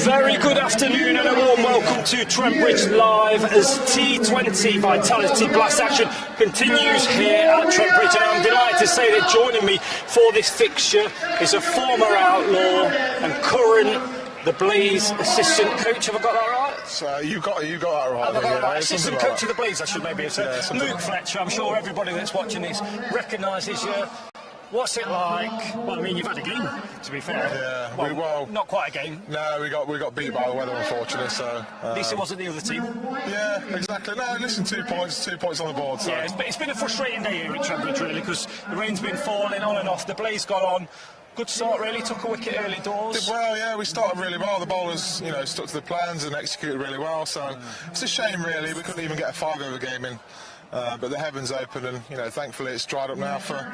Very good afternoon and a warm welcome to Trent Bridge Live as T20 Vitality Blast action continues here at Trent Bridge, and I'm delighted to say that joining me for this fixture is a former Outlaw and current the Blaze assistant coach. Have I got that right? So you got that right. Have I got that right? Assistant coach of the Blaze, I should maybe have said. Luke Fletcher, I'm sure everybody that's watching this recognises you. What's it like? Well, I mean, you've had a game, to be fair. Yeah, well, not quite a game. No, we got beat by the weather, unfortunately. So at least it wasn't the other team. Yeah, exactly. No, listen, 2 points on the board. So. Yeah, it's been a frustrating day here at Trent Bridge, really, because the rain's been falling on and off. The Blaze got on. Good start, really. Took a wicket early doors. Did well, yeah. We started really well. The bowlers, stuck to the plans and executed really well. So it's a shame, really. We couldn't even get a 5-over game in. But the heavens open, and thankfully it's dried up now for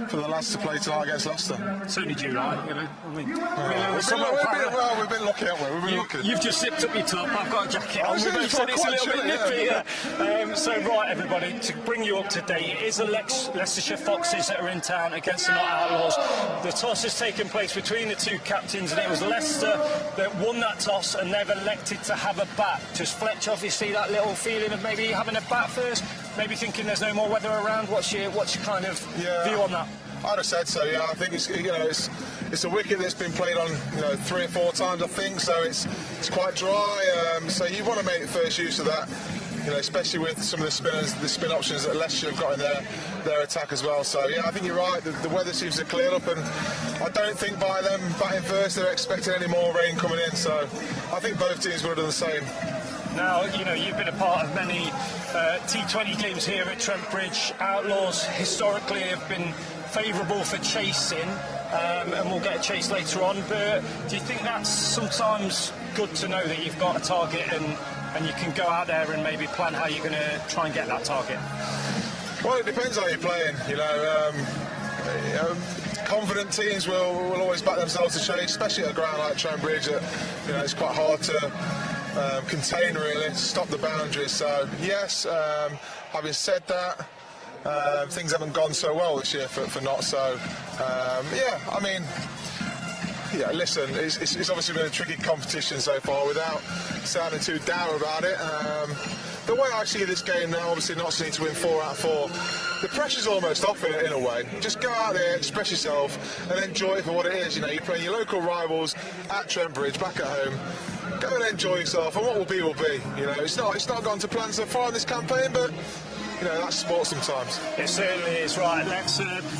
the lads to play tonight against Leicester. So did you, right? I mean, we've been lucky, haven't we? We've been lucky. You've just zipped up your top. I've got a jacket on. We've both said it's a little bit nippy. Yeah. So right, everybody, to bring you up to date, it is the Leicestershire Foxes that are in town against the Not Outlaws. The toss has taken place between the two captains, and it was Leicester that won that toss, and they've elected to have a bat. Just Fletcher, obviously, that little feeling of maybe having a bat first. Maybe thinking there's no more weather around. What's your kind of view on that? I'd have said so. Yeah, I think it's a wicket that's been played on 3 or 4 times, I think. So it's quite dry. So you want to make first use of that. Especially with some of the spinners, the spin options that Leicestershire have got in their attack as well. So yeah, I think you're right. The weather seems to clear up, and I don't think by them batting first they're expecting any more rain coming in. So I think both teams would have done the same. Now, you've been a part of many T20 games here at Trent Bridge. Outlaws historically have been favourable for chasing, and we'll get a chase later on. But do you think that's sometimes good to know that you've got a target and you can go out there and maybe plan how you're going to try and get that target? Well, it depends how you're playing. Confident teams will always back themselves to chase, especially at a ground like Trent Bridge. It's quite hard to contain, really, to stop the boundaries. So yes, having said that, things haven't gone so well this year for Not. So listen, it's obviously been a tricky competition so far without sounding too dour about it. The way I see this game now, obviously Notts need to win 4 out of 4. The pressure's almost off in a way. Just go out there, express yourself, and enjoy it for what it is. You're playing your local rivals at Trent Bridge, back at home. Go and enjoy yourself, and what will be will be. It's not gone to plan so far in this campaign, but that's sport sometimes. It certainly is. Right,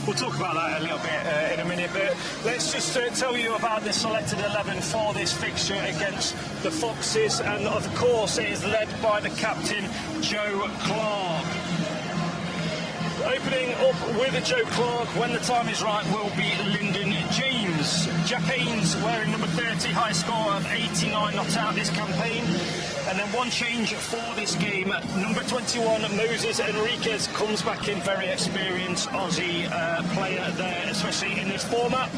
we'll talk about that a little bit in a minute, but let's just tell you about the selected 11 for this fixture against the Foxes, and of course it is led by the captain, Joe Clark. Opening up with Joe Clark, when the time is right, will be Lyndon James. Jack Haynes wearing number 30, high score of 89 not out this campaign. And then one change for this game, number 21, Moses Enriquez, comes back in, very experienced Aussie player there, especially in this format.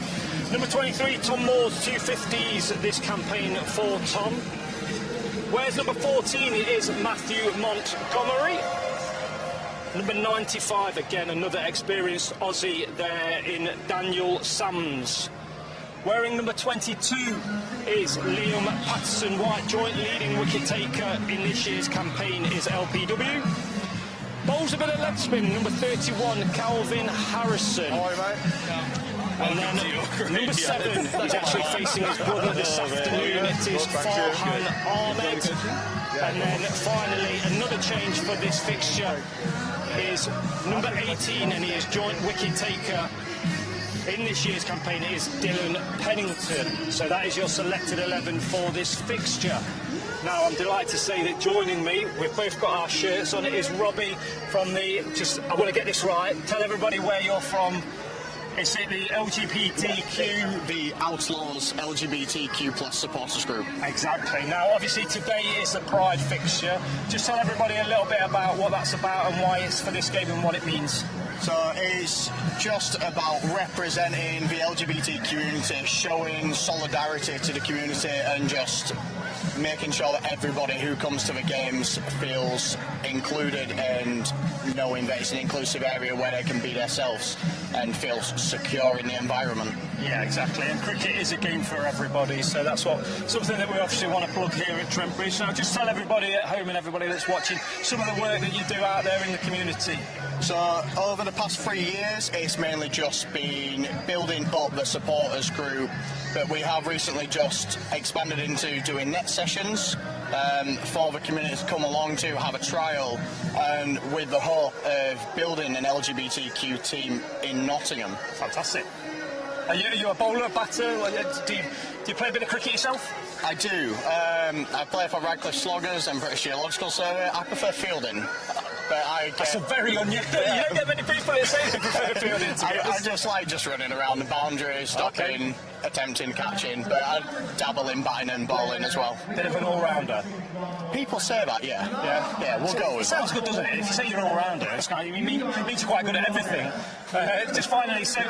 Number 23, Tom Moore's 250s this campaign for Tom. Whereas number 14, it is Matthew Montgomery. Number 95, again, another experienced Aussie there in Daniel Sams. Wearing number 22 is Liam Patterson-White, joint leading wicket taker in this year's campaign is LPW. Bowls a bit of leg spin, number 31, Calvin Harrison. Hi, mate. And then number 7 is actually facing his brother this afternoon. It is Farhan Ahmed. And then finally, another change for this fixture is number 18, and he is joint wicket taker in this year's campaign. It is Dylan Pennington. So that is your selected 11 for this fixture. Now, I'm delighted to say that joining me, we've both got our shirts on, it is Robbie from I want to get this right, tell everybody where you're from. Is it the LGBTQ? The Outlaws LGBTQ plus supporters group. Exactly. Now, obviously, today is the Pride fixture. Just tell everybody a little bit about what that's about and why it's for this game and what it means. So it's just about representing the LGBT community, showing solidarity to the community, and just making sure that everybody who comes to the games feels included and knowing that it's an inclusive area where they can be themselves and feel secure in the environment. Yeah, exactly. And cricket is a game for everybody, so that's something that we obviously want to plug here at Trent Bridge. So just tell everybody at home and everybody that's watching some of the work that you do out there in the community. So over the past 3 years, it's mainly just been building up the supporters group, but we have recently just expanded into doing net sessions for the community to come along to have a trial, and with the hope of building an LGBTQ team in Nottingham. Fantastic. Are you a bowler, batter? Do you play a bit of cricket yourself? I do. I play for Radcliffe Sloggers and British Geological Survey. I prefer fielding. But that's a very unusual. You don't get many people that say they prefer fielding. I just like running around the boundaries, stopping, attempting catching, but I dabble in batting and bowling as well. Bit of an all-rounder. People say that, yeah. Yeah, we'll go with that. Sounds good, doesn't it? If you say you're an all-rounder, it means you're quite good at everything. Just finally, so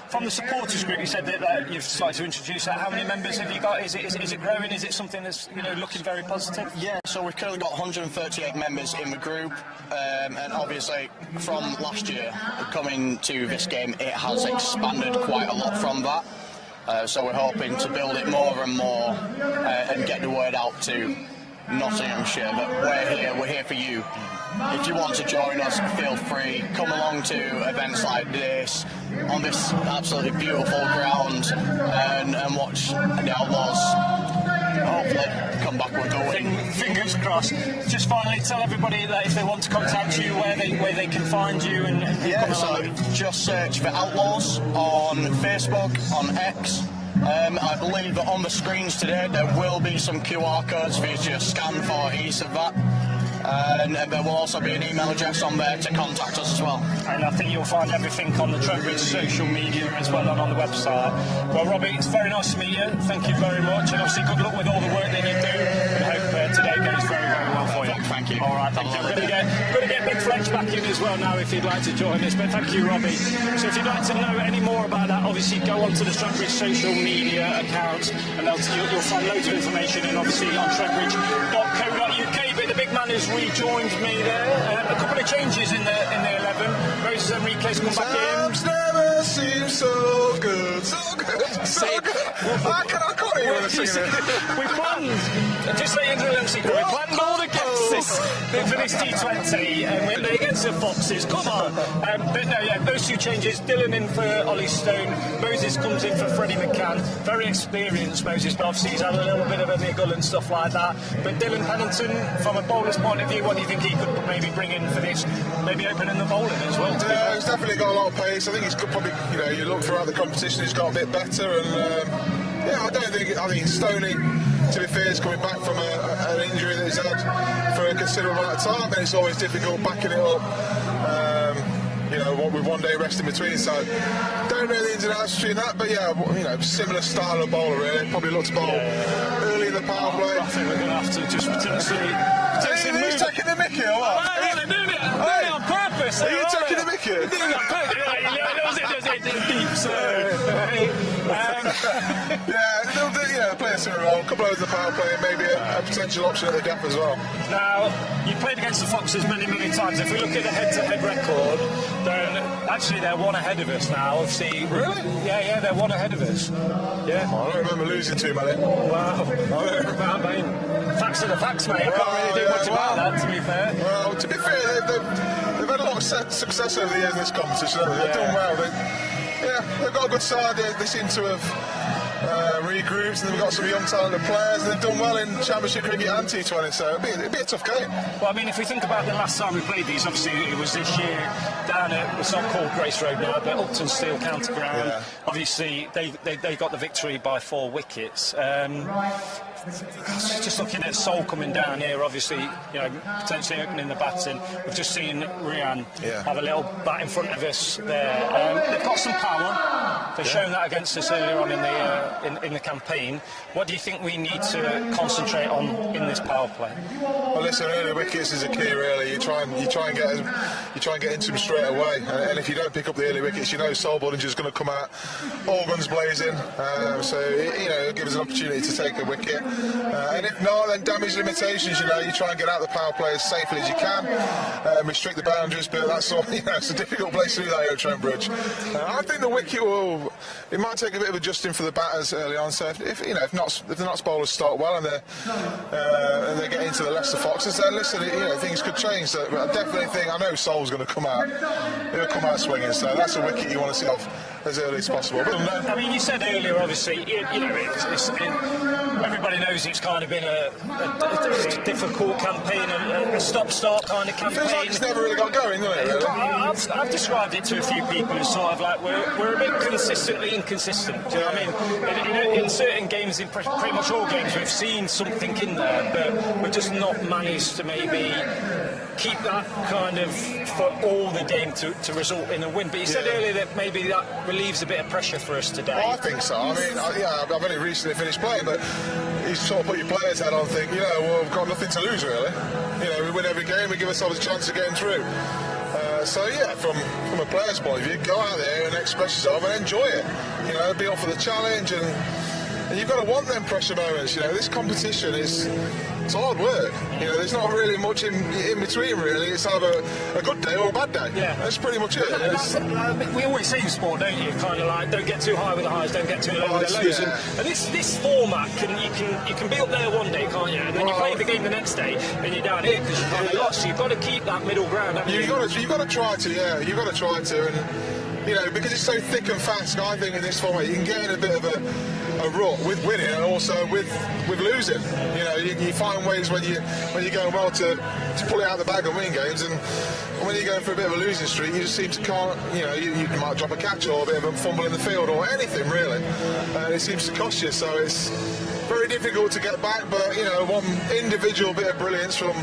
from the supporters group, you said that you've started to introduce that. How many members have you got? Is it growing? Is it something that's looking very positive? Yeah, so we've currently got 138 members in the group, and obviously from last year coming to this game, it has expanded quite a lot from that. So we're hoping to build it more and more and get the word out to Nottinghamshire that we're here for you. If you want to join us, feel free. Come along to events like this on this absolutely beautiful ground and watch the Outlaws. Hopefully come back with a win. Fingers crossed. Just finally, tell everybody that if they want to contact you, where they can find you and so just search for Outlaws on Facebook, on X. I believe that on the screens today there will be some QR codes for you to scan for each of that. And there will also be an email address on there to contact us as well. And I think you'll find everything on the Trent Bridge social media as well and on the website. Well, Robbie, it's very nice to meet you. Thank you very much, and obviously good luck with all the work that you do. And I hope today goes very, very well for you. Thank you. All right, thank you. I'm going to get Big Fletch back in as well now if you'd like to join us. But thank you, Robbie. So if you'd like to know any more about that, obviously go onto the Trent Bridge social media accounts, and you'll find loads of information, and obviously on trentbridge.co.uk. But the big man has rejoined me there. A couple of changes in the 11. Moses Enriquez come back in. Times never seem so good, so good, so good. I can't even sing it. We planned, just like into the secret, we planned all the guests for this T20, and we're playing against the Foxes. Come on. But no, yeah, those two changes. Dylan in for Ollie Stone. Moses comes in for Freddie McCann. Very experienced Moses, but obviously he's had a little bit of a niggle and stuff like that. But Dylan Pennington, from a bowler's point of view, what do you think he could maybe bring in for this? Maybe opening the bowling as well. Yeah, he's definitely got a lot of pace. I think he's probably, you look throughout the competition, he's got a bit better. And I think Stoney, to be fair, is coming back from an injury that he's had for a considerable amount of time, and it's always difficult backing it up. With 1 day rest in between, so don't know the ins and outs between that, but similar style of bowler really. Probably look to bowl early in the power play. I think we're going to have to just potentially move. He's taking the mickey or what? They're doing it on purpose. Are you taking the mickey? They're doing it on purpose. They'll play a similar role, a couple of the power play, and maybe a potential option at the gap as well. Now, you played against the Foxes many, many times. If we look at the head-to-head record, then actually they're one ahead of us now. Obviously, really? Yeah, they're one ahead of us. Yeah. I don't remember losing to him, mate. Wow. Facts are the facts, mate. I can't really do much about that, to be fair. Well, to be fair, they've had a lot of success over the years in this competition. They've done well. They've got a good side. They seem to have regrouped, and they've got some young talented players, and they've done well in Championship cricket and T20, so it'd be a tough game. Well, I mean, if we think about the last time we played these, obviously it was this year down at, it's not called Grace Road now, but Upton Steel County Ground. Yeah. Obviously, they got the victory by 4 wickets. Just looking at Sol coming down here, obviously, potentially opening the batting. We've just seen Rian have a little bat in front of us there. They've got some power. They've shown that against us earlier on in the campaign. What do you think we need to concentrate on in this power play? Well, listen, early wickets is a key. Really, you try and get into them straight away. And if you don't pick up the early wickets, Sol Bullinger is going to come out all guns blazing. So it'll give us an opportunity to take a wicket. And if not, then damage limitations. You try and get out the power play as safely as you can, restrict the boundaries. But that's all. It's a difficult place to do that here at Trent Bridge. I think the wicket will it might take a bit of adjusting for the batters early on. So if the Notts bowlers start well and they get into the Leicester Foxes, then listen, things could change. So, but I definitely think, I know Sol's going to come out. He'll come out swinging. So that's a wicket you want to see off as early as possible. But I mean, you said earlier, obviously, everybody knows it's kind of been a difficult campaign, a stop-start kind of campaign. Feels like it's never really got going, doesn't it? Really? I've described it to a few people as sort of like we're a bit consistently inconsistent. Do you know what I mean? In certain games, in pretty much all games, we've seen something in there, but we've just not managed to maybe keep that kind of for all the game to result in a win. But you said earlier that maybe that relieves a bit of pressure for us today. Well, I think so. I mean, I've only recently finished playing, but you sort of put your players' head on and think, we've got nothing to lose really. We win every game, we give ourselves a chance of getting through. From a player's point of view, go out there and express yourself and enjoy it. Be up for the challenge, and you've got to want them pressure moments. This competition it's hard work. There's not really much in between really. It's either a good day or a bad day. Yeah, that's pretty much it. We always say in sport, don't you? Kind of like, don't get too high with the highs, don't get too low with the lows. Yeah. And this format you can be up there one day, can't you? And then you play the game the next day and you're down here because you've kind of lost. So you've got to keep that middle ground. You've got to try to. Yeah, you've got to try to. And because it's so thick and fast, I think in this format you can get in a bit of a rut with winning and also with losing. You find ways when you're going well to pull it out of the bag and win games, and when you're going for a bit of a losing streak, you just seem to can't. You might drop a catch or a bit of a fumble in the field or anything really, and it seems to cost you. So it's very difficult to get back. But one individual bit of brilliance from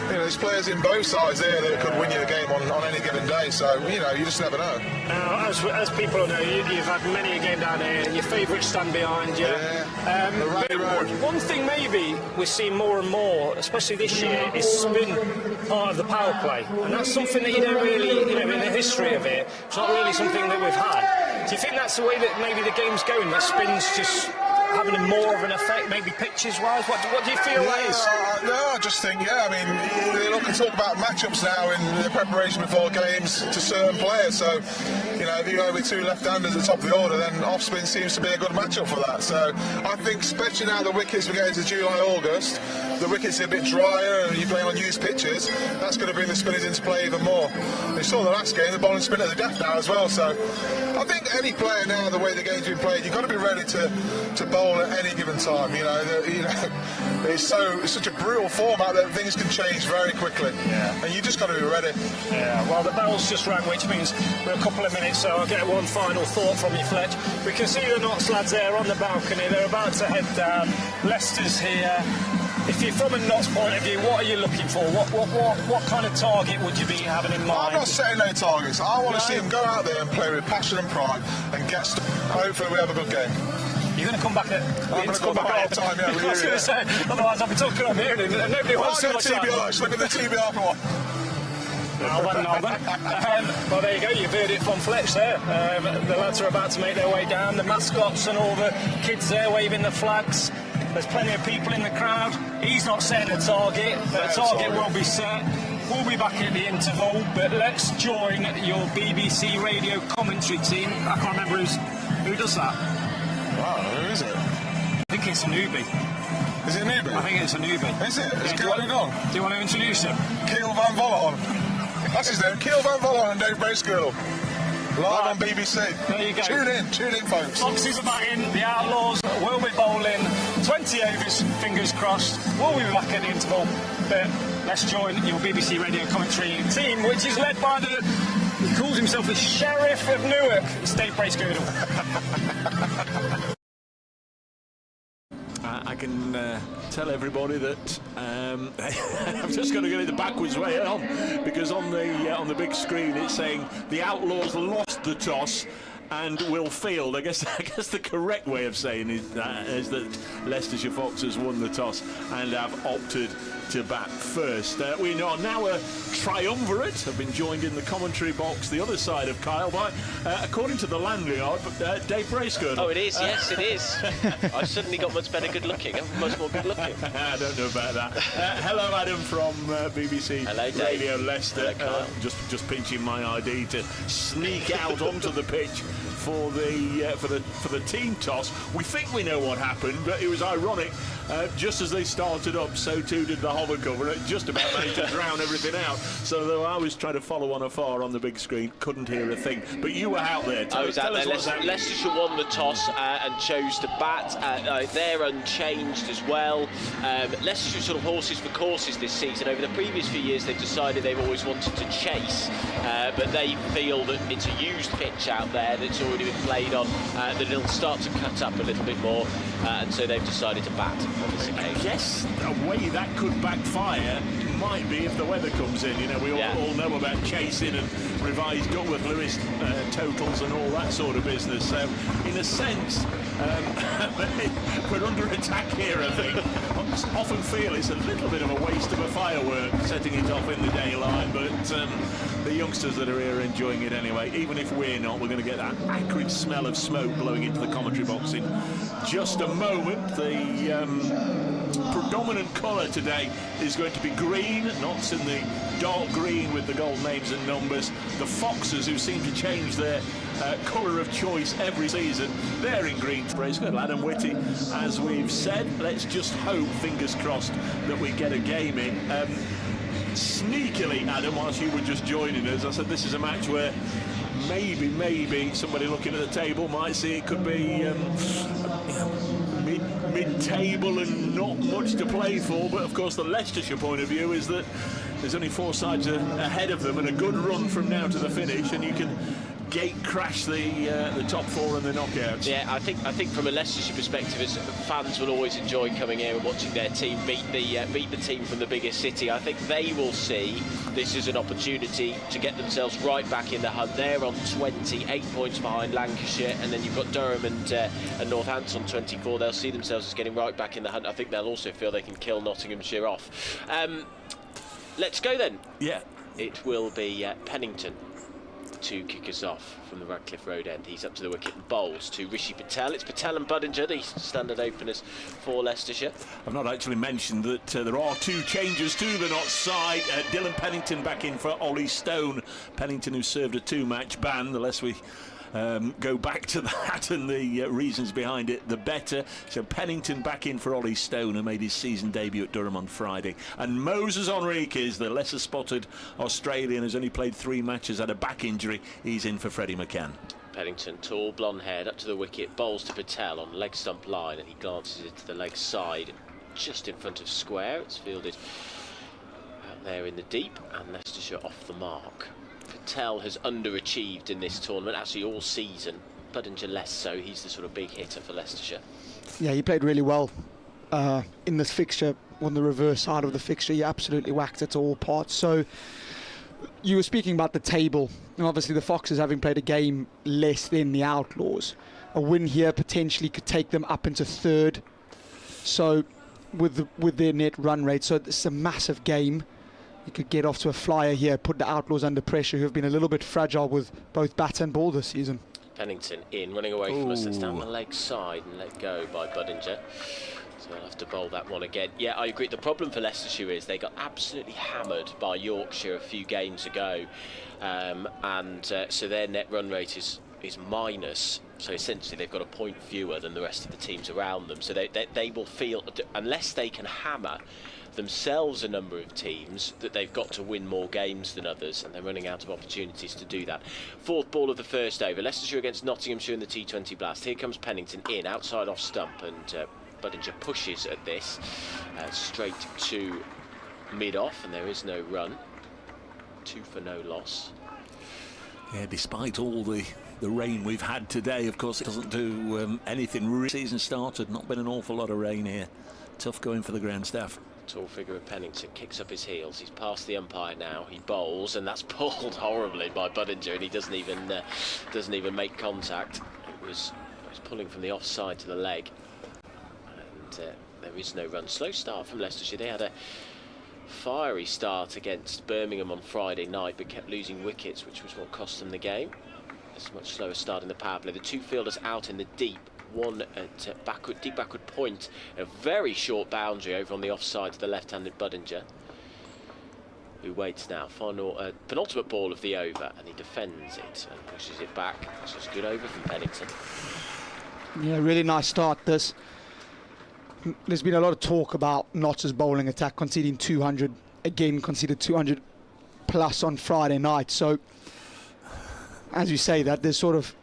there's players in both sides there that could win you a game on any given day. So you just never know. Now, as people know, you've had many a game down here. Your favourites stand behind you. Yeah. The Rally Road. One thing maybe we're seeing more and more, especially this year, is spin part of the power play, and that's something that you don't really, in the history of it, it's not really something that we've had. Do you think that's the way that maybe the game's going? That spin's just having more of an effect, maybe pitches-wise? What do you feel that is? No, I just think, I mean, you look and talk about matchups now in the preparation before games to certain players. So, if you go with two left-handers at the top of the order, then off-spin seems to be a good matchup for that. So, I think, especially now the wickets we're getting to July, August, the wickets are a bit drier and you're playing on used pitches, that's going to bring the spinners into play even more. You saw the last game, the bowling spin at the death now as well. So, I think any player now, the way the game's been played, you've got to be ready to bowl at any given time. It's such a brutal format that things can change very quickly. Yeah. And you just got to be ready. Yeah. Well, the bell's just rang, which means we're a couple of minutes, so I'll get one final thought from you, Fletch. We can see the Notts lads there on the balcony. They're about to head down. Leicester's here. If you're from a Notts point of view, what are you looking for? What kind of target would you be having in mind? I'm not setting no targets. I want to see them go out there and play with passion and pride and get stuff. Hopefully we have a good game. You're going to come back at I'm going to come back all the time, yeah. I was going to say, otherwise I'll be talking on here and nobody wants to watch that. Look at the TBR for one. Well, there you go, you've heard it from Fletch there. The lads are about to make their way down. The mascots and all the kids there waving the flags. There's plenty of people in the crowd. He's not setting a target, but a target will be set. We'll be back at the interval, but let's join your BBC radio commentary team. I can't remember who does that. Wow, who is it? I think it's a newbie. Is it a newbie? I think it's a newbie. Is it? Yeah, do you want to introduce him? Keel Van Volleron. That's his name. Keel Van Volleron and Dave Bracegirdle. Live on BBC. There you go. Tune in, folks. Foxes are batting, the Outlaws will be bowling. 20 overs, fingers crossed. We'll be back at the interval. But let's join your BBC radio commentary team, which is led by he calls himself the Sheriff of Newark. It's Dave Bracegirdle. I can tell everybody that I'm just going to get it the backwards way on, because on the big screen it's saying the Outlaws lost the toss and will field. I guess the correct way of saying is that Leicestershire Foxes won the toss and have opted to bat first. We are now a triumvirate. I've been joined in the commentary box, the other side of Kyle, by, according to the Landlord, Dave Bracegirdle. Oh, it is, yes, it is. I've suddenly got much better good looking. I'm much more good looking. I don't know about that. Hello, Adam from BBC Hello, Radio Leicester. Hello, just pinching my ID to sneak out onto the pitch for the team toss. We think we know what happened, but it was ironic. Just as they started up, so too did the hover cover. It just about managed to drown everything out. So though I was trying to follow on afar on the big screen, couldn't hear a thing. But you were out there. I was out there. Leicestershire won the toss and chose to bat. They're unchanged as well. Leicestershire sort of horses for courses this season. Over the previous few years, they've decided they've always wanted to chase, but they feel that it's a used pitch out there that's already been played on, that it'll start to cut up a little bit more, and so they've decided to bat on this occasion. Yes, a way that could backfire might be if the weather comes in. You know, we all know about chasing and revised Duckworth-Lewis totals and all that sort of business. So, in a sense, we're under attack here, I think. I often feel it's a little bit of a waste of a firework setting it off in the daylight, but the youngsters that are here are enjoying it anyway. Even if we're not, we're going to get that acrid smell of smoke blowing into the commentary box in just a moment. The predominant colour today is going to be green, not in the dark green with the gold names and numbers. The Foxes, who seem to change their colour of choice every season, they're in green. Praise God. Adam Whitty, as we've said, let's just hope, fingers crossed, that we get a game in. Sneakily, Adam, whilst you were just joining us, I said this is a match where maybe somebody looking at the table might see it could be mid-table and not much to play for, but of course the Leicestershire point of view is that there's only 4 sides ahead of them and a good run from now to the finish, and you can gate crash the top 4 and the knockouts. Yeah, I think from a Leicestershire perspective, as fans will always enjoy coming here and watching their team beat the team from the biggest city. I think they will see this as an opportunity to get themselves right back in the hunt. They're on 28 points behind Lancashire, and then you've got Durham and Northampton on 24. They'll see themselves as getting right back in the hunt. I think they'll also feel they can kill Nottinghamshire off. Let's go then. Yeah. It will be Pennington to kick us off from the Radcliffe Road end. He's up to the wicket and bowls to Rishi Patel. It's Patel and Budinger, the standard openers for Leicestershire. I've not actually mentioned that there are 2 changes to the Notts side. Dylan Pennington back in for Ollie Stone. Pennington, who served a 2-match ban. The less we go back to that and the reasons behind it, the better. So Pennington back in for Ollie Stone, who made his season debut at Durham on Friday. And Moses Enriquez, the lesser spotted Australian, has only played 3 matches, had a back injury. He's in for Freddie McCann. Pennington, tall, blonde haired, up to the wicket, bowls to Patel on leg stump line, and he glances it to the leg side, just in front of square. It's fielded out there in the deep, and Leicestershire off the mark. Patel has underachieved in this tournament, actually all season. Budinger less so. He's the sort of big hitter for Leicestershire. Yeah, he played really well in this fixture. On the reverse side of the fixture, he absolutely whacked it to all parts. So you were speaking about the table, and obviously the Foxes having played a game less than the Outlaws. A win here potentially could take them up into 3rd. So with their net run rate, so it's a massive game. You could get off to a flyer here, put the Outlaws under pressure, who have been a little bit fragile with both bat and ball this season. Pennington in, running away from us. That's down the leg side and let go by Budinger. So they'll have to bowl that one again. Yeah, I agree. The problem for Leicestershire is they got absolutely hammered by Yorkshire a few games ago. So their net run rate is minus. So essentially they've got a point fewer than the rest of the teams around them. So they will feel, unless they can hammer themselves a number of teams, that they've got to win more games than others, and they're running out of opportunities to do that. 4th ball of the first over, Leicestershire against Nottinghamshire in the T20 Blast. Here comes Pennington in, outside off stump, and Budinger pushes at this straight to mid-off, and there is no run. 2 for no loss. Yeah, despite all the rain we've had today, of course it doesn't do anything. Season started, not been an awful lot of rain here. Tough going for the ground staff. Tall figure of Pennington kicks up his heels. He's past the umpire now. He bowls, and that's pulled horribly by Budinger, and he doesn't even make contact. It was pulling from the offside to the leg, and there is no run. Slow start from Leicestershire. They had a fiery start against Birmingham on Friday night, but kept losing wickets, which was what cost them the game. It's a much slower start in the power play. The 2 fielders out in the deep. One at deep backward point, a very short boundary over on the offside to the left-handed Budinger. who waits now. Final, penultimate ball of the over, and he defends it and pushes it back. It's just good over from Pennington. Yeah, really nice start this. There's been a lot of talk about Notts' bowling attack, conceding 200, again conceded 200 plus on Friday night. So, as you say that, there's sort of,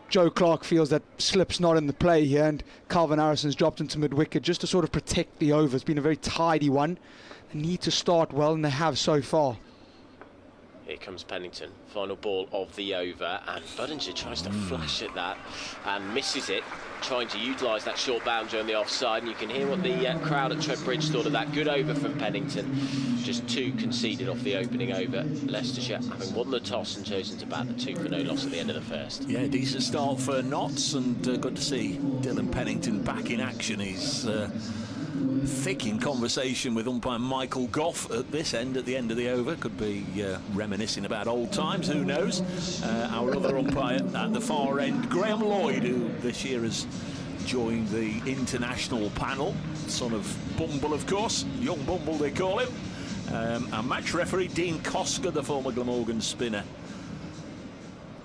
Joe Clarke feels that slip's not in the play here, and Calvin Harrison's dropped into mid-wicket just to sort of protect the over. It's been a very tidy one. They need to start well, and they have so far. Here comes Pennington, final ball of the over, and Budinger tries to flash at that and misses it, trying to utilise that short boundary on the offside, and you can hear what the crowd at Trent Bridge thought of that. Good over from Pennington, just 2 conceded off the opening over. Leicestershire having won the toss and chosen to bat, the 2 for no loss at the end of the first. Yeah, decent start for Notts, and good to see Dylan Pennington back in action. He's thick in conversation with umpire Michael Goff at this end, at the end of the over. Could be reminiscing about old times, who knows. Our other umpire at the far end, Graham Lloyd, who this year has joined the international panel, son of Bumble, of course, young Bumble they call him. Our match referee, Dean Kosker, the former Glamorgan spinner,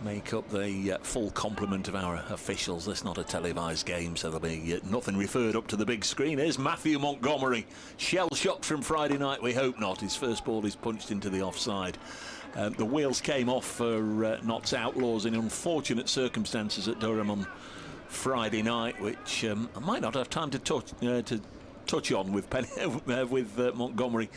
make up the full complement of our officials. This is not a televised game, so there'll be nothing referred up to the big screen. Here's Matthew Montgomery, shell-shocked from Friday night, we hope not. His first ball is punched into the offside. The wheels came off for Notts Outlaws in unfortunate circumstances at Durham on Friday night, which I might not have time to touch on with Montgomery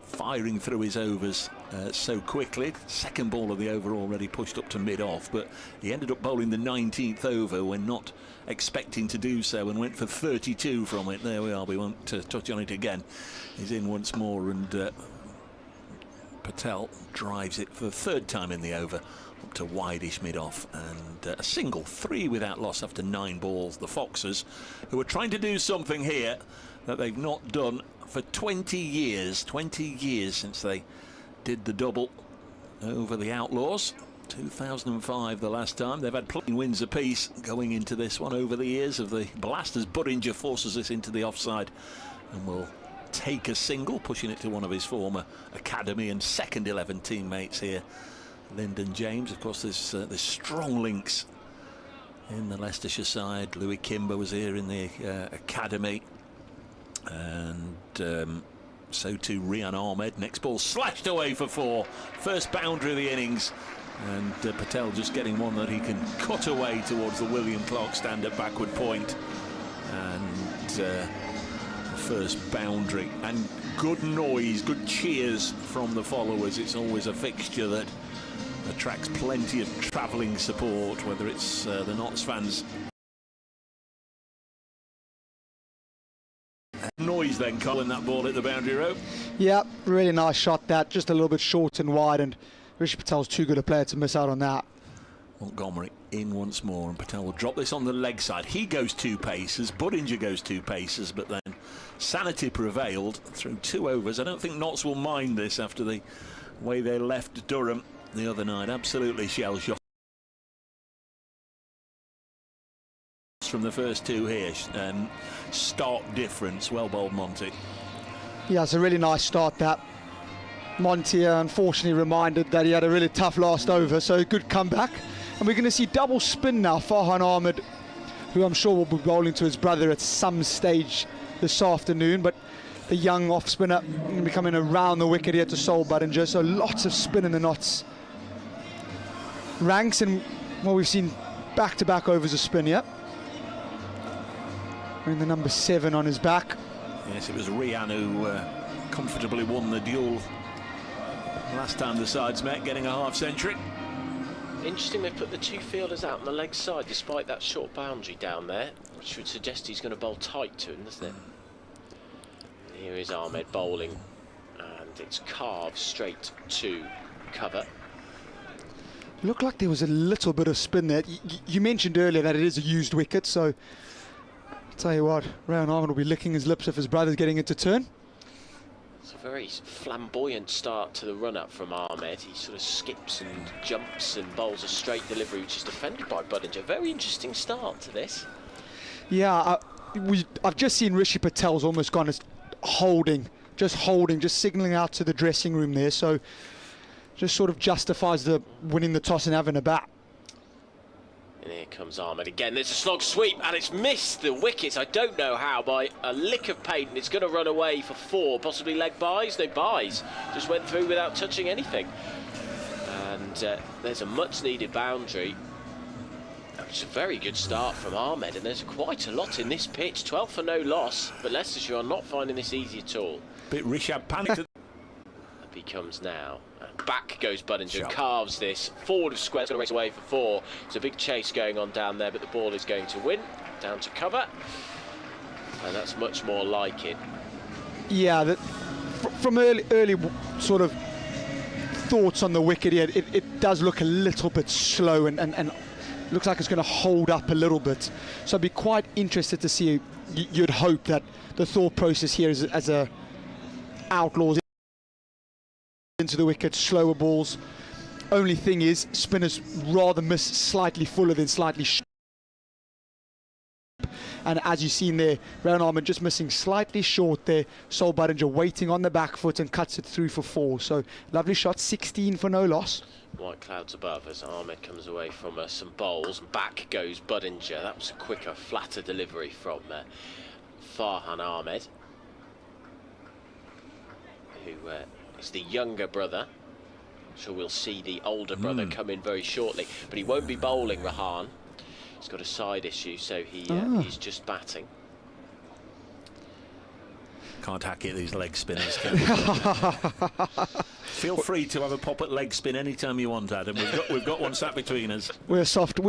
firing through his overs so quickly. Second ball of the over already pushed up to mid-off, but he ended up bowling the 19th over when not expecting to do so, and went for 32 from it. There we are, we won't touch on it again. He's in once more, and Patel drives it for the 3rd time in the over up to wideish mid-off, and a single, 3 without loss after 9 balls. The Foxes, who are trying to do something here that they've not done for 20 years since they did the double over the Outlaws. 2005 the last time. They've had plenty wins apiece going into this one over the years of the blasters. Budinger forces this into the offside and will take a single, pushing it to one of his former academy and second 11 teammates here, Lyndon James. Of course, there's strong links in the Leicestershire side. Louis Kimber was here in the academy, and so too Rian Ahmed. Next ball slashed away for 4. First boundary of the innings, and Patel just getting one that he can cut away towards the William Clark stand-up backward point, and the first boundary. And good noise, good cheers from the followers. It's always a fixture that attracts plenty of travelling support, whether it's the Notts fans. Noise then, Colin, that ball at the boundary rope. Yeah, really nice shot that, just a little bit short and wide, and Rishi Patel's too good a player to miss out on that. Montgomery in once more, and Patel will drop this on the leg side. He goes 2 paces, Budinger goes 2 paces, but then sanity prevailed through 2 overs. I don't think Notts will mind this after the way they left Durham the other night. Absolutely shell-shocked from the first 2 here. Stark difference. Well bowled, Monty. Yeah, it's a really nice start that. Monty unfortunately reminded that he had a really tough last over, so good comeback. And we're going to see double spin now. Farhan Ahmed, who I'm sure will be bowling to his brother at some stage this afternoon, but the young off spinner going to be coming around the wicket here to Sol Budinger, so lots of spin in the Notts ranks, and well, we've seen back-to-back overs of spin here. Wearing the number 7 on his back. Yes, it was Rian who comfortably won the duel last time the sides met, getting a half-century. Interesting, they've put the 2 fielders out on the leg side despite that short boundary down there, which would suggest he's going to bowl tight to him, doesn't it? Here is Ahmed bowling, and it's carved straight to cover. Looked like there was a little bit of spin there. You mentioned earlier that it is a used wicket, so I'll tell you what, Rian Ahmed will be licking his lips if his brother's getting it to turn. It's a very flamboyant start to the run-up from Ahmed. He sort of skips and jumps and bowls a straight delivery, which is defended by Budinger. Very interesting start to this. Yeah, I've just seen Rishi Patel's almost gone as holding just holding, just signalling out to the dressing room there. So just sort of justifies the winning the toss and having a bat. And here comes Ahmed again. There's a slog sweep, and it's missed the wickets. I don't know how, by a lick of paint, and it's going to run away for 4, possibly leg buys. No buys. Just went through without touching anything. And there's a much-needed boundary. It's a very good start from Ahmed, and there's quite a lot in this pitch. 12 for no loss, but Leicestershire are not finding this easy at all. Bit Rishab panicked. Up he comes now. And back goes Budinger, carves this. Forward of square, it's going to race away for 4. There's a big chase going on down there, but the ball is going to win. Down to cover. And that's much more like it. Yeah, from early sort of thoughts on the wicket here, it does look a little bit slow and looks like it's going to hold up a little bit. So I'd be quite interested to see. You'd hope that the thought process here is as a Outlaws into the wicket, slower balls. Only thing is, spinners rather miss slightly fuller than slightly short. And as you've seen there, Rowan Ahmed just missing slightly short there. Sol Budinger waiting on the back foot and cuts it through for 4. So lovely shot, 16 for no loss. White clouds above as Ahmed comes away from some bowls. Back goes Budinger. That was a quicker, flatter delivery from Farhan Ahmed, who is the younger brother. So we'll see the older brother come in very shortly. But he won't be bowling, Rahan. He's got a side issue, so he's just batting. Can't hack it, these leg spinners. Feel free to have a pop at leg spin anytime you want, Adam. We've got one sat between us. We're a soft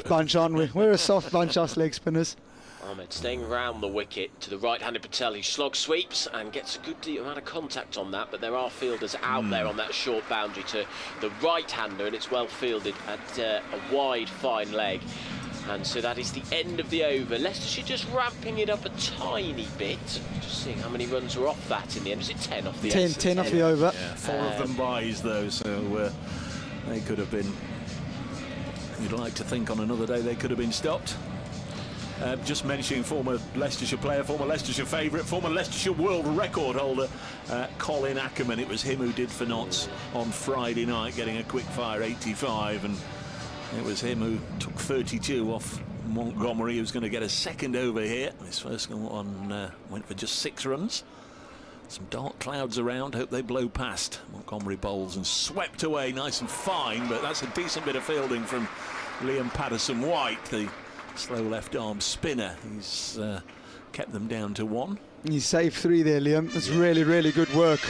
bunch, aren't we? We're a soft bunch, us leg spinners. Ahmed staying around the wicket to the right-handed Patel, who slog sweeps and gets a good amount of contact on that, but there are fielders out there on that short boundary to the right-hander, and it's well fielded at a wide, fine leg. And so that is the end of the over. Leicestershire just ramping it up a tiny bit. Just seeing how many runs were off that in the end. Was it 10 off the 10 off the over. Yeah, 4 of them buys, though, so they could have been... You'd like to think on another day they could have been stopped. Just mentioning former Leicestershire player, former Leicestershire favourite, former Leicestershire world record holder, Colin Ackerman. It was him who did for Notts on Friday night, getting a quick-fire 85, and it was him who took 32 off Montgomery, who's going to get a second over here. His first one went for just 6 runs. Some dark clouds around, hope they blow past. Montgomery bowls and swept away nice and fine, but that's a decent bit of fielding from Liam Patterson-White, the slow left-arm spinner. He's kept them down to 1. He saved 3 there, Liam. That's really, really good work.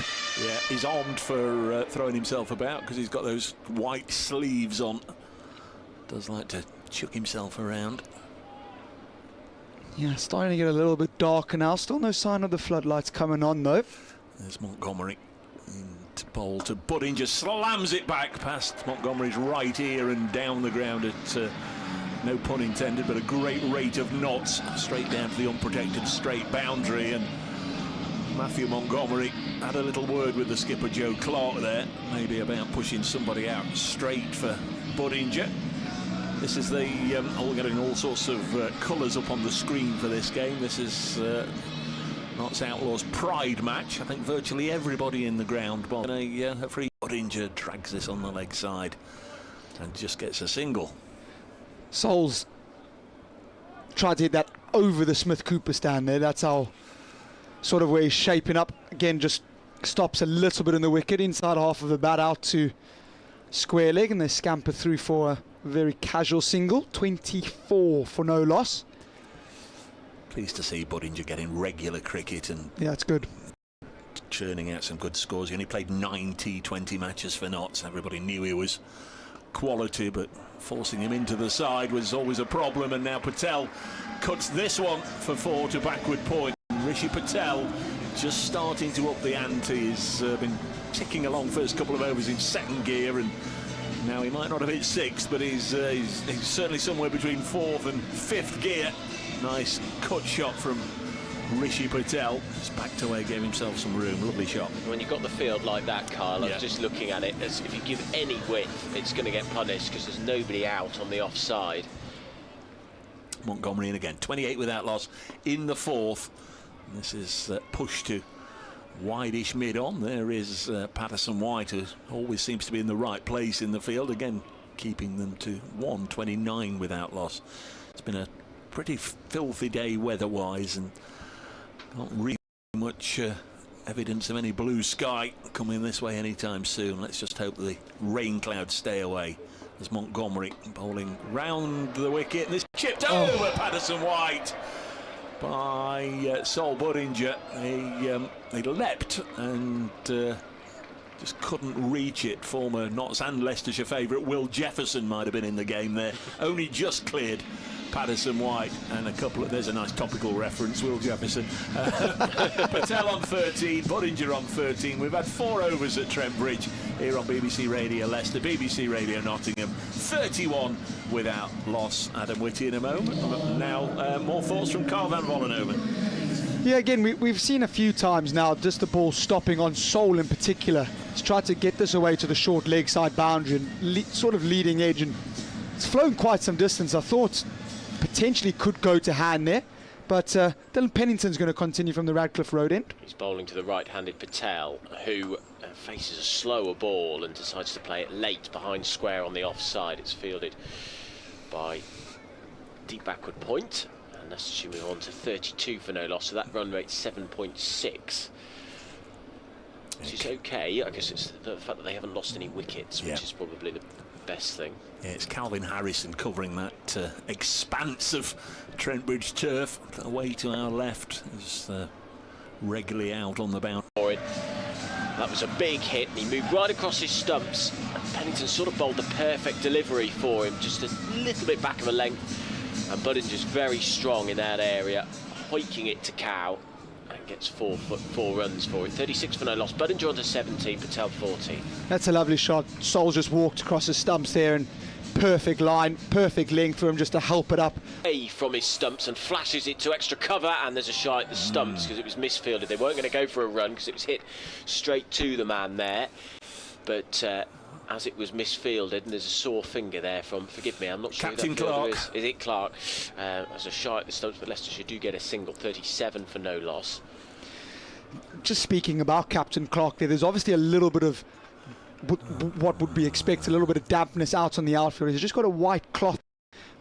Yeah, he's armed for throwing himself about because he's got those white sleeves on. Does like to chuck himself around. Yeah, starting to get a little bit darker now. Still no sign of the floodlights coming on, though. There's Montgomery. To bowl to Budinger, slams it back past Montgomery's right ear and down the ground at... no pun intended, but a great rate of knots straight down to the unprotected straight boundary. And Matthew Montgomery had a little word with the skipper Joe Clark there, maybe about pushing somebody out straight for Budinger. This is the we're getting all sorts of colours up on the screen for this game. This is Notts Outlaws Pride match. I think virtually everybody in the ground. But a free Budinger drags this on the leg side and just gets a single. Sol's tried to hit that over the Smith-Cooper stand there. That's how sort of where he's shaping up. Again, just stops a little bit in the wicket, inside half of the bat out to square leg, and they scamper through for a very casual single. 24 for no loss. Pleased to see Budinger getting regular cricket and yeah, that's good. Churning out some good scores. He only played 9 T20 matches for Notts. Everybody knew he was quality, but forcing him into the side was always a problem. And now Patel cuts this one for 4 to backward point. Rishi Patel just starting to up the ante. He's been ticking along first couple of overs in 2nd gear, and now he might not have hit 6th, but he's certainly somewhere between 4th and 5th gear. Nice cut shot from Rishi Patel. Just backed away, gave himself some room. Lovely shot. When you've got the field like that, Kyle, I was just looking at it, as if you give any width, it's going to get punished because there's nobody out on the offside. Montgomery in again. 28 without loss in the 4th. And this is push to Wideish mid-on. There is Patterson White, who always seems to be in the right place in the field. Again, keeping them to 129 without loss. It's been a pretty filthy day weather-wise, and not really much evidence of any blue sky coming this way anytime soon. Let's just hope the rain clouds stay away. As Montgomery bowling round the wicket, and this chipped over Patterson White by Sol Budinger. He leapt and just couldn't reach it. Former Notts and Leicestershire favourite Will Jefferson might have been in the game there. Only just cleared Patterson White, and a couple of, there's a nice topical reference, Will Jefferson. Patel on 13, Budinger on 13. We've had 4 overs at Trent Bridge here on BBC Radio Leicester, BBC Radio Nottingham. 31 without loss. Adam Whitty in a moment. Now more thoughts from Carl van Vollenhoven. Yeah, again, we've seen a few times now just the ball stopping on Sol in particular. He's tried to get this away to the short leg side boundary and sort of leading edge, and it's flown quite some distance. I thought potentially could go to hand there, but Dylan Pennington's going to continue from the Radcliffe Road end. He's bowling to the right-handed Patel, who faces a slower ball and decides to play it late behind square on the offside. It's fielded by deep backward point, and Leicestershire move on to 32 for no loss, so that run rate's 7.6. Which is okay. I guess it's the fact that they haven't lost any wickets, which is probably the best thing. Yeah, it's Calvin Harrison covering that expanse of Trent Bridge turf away to our left. He's regularly out on the boundary. That was a big hit, and he moved right across his stumps. Pennington sort of bowled the perfect delivery for him, just a little bit back of a length, and Budinger's very strong in that area, hoiking it to Cow, and gets 4 runs for it. 36 for no loss. Budinger onto 17, Patel 14. That's a lovely shot. Sol just walked across his stumps there, and perfect line, perfect length for him just to help it up. Away from his stumps and flashes it to extra cover, and there's a shot at the stumps because it was misfielded. They weren't going to go for a run because it was hit straight to the man there, but as it was misfielded, and there's a sore finger there from, forgive me, I'm not sure Captain who that Clark. is it Clark? There's a shot at the stumps, but Leicestershire do get a single. 37 for no loss. Just speaking about Captain Clark there's obviously a little bit of what would be expected, a little bit of dampness out on the outfield. He's just got a white cloth,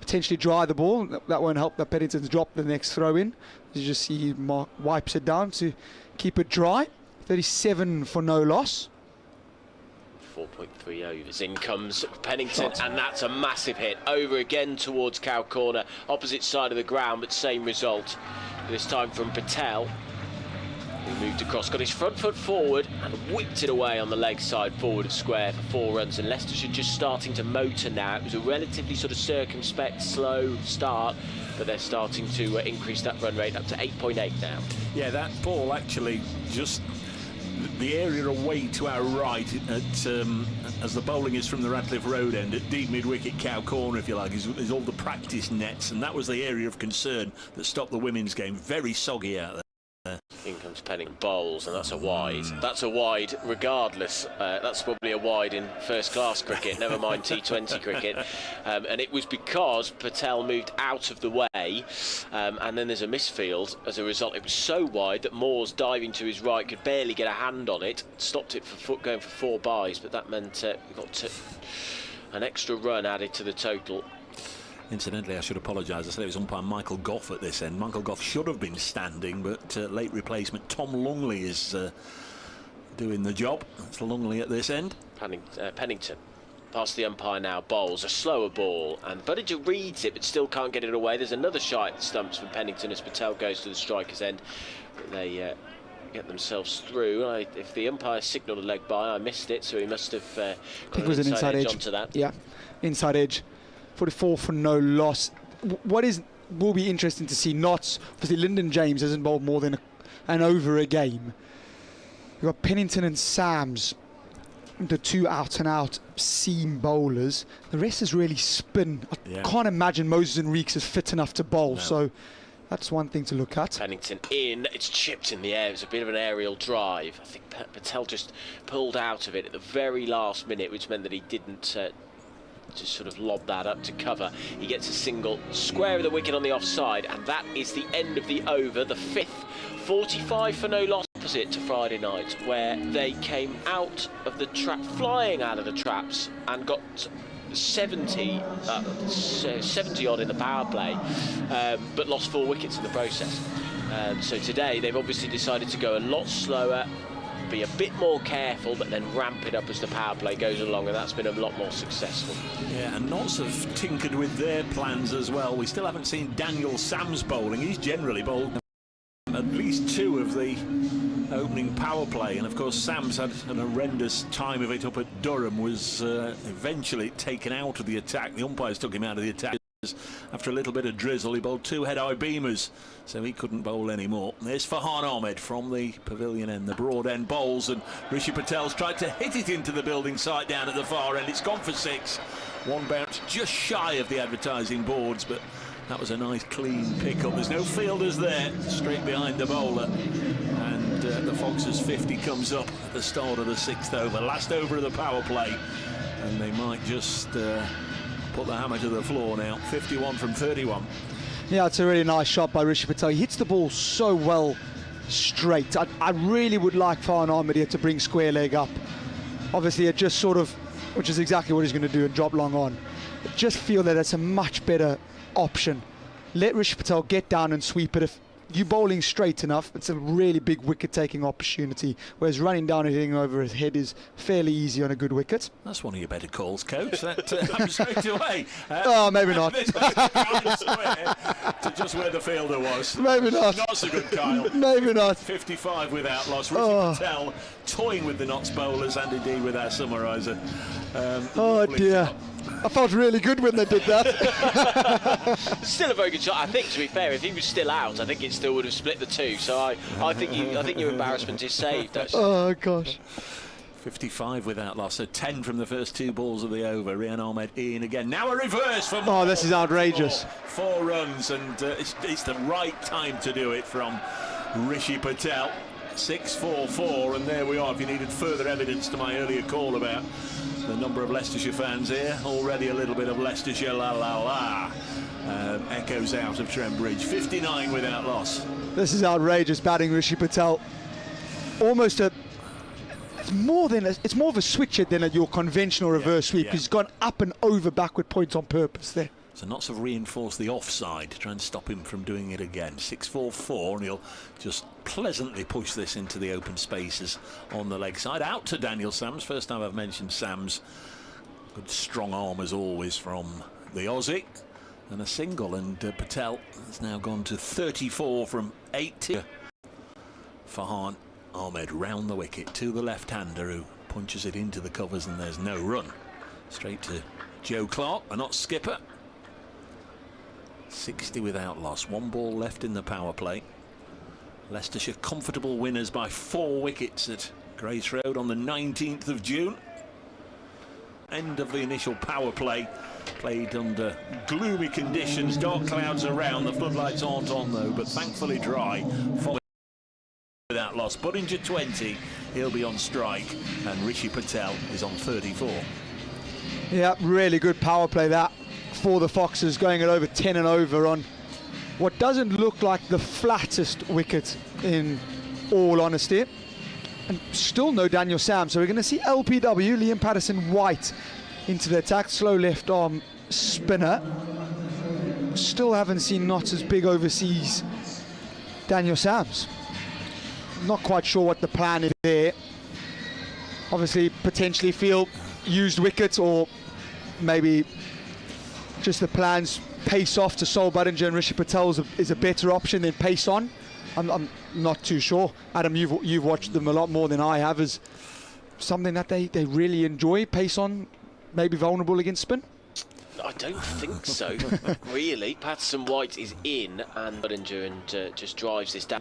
potentially dry the ball. That won't help that Pennington's dropped the next throw in. You just see he wipes it down to keep it dry. 37 for no loss. 4.3 overs. In comes Pennington, and that's a massive hit. Over again towards Cow Corner, opposite side of the ground, but same result. This time from Patel, who moved across, got his front foot forward and whipped it away on the leg side forward of square for 4 runs. And Leicestershire just starting to motor now. It was a relatively sort of circumspect, slow start, but they're starting to increase that run rate up to 8.8 now. Yeah, that ball actually just the area away to our right at as the bowling is from the Radcliffe Road end at deep mid-wicket Cow Corner, if you like, is all the practice nets, and that was the area of concern that stopped the women's game. Very soggy out there. In comes Pennington bowls, and that's a wide. That's a wide regardless. That's probably a wide in first-class cricket, never mind T20 cricket. And it was because Patel moved out of the way, and then there's a misfield. As a result, it was so wide that Moores, diving to his right, could barely get a hand on it. Stopped it for going for 4 byes, but that meant we got an extra run added to the total. Incidentally, I should apologise. I said it was umpire Michael Goff at this end. Michael Goff should have been standing, but late replacement Tom Lungley is doing the job. That's Lungley at this end. Pennington past the umpire now, bowls a slower ball, and Budinger reads it but still can't get it away. There's another shot at the stumps from Pennington as Patel goes to the striker's end. But they get themselves through. If the umpire signalled a leg by, I missed it, so he must have I think it was an inside edge onto that. Yeah, inside edge. 44 for no loss. Will be interesting to see. Notts, obviously Lyndon James hasn't bowled more than an over a game. You've got Pennington and Sams, the 2 out-and-out seam bowlers. The rest is really spin. I can't imagine Moses and Reeks is fit enough to bowl, so that's one thing to look at. Pennington in, it's chipped in the air. It was a bit of an aerial drive. I think Patel just pulled out of it at the very last minute, which meant that he didn't just sort of lob that up to cover. He gets a single square of the wicket on the offside, and that is the end of the over, the 5th. 45 for no loss. opposite to Friday night, where they came out of the trap, flying out of the traps, and got 70 odd in the power play, but lost 4 wickets in the process. So today they've obviously decided to go a lot slower, be a bit more careful, but then ramp it up as the power play goes along, and that's been a lot more successful. Yeah, and Notts have tinkered with their plans as well. We still haven't seen Daniel Sams bowling. He's generally bowled at least 2 of the opening power play, and of course Sams had an horrendous time of it up at Durham, was eventually taken out of the attack. The umpires took him out of the attack. After a little bit of drizzle, he bowled 2 head-high beamers, so he couldn't bowl anymore. There's Farhan Ahmed from the pavilion end, the broad end bowls, and Rishi Patel's tried to hit it into the building site down at the far end. It's gone for 6. One bounce just shy of the advertising boards, but that was a nice clean pick-up. There's no fielders there, straight behind the bowler, and the Foxes' 50 comes up at the start of the 6th over, last over of the power play, and they might just put the hammer to the floor now. 51 from 31. Yeah, it's a really nice shot by Rishi Patel. He hits the ball so well straight. I really would like Farhan Ahmed here to bring square leg up. Obviously, it just sort of, which is exactly what he's going to do, and drop long on. I just feel that it's a much better option. Let Rishi Patel get down and sweep it. If you're bowling straight enough, it's a really big wicket-taking opportunity, whereas running down and hitting over his head is fairly easy on a good wicket. That's one of your better calls, Coach. That happens straight away. Oh, maybe not. To just where the fielder was. Maybe not. Not so good, Kyle. Maybe not. 55 with Outlaws. Rishi Patel toying with the Notts bowlers and indeed with our summariser. Oh dear. Shot. I felt really good when they did that. Still a very good shot. I think, to be fair, if he was still out, I think it still would have split the 2. So I think your embarrassment is saved, actually. Oh gosh. 55 with Outlaws, so 10 from the first 2 balls of the over. Rian Ahmed in again. Now a reverse from... Oh, this is outrageous. 4 runs, and it's the right time to do it from Rishi Patel. 6-4-4, and there we are. If you needed further evidence to my earlier call about the number of Leicestershire fans here, already a little bit of Leicestershire la la la echoes out of Trent Bridge. 59 with Outlaws. This is outrageous batting, Rishi Patel. Almost a... It's more of a switcher than your conventional reverse sweep. He's gone up and over backward points on purpose there. So Notts have reinforced the offside to try and stop him from doing it again. 6-4-4, and he'll just pleasantly push this into the open spaces on the leg side. Out to Daniel Sams. First time I've mentioned Sams. Good strong arm as always from the Aussie. And a single, and Patel has now gone to 34 from 80. Farhan Ahmed round the wicket to the left-hander, who punches it into the covers, and there's no run. Straight to Joe Clark, the Notts skipper. 60 with Outlaws. 1 ball left in the power play. Leicestershire comfortable winners by 4 wickets at Grace Road on the 19th of June. End of the initial power play, played under gloomy conditions, dark clouds around. The floodlights aren't on though, but thankfully dry. With Outlaws, Budinger 20, he'll be on strike, and Rishi Patel is on 34. Yeah, really good power play that for the Foxes, going at over 10 and over on what doesn't look like the flattest wicket, in all honesty. And still no Daniel Sams, so we're going to see LPW, Liam Patterson-White, into the attack. Slow left arm spinner. Still haven't seen Notts' big overseas Daniel Sams. Not quite sure what the plan is there. Obviously, potentially feel used wickets, or maybe just the plans pace off to Sol Budinger and Rishi Patel is a better option than pace on. I'm not too sure. Adam, you've watched them a lot more than I have. Is something that they really enjoy, pace on, maybe vulnerable against spin? I don't think so, really. Patterson-White is in, and Budinger and just drives this down.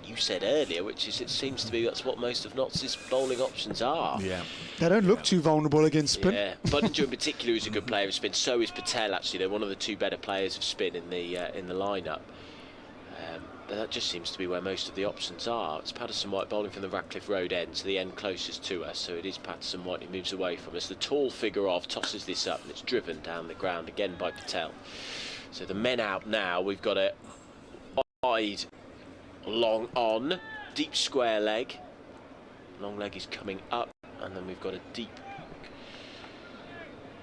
You said earlier, which is, it seems to be that's what most of Notts' bowling options are. Yeah, they don't look too vulnerable against spin. Yeah, Budinger in particular is a good player of spin. So is Patel. Actually, they're one of the 2 better players of spin in the lineup. But that just seems to be where most of the options are. It's Patterson-White bowling from the Radcliffe Road end, so the end closest to us. So it is Patterson-White who moves away from us. The tall figure of tosses this up, and it's driven down the ground again by Patel. So the men out now. We've got a wide long on, deep square leg. Long leg is coming up, and then we've got a deep...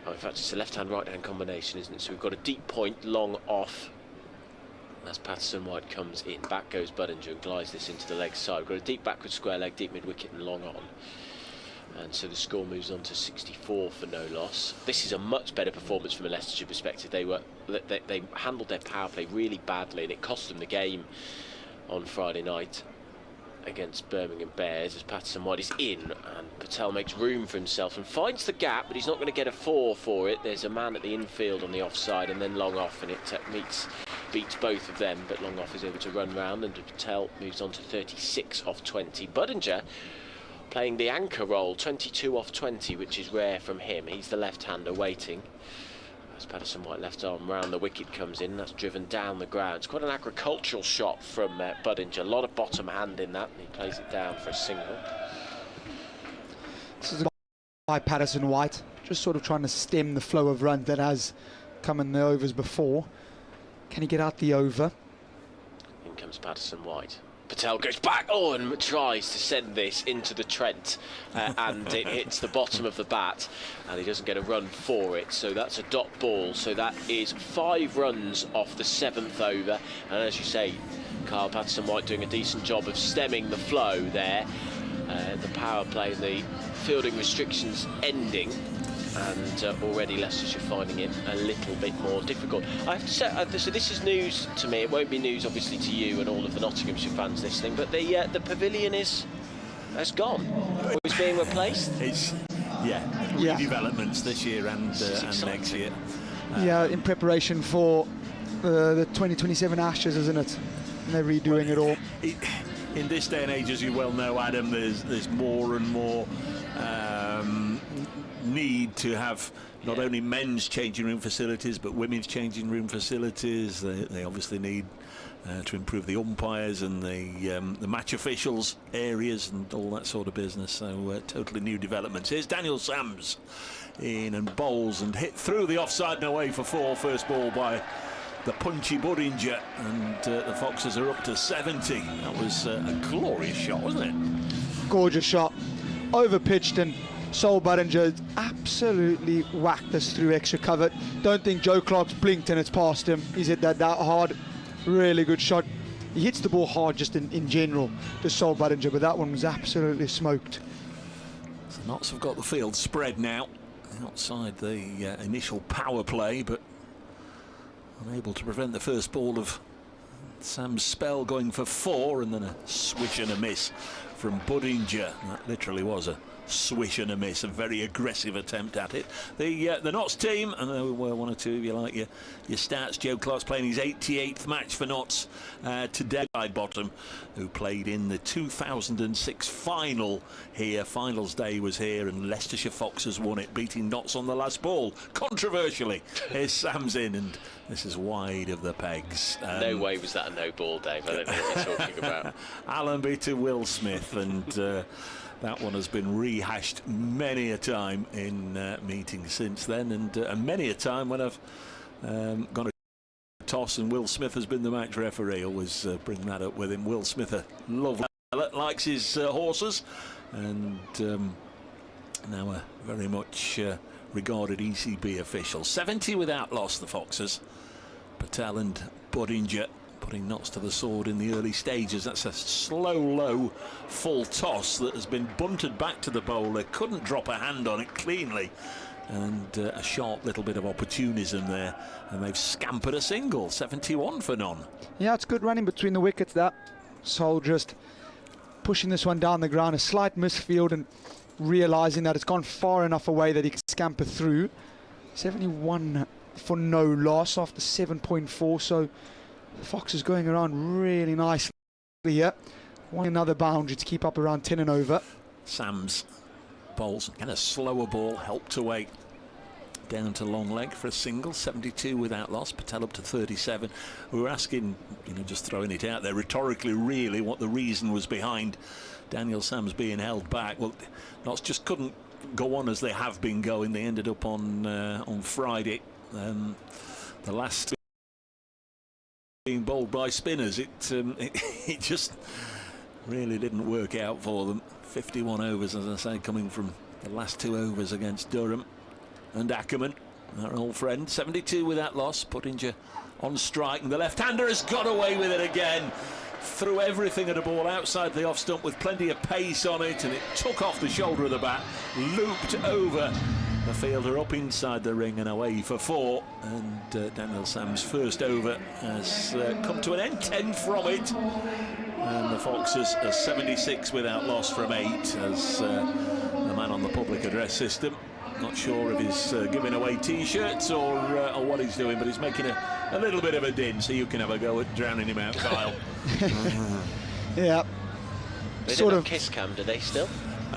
Oh, in fact, it's a left-hand, right-hand combination, isn't it? So we've got a deep point, long off. As Patterson-White comes in, back goes Budinger and glides this into the leg side. We've got a deep backward square leg, deep mid-wicket and long on. And so the score moves on to 64 for no loss. This is a much better performance from a Leicestershire perspective. They handled their power play really badly, and it cost them the game on Friday night against Birmingham Bears, as Patterson-White is in, and Patel makes room for himself and finds the gap, but he's not going to get a 4 for it. There's a man at the infield on the offside, and then long off, and it beats both of them, but long off is able to run round, and Patel moves on to 36 off 20. Budinger playing the anchor role, 22 off 20, which is rare from him. He's the left-hander waiting. As Patterson-White left arm round, the wicket comes in. That's driven down the ground. It's quite an agricultural shot from Budinger. A lot of bottom hand in that, and he plays it down for a single. This is by Patterson-White, just sort of trying to stem the flow of runs that has come in the overs before. Can he get out the over? In comes Patterson-White. Patel goes back, and tries to send this into the Trent, and it hits the bottom of the bat, and he doesn't get a run for it, so that's a dot ball. So that is 5 runs off the 7th over, and as you say, Carl, Patterson-White doing a decent job of stemming the flow there. The power play and the fielding restrictions ending, and already Leicestershire finding it a little bit more difficult. I have to say, so this is news to me. It won't be news, obviously, to you and all of the Nottinghamshire fans listening, but the pavilion has gone. It's being replaced. It's redevelopments this year and next year. Yeah, in preparation for the 2027 Ashes, isn't it? And they're redoing it all. In this day and age, as you well know, Adam, there's more and more need to have not only men's changing room facilities but women's changing room facilities. They obviously need to improve the umpires and the match officials areas and all that sort of business. So totally new developments. Here's Daniel Sams in and bowls and hit through the offside and away for 4. First ball by the punchy Budinger, and the Foxes are up to 70. That was a glorious shot, wasn't it? Gorgeous shot, over pitched, and Sol Budinger absolutely whacked us through extra cover. Don't think Joe Clark's blinked and it's past him. He's hit that hard. Really good shot. He hits the ball hard just in general, to Sol Budinger, but that one was absolutely smoked. So Notts have got the field spread now outside the initial power play, but unable to prevent the first ball of Sam's spell, going for 4, and then a swish and a miss from Budinger. That literally was a swish and a miss, a very aggressive attempt at it. The Notts team, and there were one or two of you like your stats. Joe Clark's playing his 88th match for Notts today. Bottom, who played in the 2006 final here. Finals day was here, and Leicestershire Foxes won it, beating Notts on the last ball controversially. Here's Sam's in, and this is wide of the pegs. No way was that a no ball, Dave. I don't know what you're talking about. Allenby to Will Smith, and that one has been rehashed many a time in meetings since then, and many a time when I've gone to toss and Will Smith has been the match referee. Always bring that up with him. Will Smith, a lovely fella, likes his horses, and now a very much regarded ECB official. 70 without loss, the Foxes. Patel and Budinger putting Notts to the sword in the early stages. That's a slow, low, full toss that has been bunted back to the bowler. Couldn't drop a hand on it cleanly, and a sharp little bit of opportunism there, and they've scampered a single. 71 for none. Yeah, it's good running between the wickets. That Sol just pushing this one down the ground, a slight misfield, and realising that it's gone far enough away that he can scamper through. 71 for no loss after 7.4, so the Fox is going around really nicely here. Want another boundary to keep up around 10 and over. Sams bowls and a slower ball, helped away down to long leg for a single. 72 without loss. Patel up to 37. We were asking, just throwing it out there rhetorically, really, what the reason was behind Daniel Sams being held back. Well, Notts just couldn't go on as they have been going. They ended up on Friday. The last being bowled by spinners, it just really didn't work out for them. 51 overs, as I say, coming from the last 2 overs against Durham and Ackerman, our old friend. 72 with that loss. Puttinger on strike, and the left-hander has got away with it again. Threw everything at a ball outside the off stump with plenty of pace on it, and it took off the shoulder of the bat, looped over the fielder up inside the ring and away for 4. And Daniel Sam's first over has come to an end, 10 from it. And the Foxes are 76 without loss from 8 as the man on the public address system. Not sure if he's giving away T-shirts or what he's doing, but he's making a little bit of a din, so you can have a go at drowning him out, Kyle. Yeah. They Sort don't of. have kiss cam, do they still?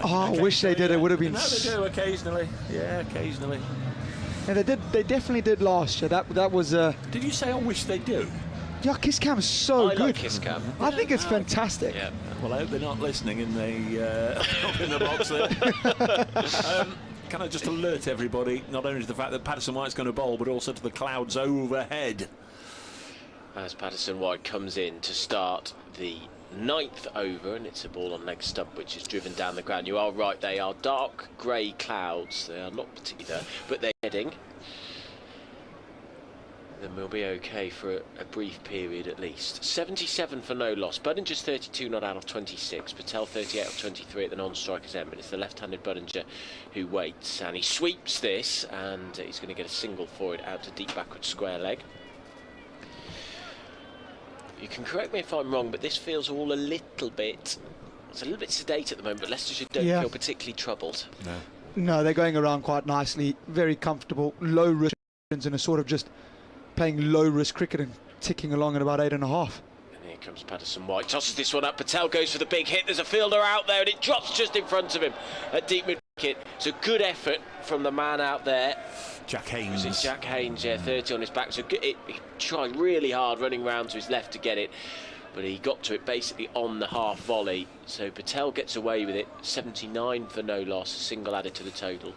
Oh, I wish they did. It would have been. No, they do occasionally. Yeah, occasionally. Yeah, they did. They definitely did last year. That was. Did you say I wish they do? Yeah, kiss cam is so I good. like kiss cam. I think it's fantastic. Yeah. Well, I hope they're not listening in the up in the box there. Can I just alert everybody, not only to the fact that Patterson White's going to bowl, but also to the clouds overhead. As Patterson White comes in to start the 9th over, and it's a ball on leg stump which is driven down the ground. You are right, they are dark grey clouds. They are not particular, but they're heading. Then we'll be okay for a brief period at least. 77 for no loss. Buddinger's 32 not out of 26. Patel 38 of 23 at the non-striker's end, but it's the left-handed Buddinger who waits, and he sweeps this, and he's going to get a single for it out to deep backward square leg. You can correct me if I'm wrong, but this feels all a little bit... It's a little bit sedate at the moment, but Leicestershire don't feel particularly troubled. No, they're going around quite nicely. Very comfortable. Low risk and a sort of just playing low risk cricket and ticking along at about 8.5. And here comes Patterson White. Tosses this one up. Patel goes for the big hit. There's a fielder out there, and it drops just in front of him at deep mid wicket. It's a good effort from the man out there. Jack Haynes. It's Jack Haynes, yeah, 30 on his back. So he tried really hard running round to his left to get it, but he got to it basically on the half volley. So Patel gets away with it. 79 for no loss, a single added to the total.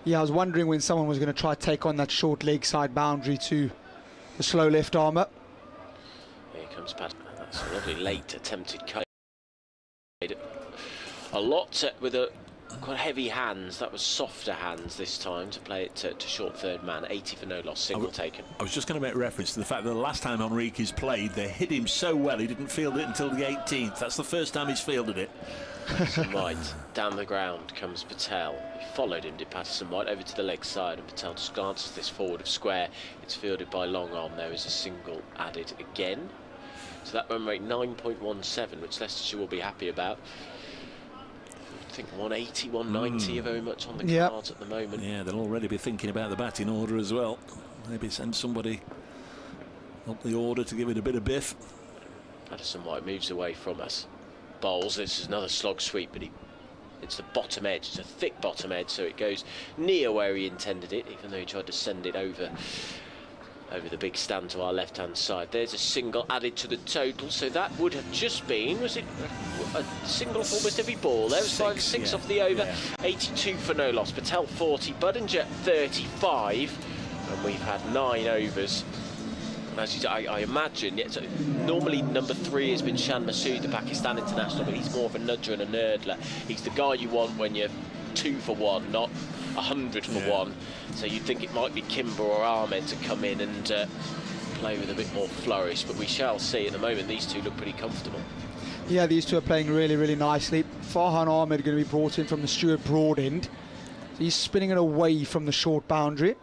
Yeah, I was wondering when someone was going to try to take on that short leg side boundary to the slow left armour. Here comes Patterson. That's a lovely late attempted cut. A lot with quite heavy hands. That was softer hands this time to play it to short third man. 80 for no loss, single taken. I was just going to make reference to the fact that the last time Enrique's played, they hit him so well he didn't field it until the 18th. That's the first time he's fielded it. Patterson White, down the ground comes Patel. He followed him, did Patterson White, over to the leg side, and Patel just glances this forward of square. It's fielded by long arm. There is a single added again. So that run rate 9.17, which Leicestershire will be happy about. I think 180, 190 are very much on the cards at the moment. Yeah, they'll already be thinking about the batting order as well. Maybe send somebody up the order to give it a bit of biff. Patterson White moves away from us. Bowls. This is another slog sweep, but it's the bottom edge. It's a thick bottom edge, so it goes near where he intended it, even though he tried to send it over the big stand to our left-hand side. There's a single added to the total, so that would have just been, was it a single for almost every ball? There was 5-6 off the over. 82 for no loss. Patel 40, Buddinger 35, and we've had 9 overs. As I imagine, so normally number 3 has been Shan Masood, the Pakistan international, but he's more of a nudger and a nerdler. He's the guy you want when you're 2 for 1, not 100 for 1. So you'd think it might be Kimber or Ahmed to come in and play with a bit more flourish, but we shall see. At the moment, these two look pretty comfortable. Yeah, these two are playing really, really nicely. Farhan Ahmed going to be brought in from the Stuart Broad end. So he's spinning it away from the short boundary.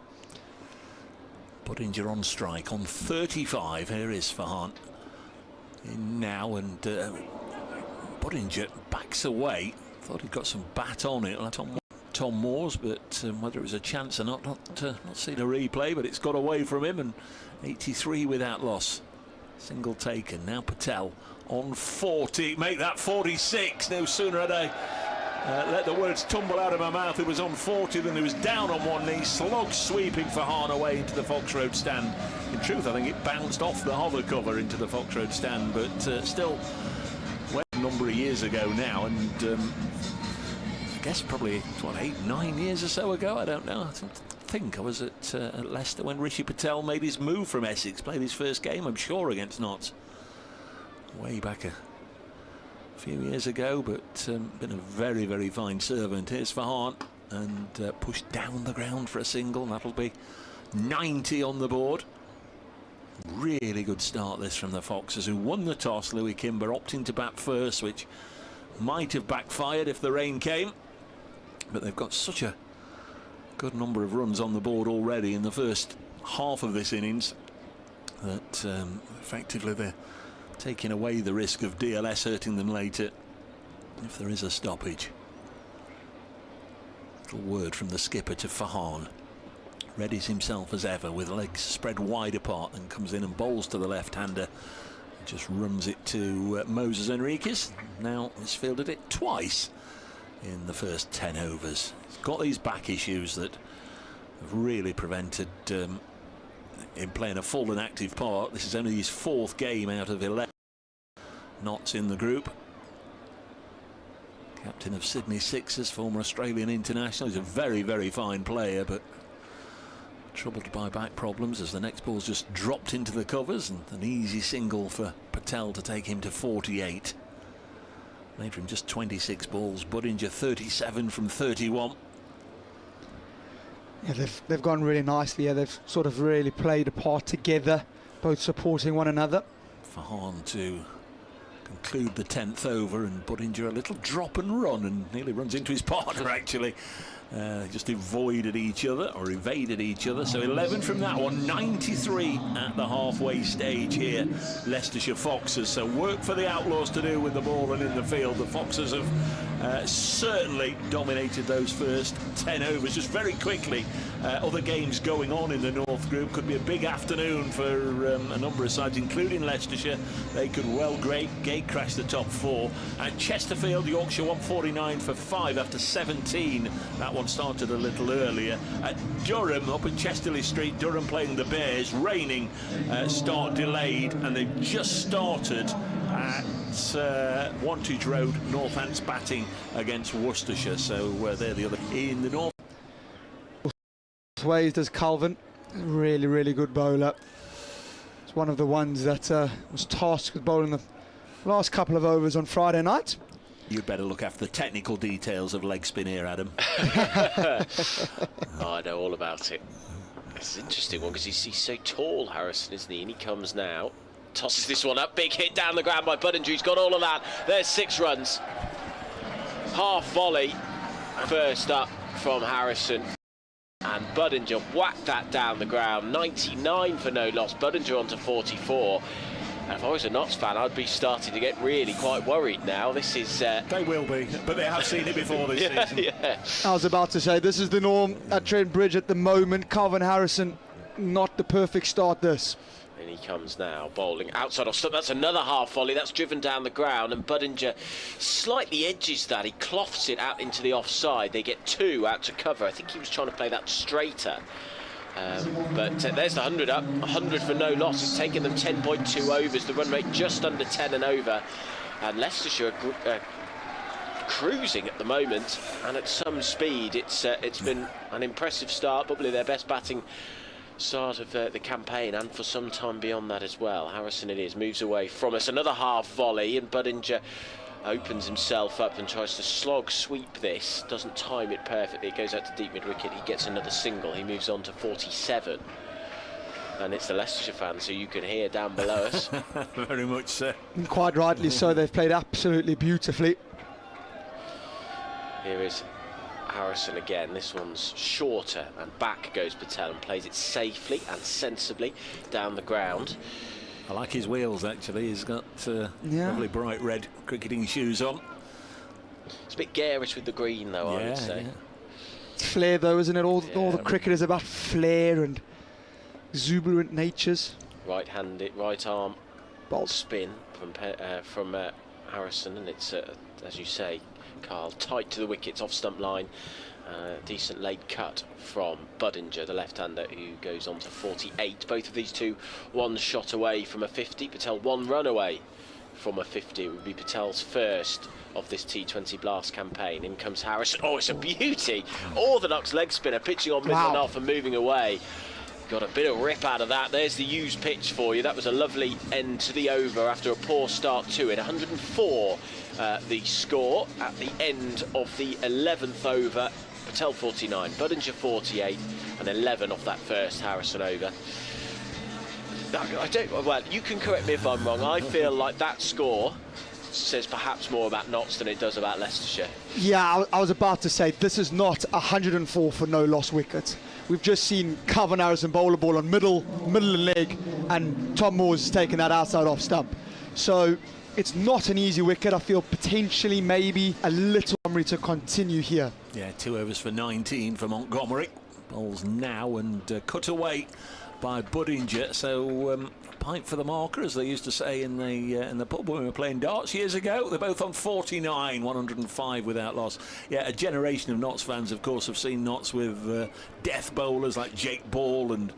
Buddinger on strike on 35. Here is Farhan in now, and Buddinger backs away. Thought he'd got some bat on it. Tom Moore's, but whether it was a chance or not seen a replay, but it's got away from him, and 83 without loss. Single taken. Now Patel on 40. Make that 46. No sooner had I let the words tumble out of my mouth. It was on 40 than it was down on one knee. Slog sweeping Farhan away into the Fox Road stand. In truth, I think it bounced off the hover cover into the Fox Road stand, but still a number of years ago now, and I guess probably, what, 8-9 years or so ago, I don't know. I think I was at Leicester when Rishi Patel made his move from Essex, played his first game, I'm sure, against Notts. Way back a few years ago, but been a very, very fine servant. Here's Fahan, and pushed down the ground for a single. That'll be 90 on the board. Really good start this from the Foxes, who won the toss. Louis Kimber opting to bat first, which might have backfired if the rain came, but they've got such a good number of runs on the board already in the first half of this innings that effectively they're taking away the risk of DLS hurting them later if there is a stoppage. Little word from the skipper to Fahan. Readies himself as ever with legs spread wide apart, and comes in and bowls to the left-hander. Just runs it to Moses Enriquez. Now he's fielded it twice in the first 10 overs. He's got these back issues that have really prevented him playing a full and active part. This is only his 4th game out of 11. Knots in the group. Captain of Sydney Sixers, former Australian international. He's a very, very fine player, but troubled by back problems as the next ball's just dropped into the covers, and an easy single for Patel to take him to 48. Made from just 26 balls. Budinger 37 from 31. Yeah, they've gone really nicely. Yeah, they've sort of really played a part together, both supporting one another. Fahan to conclude the 10th over, and Budinger a little drop and run, and nearly runs into his partner actually. Just avoided each other, or evaded each other. So 11 from that one, 93 at the halfway stage here, Leicestershire Foxes. So work for the Outlaws to do with the ball and in the field. The Foxes have certainly dominated those first 10 overs. Just very quickly, other games going on in the North Group. Could be a big afternoon for a number of sides, including Leicestershire. They could well gate crash the top 4. At Chesterfield, Yorkshire 149 for 5 after 17. That one started a little earlier. At Durham, up at Chesterley Street, Durham playing the Bears. Raining, start delayed, and they've just started at Wantage Road, Northants batting against Worcestershire. So they're the other in the north. Ways does Calvin, really, really good bowler. It's one of the ones that was tasked with bowling the last couple of overs on Friday night. You'd better look after the technical details of leg spin here, Adam. Oh, I know all about it. It's an interesting one because he's so tall, Harrison, isn't he? And he comes now, tosses this one up, big hit down the ground by Budinger. He's got all of that. There's 6 runs. Half volley first up from Harrison. And Budinger whacked that down the ground. 99 for no loss. Budinger on to 44. And if I was a Notts fan, I'd be starting to get really quite worried now. This is... They will be, but they have seen it before this season. Yeah. I was about to say, this is the norm at Trent Bridge at the moment. Calvin Harrison, not the perfect start this. And he comes now, bowling outside off stump. That's another half volley. That's driven down the ground, and Budinger slightly edges that. He cloths it out into the offside. They get 2 out to cover. I think he was trying to play that straighter. But there's the 100 up, 100 for no loss. It's taken them 10.2 overs, the run rate just under 10 and over. And Leicestershire cruising at the moment, and at some speed. It's been an impressive start, probably their best batting start of the campaign, and for some time beyond that as well. Harrison it is, moves away from us. Another half volley, and Budinger opens himself up and tries to slog sweep this. Doesn't time it perfectly. It goes out to deep mid-wicket. He gets another single. He moves on to 47. And it's the Leicestershire fans who you can hear down below us. Very much so. Quite rightly so. They've played absolutely beautifully. Here is Harrison again. This one's shorter, and back goes Patel and plays it safely and sensibly down the ground. I like his wheels actually. He's got lovely bright red cricketing shoes on. It's a bit garish with the green though, I would say. Yeah. It's flair though, isn't it? All the cricket is about flair and exuberant natures. Right-handed, right arm Bolt spin from Harrison, and it's as you say, Carl, tight to the wickets, off stump line. Decent late cut from Budinger, the left-hander, who goes on to 48. Both of these two, one shot away from a 50. Patel 1 run away from a 50. It would be Patel's first of this T20 Blast campaign. In comes Harrison. Oh, it's a beauty! Orthodox leg spinner, pitching on mid and off and moving away. Got a bit of rip out of that. There's the used pitch for you. That was a lovely end to the over after a poor start to it. 104 the score at the end of the 11th over. Patel 49, Budinger 48, and 11 off that first Harrison over. Well, you can correct me if I'm wrong. I feel like that score says perhaps more about Notts than it does about Leicestershire. Yeah, I was about to say, this is not 104 for no lost wicket. We've just seen Calvin Harrison bowl a ball on middle and leg, and Tom Moore's has taken that outside off stump. So it's not an easy wicket. I feel potentially maybe a little Montgomery to continue here. Yeah, 2 overs for 19 for Montgomery. Bowls now and cut away by Budinger. So pint for the marker, as they used to say in the pub when we were playing darts years ago. They're both on 49, 105 without loss. Yeah, a generation of Notts fans, of course, have seen Notts with death bowlers like Jake Ball and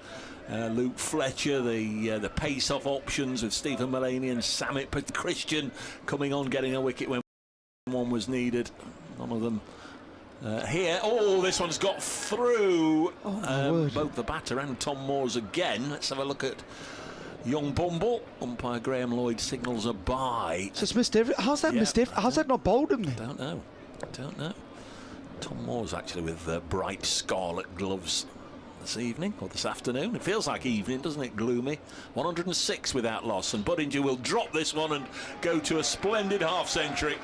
Luke Fletcher, the pace-off options with Stephen Mullaney and Samit Christian coming on, getting a wicket when one was needed. None of them here. Oh, this one's got through. Both the batter and Tom Moore's again. Let's have a look at Young Bumble. Umpire Graham Lloyd signals a bye. So it's missed every. How's that missed? How's that not bowled him then? Don't know. Tom Moore's actually with bright scarlet gloves this evening or this afternoon. It feels like evening, doesn't it? Gloomy. 106 without loss, and Budinger will drop this one and go to a splendid half century,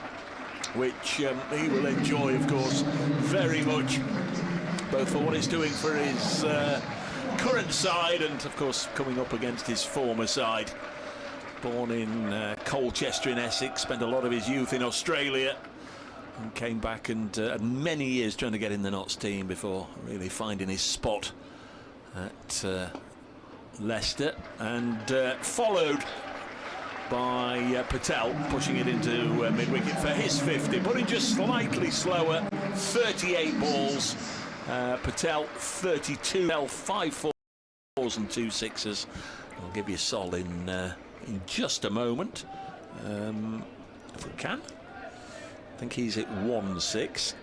which he will enjoy, of course, very much, both for what he's doing for his current side and, of course, coming up against his former side. Born in Colchester in Essex, spent a lot of his youth in Australia and came back and had many years trying to get in the Notts team before really finding his spot at Leicester, and followed by Patel pushing it into mid-wicket for his 50. Budinger slightly slower, 38 balls. Patel 32, 5 fours and 2 sixes. I'll give you Sol in just a moment, if we can. I think he's at 1-6.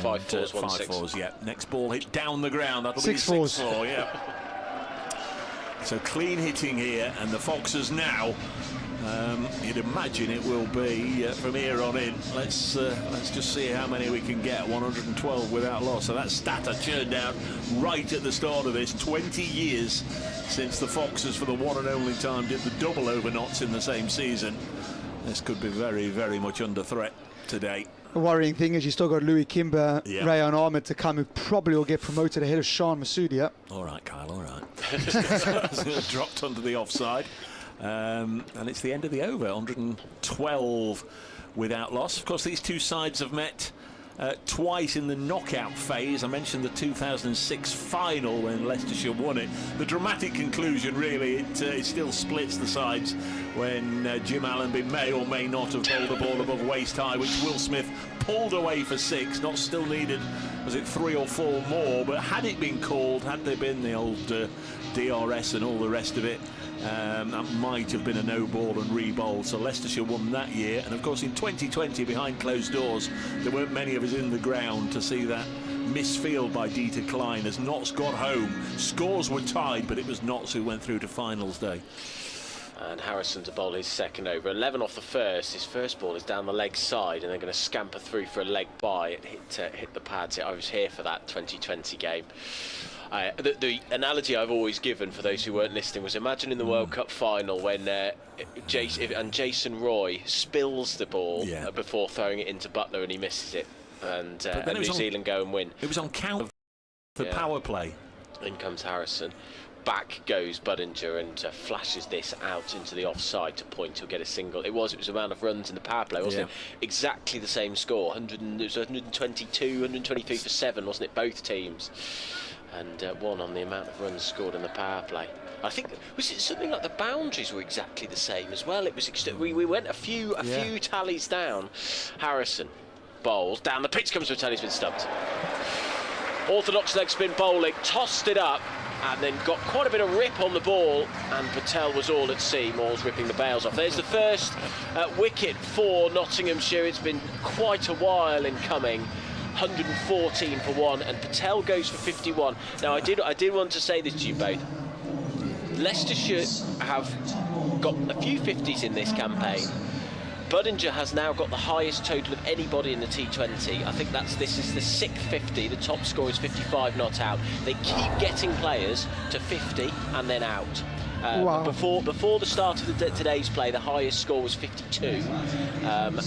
5 fours, 1 5 6. fours, yeah. Next ball hit down the ground. That'll 6 be fours. 6-4, yeah. So clean hitting here, and the Foxes now. You'd imagine it will be from here on in. Let's just see how many we can get. 112 without loss. So that stat I churned out right at the start of this. 20 years since the Foxes, for the one and only time, did the double over Notts in the same season. This could be very, very much under threat today. The worrying thing is you still got Louis Kimber, Rayan Ahmed to come, who probably will get promoted ahead of Sean Masoudia. All right, Kyle, all right. Dropped onto the offside. And it's the end of the over, 112 without loss. Of course, these two sides have met twice in the knockout phase. I mentioned the 2006 final when Leicestershire won it. The dramatic conclusion, really, it still splits the sides when Jim Allenby may or may not have bowled the ball above waist high, which Will Smith pulled away for 6. Not still needed, was it 3 or 4 more? But had it been called, had there been the old DRS and all the rest of it, that might have been a no ball and re-bowled. So Leicestershire won that year, and of course in 2020, behind closed doors, there weren't many of us in the ground to see that misfield by Dieter Klein as Notts got home. Scores were tied, but it was Notts who went through to finals day. And Harrison to bowl his second over. 11 off the first. His first ball is down the leg side, and they're going to scamper through for a leg bye. It hit the pads. I was here for that 2020 game. The analogy I've always given for those who weren't listening was, imagine in the World Cup final when Jason Roy spills the ball before throwing it into Butler and he misses it, and New Zealand go and win. It was on counter for power play. In comes Harrison. Back goes Budinger and flashes this out into the offside to point to get a single. It was the amount of runs in the power play, wasn't it? Exactly the same score. It was 122, 123 for 7, wasn't it? Both teams. And one on the amount of runs scored in the power play. I think, was it something like the boundaries were exactly the same as well? It was we went a few tallies down. Harrison bowls down the pitch, comes to a tally's been stumped. Orthodox leg spin bowling, tossed it up, and then got quite a bit of rip on the ball, and Patel was all at sea. Moore's ripping the bails off. There's the first wicket for Nottinghamshire. It's been quite a while in coming. 114 for 1, and Patel goes for 51. Now, I did want to say this to you both. Leicestershire have got a few 50s in this campaign. Budinger has now got the highest total of anybody in the T20. I think this is the 6th 50. The top score is 55 not out. They keep getting players to 50 and then out. Wow. Before the start of today's play, the highest score was 52, and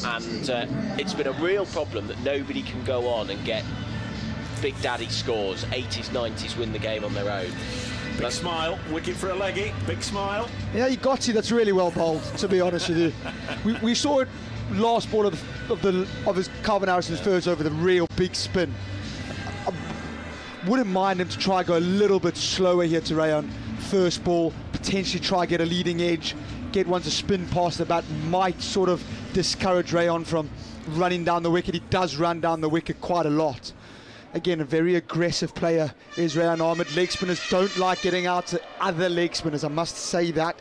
it's been a real problem that nobody can go on and get Big Daddy scores, 80s, 90s, win the game on their own. Big smile, wicket for a leggy, big smile. Yeah, you got to. That's really well bowled, to be honest with you. We saw it last ball of his Calvin Harrison's first over, the real big spin. I wouldn't mind him to try go a little bit slower here to Rayon. First ball, potentially try get a leading edge, get one to spin past the bat, might sort of discourage Rayon from running down the wicket. He does run down the wicket quite a lot. Again, a very aggressive player is Rayan Ahmed. Leg spinners don't like getting out to other leg spinners, I must say that,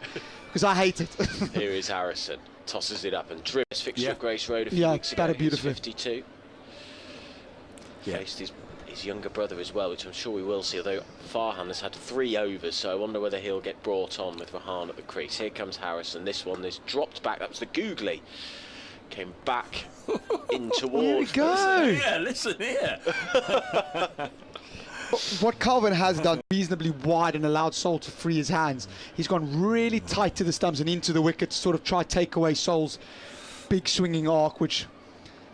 because I hate it. Here is Harrison, tosses it up and drips fixture of Grace Road a few weeks ago. Batted beautifully. 52. Faced his younger brother as well, which I'm sure we will see, although Farhan has had 3 overs, so I wonder whether he'll get brought on with Rahan at the crease. Here comes Harrison. This one is dropped back. That was the googly. Came back in towards. Here we go. Listen here. What Calvin has done, reasonably wide and allowed Sol to free his hands. He's gone really tight to the stumps and into the wicket to sort of try take away Sol's big swinging arc, which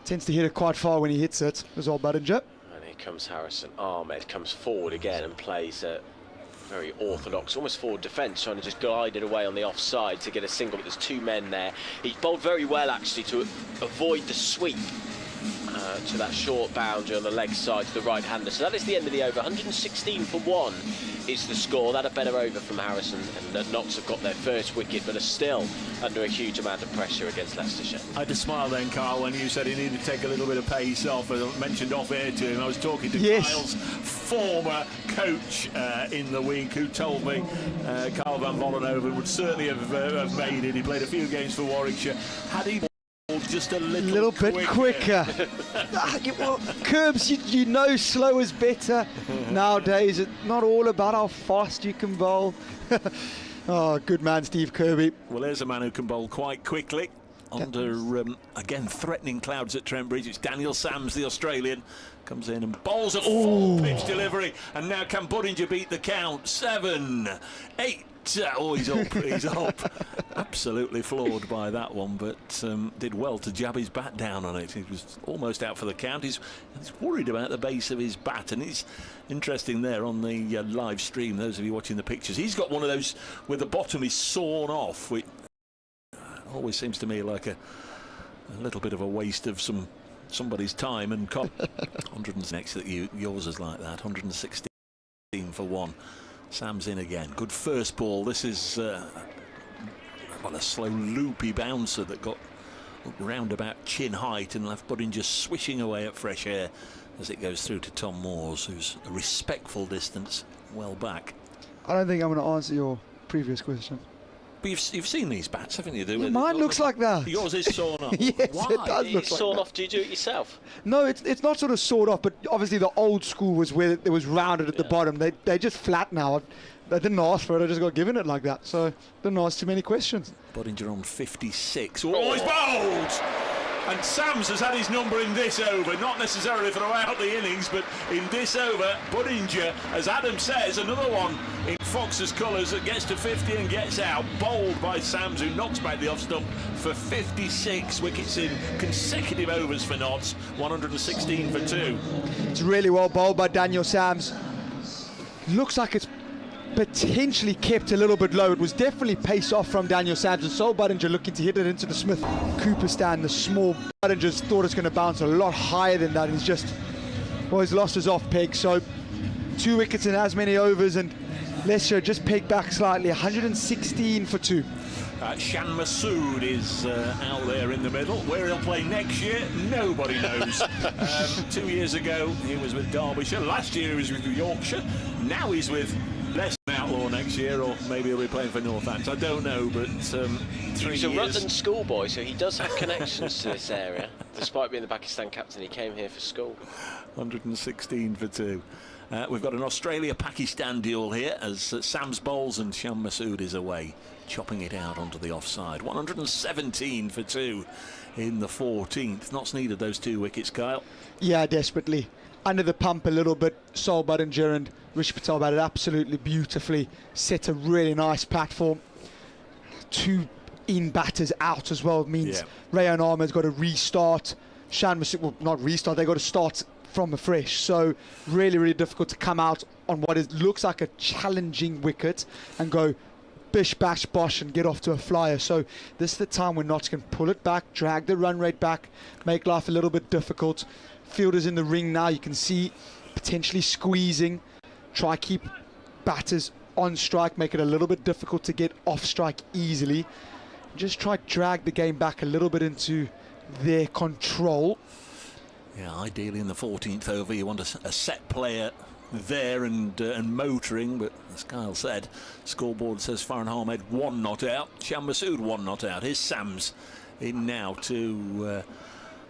tends to hit it quite far when he hits it, as all Budinger. And here comes Harrison. Ahmed comes forward again and plays a very orthodox, almost forward defence, trying to just glide it away on the offside to get a single, but there's 2 men there. He's bowled very well, actually, to avoid the sweep to that short boundary on the leg side to the right-hander. So that is the end of the over. 116 for 1 is the score. That a better over from Harrison, and the Notts have got their first wicket, but are still under a huge amount of pressure against Leicestershire. I had to smile then, Carl, when you said he needed to take a little bit of pace off. As I mentioned off air to him, I was talking to Kyle's former coach in the week, who told me Carl van Vollenhoven would certainly have made it. He played a few games for Warwickshire. Had he just a little bit quicker. Well, Curbs, you know slow is better nowadays. It's not all about how fast you can bowl. Oh, good man, Steve Kirby. Well, there's a man who can bowl quite quickly under, again, threatening clouds at Trent Bridge. It's Daniel Sams, the Australian, comes in and bowls a full pitch delivery. And now can Budinger beat the count? 7, 8. Oh, he's up, he's up. Absolutely floored by that one, but did well to jab his bat down on it. He was almost out for the count. He's worried about the base of his bat, and it's interesting there on the live stream, those of you watching the pictures. He's got one of those where the bottom is sawn off, which always seems to me like a little bit of a waste of somebody's time. And 100 next that yours is like that. 116 for 1. Sam's in again. Good first ball. This is a slow loopy bouncer that got round about chin height and left Budinger swishing away at fresh air as it goes through to Tom Moores, who's a respectful distance well back. I don't think I'm going to answer your previous question. But you've seen these bats, haven't you? Mine looks like that. Yours is sawn off. Yes, Why? it does look It's like sawn that. off. Do you do it yourself? No, it's not sort of sawed off, but obviously the old school was where it was rounded at the bottom. They're just flat now. I didn't ask for it, I just got given it like that. So didn't ask too many questions. Budinger on 56. Oh, he's bowled! And Sams has had his number in this over, not necessarily throughout the innings, but in this over, Budinger, as Adam says, another one in Fox's colours that gets to 50 and gets out, bowled by Sams, who knocks back the off stump for 56 wickets in consecutive overs for Notts. 116 for 2. It's really well bowled by Daniel Sams. Looks like it's potentially kept a little bit low. It was definitely pace off from Daniel Sams, and Sol Budinger looking to hit it into the Smith Cooper stand. The small Budinger's thought it's going to bounce a lot higher than that. He's lost his off peg. So 2 wickets in as many overs, and Leicestershire just pegged back slightly. 116 for 2. Shan Masood is out there in the middle. Where he'll play next year, nobody knows. 2 years ago, he was with Derbyshire. Last year, he was with Yorkshire. Now he's with Leicester Outlaw next next year, or maybe he'll be playing for Northampton. I don't know, but 3 He's a years. Rutland schoolboy, so he does have connections to this area. Despite being the Pakistan captain, he came here for school. 116 for 2. We've got an Australia-Pakistan duel here as Sams bowls and Sham Masood is away, chopping it out onto the offside. 117 for 2 in the 14th. Notts needed those 2 wickets, Kyle. Yeah, desperately. Under the pump a little bit. Sol Budinger and Rishi Patel batted absolutely beautifully. Set a really nice platform. 2 in batters out as well. It means Rayan Ahmed's got to restart. Shan Masood, well, not restart, they got to start from afresh. So really, really difficult to come out on what looks like a challenging wicket and go bish, bash, bosh and get off to a flyer. So this is the time when Notts can pull it back, drag the run rate back, make life a little bit difficult. Fielders in the ring now, you can see potentially squeezing, try keep batters on strike, make it a little bit difficult to get off strike easily. Just try drag the game back a little bit into their control. Yeah, ideally in the 14th over you want a set player there and motoring, but as Kyle said, scoreboard says Farhan Ahmed 1 not out, Sham Masood 1 not out. Here's Sams in now to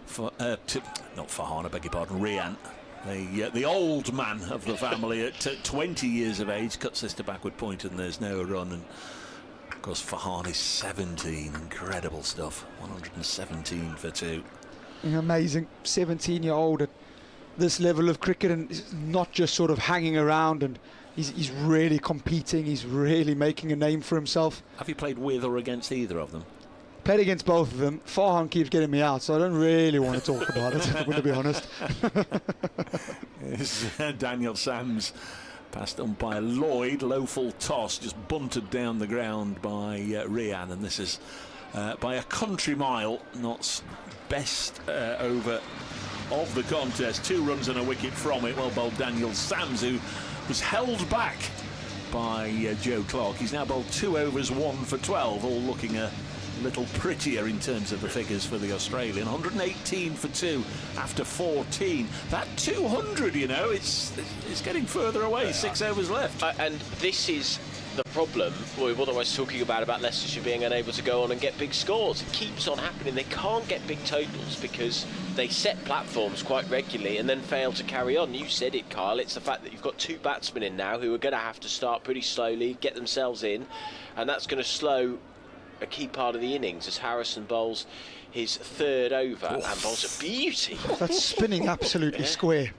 not Farhan, I beg your pardon, Rian, the old man of the family at 20 years of age, cuts this to backward point and there's no run. And of course Farhan is 17, incredible stuff. 117 for 2. Amazing, 17-year-old at this level of cricket, and not just sort of hanging around, and he's really competing, he's really making a name for himself. Have you played with or against either of them? Played against both of them. Farhan keeps getting me out, so I don't really want to talk about it, if I'm going to be honest. Daniel Sams passed umpire Lloyd, low full toss, just bunted down the ground by Rian, and this is by a country mile Notts' best over of the contest. 2 runs and a wicket from it. Well bowled Daniel Sams, who was held back by Joe Clark. He's now bowled 2 overs, 1 for 12, all looking a little prettier in terms of the figures for the Australian. 118 for 2 after 14. That 200, you know, it's getting further away. 6 overs left. And this is the problem with what I was talking about Leicestershire being unable to go on and get big scores. It keeps on happening. They can't get big totals because they set platforms quite regularly and then fail to carry on. You said it, Kyle. It's the fact that you've got 2 batsmen in now who are going to have to start pretty slowly, get themselves in, and that's going to slow a key part of the innings as Harrison bowls his 3rd over and bowls a beauty. That's spinning absolutely square.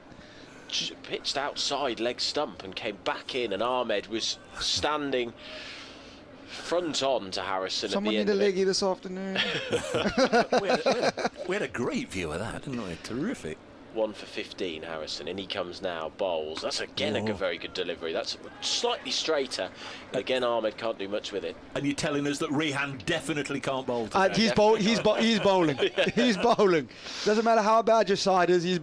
Pitched outside leg stump and came back in, and Ahmed was standing front on to Harrison. Someone at need the a end leggy this afternoon. we had a great view of that, didn't we? Terrific. 1 for 15, Harrison, and he comes now, bowls. That's again a very good delivery. That's slightly straighter. Again, Ahmed can't do much with it. And you're telling us that Rehan definitely can't bowl today? He's bowling. He's bowling. Doesn't matter how bad your side is. You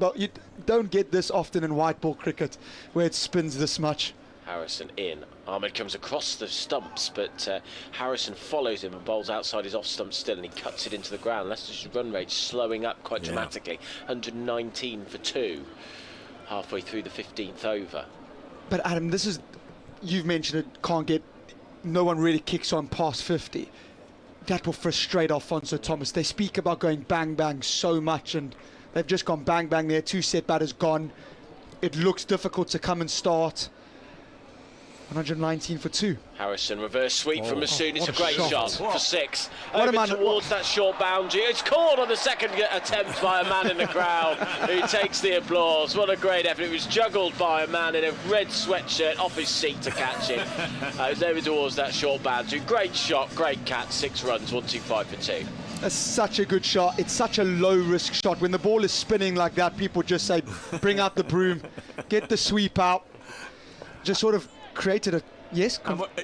don't get this often in white ball cricket where it spins this much. Harrison in. Ahmed comes across the stumps, but Harrison follows him and bowls outside his off stump still, and he cuts it into the ground. Leicester's run rate slowing up quite dramatically. 119 for 2, halfway through the 15th over. But Adam, this is, you've mentioned it, no one really kicks on past 50. That will frustrate Alfonso Thomas. They speak about going bang bang so much, and they've just gone bang bang there. 2 set batters gone. It looks difficult to come and start. 119 for 2. Harrison reverse sweep from Masood. It's a great shot for 6. What Over towards that short boundary. It's caught on the second attempt by a man in the crowd who takes the applause. What a great effort. It was juggled by a man in a red sweatshirt off his seat to catch it. It was over towards that short boundary. Great shot, great catch. 6 runs, 125 for 2. That's such a good shot. It's such a low risk shot. When the ball is spinning like that, people just say, bring out the broom, get the sweep out. Just sort of created a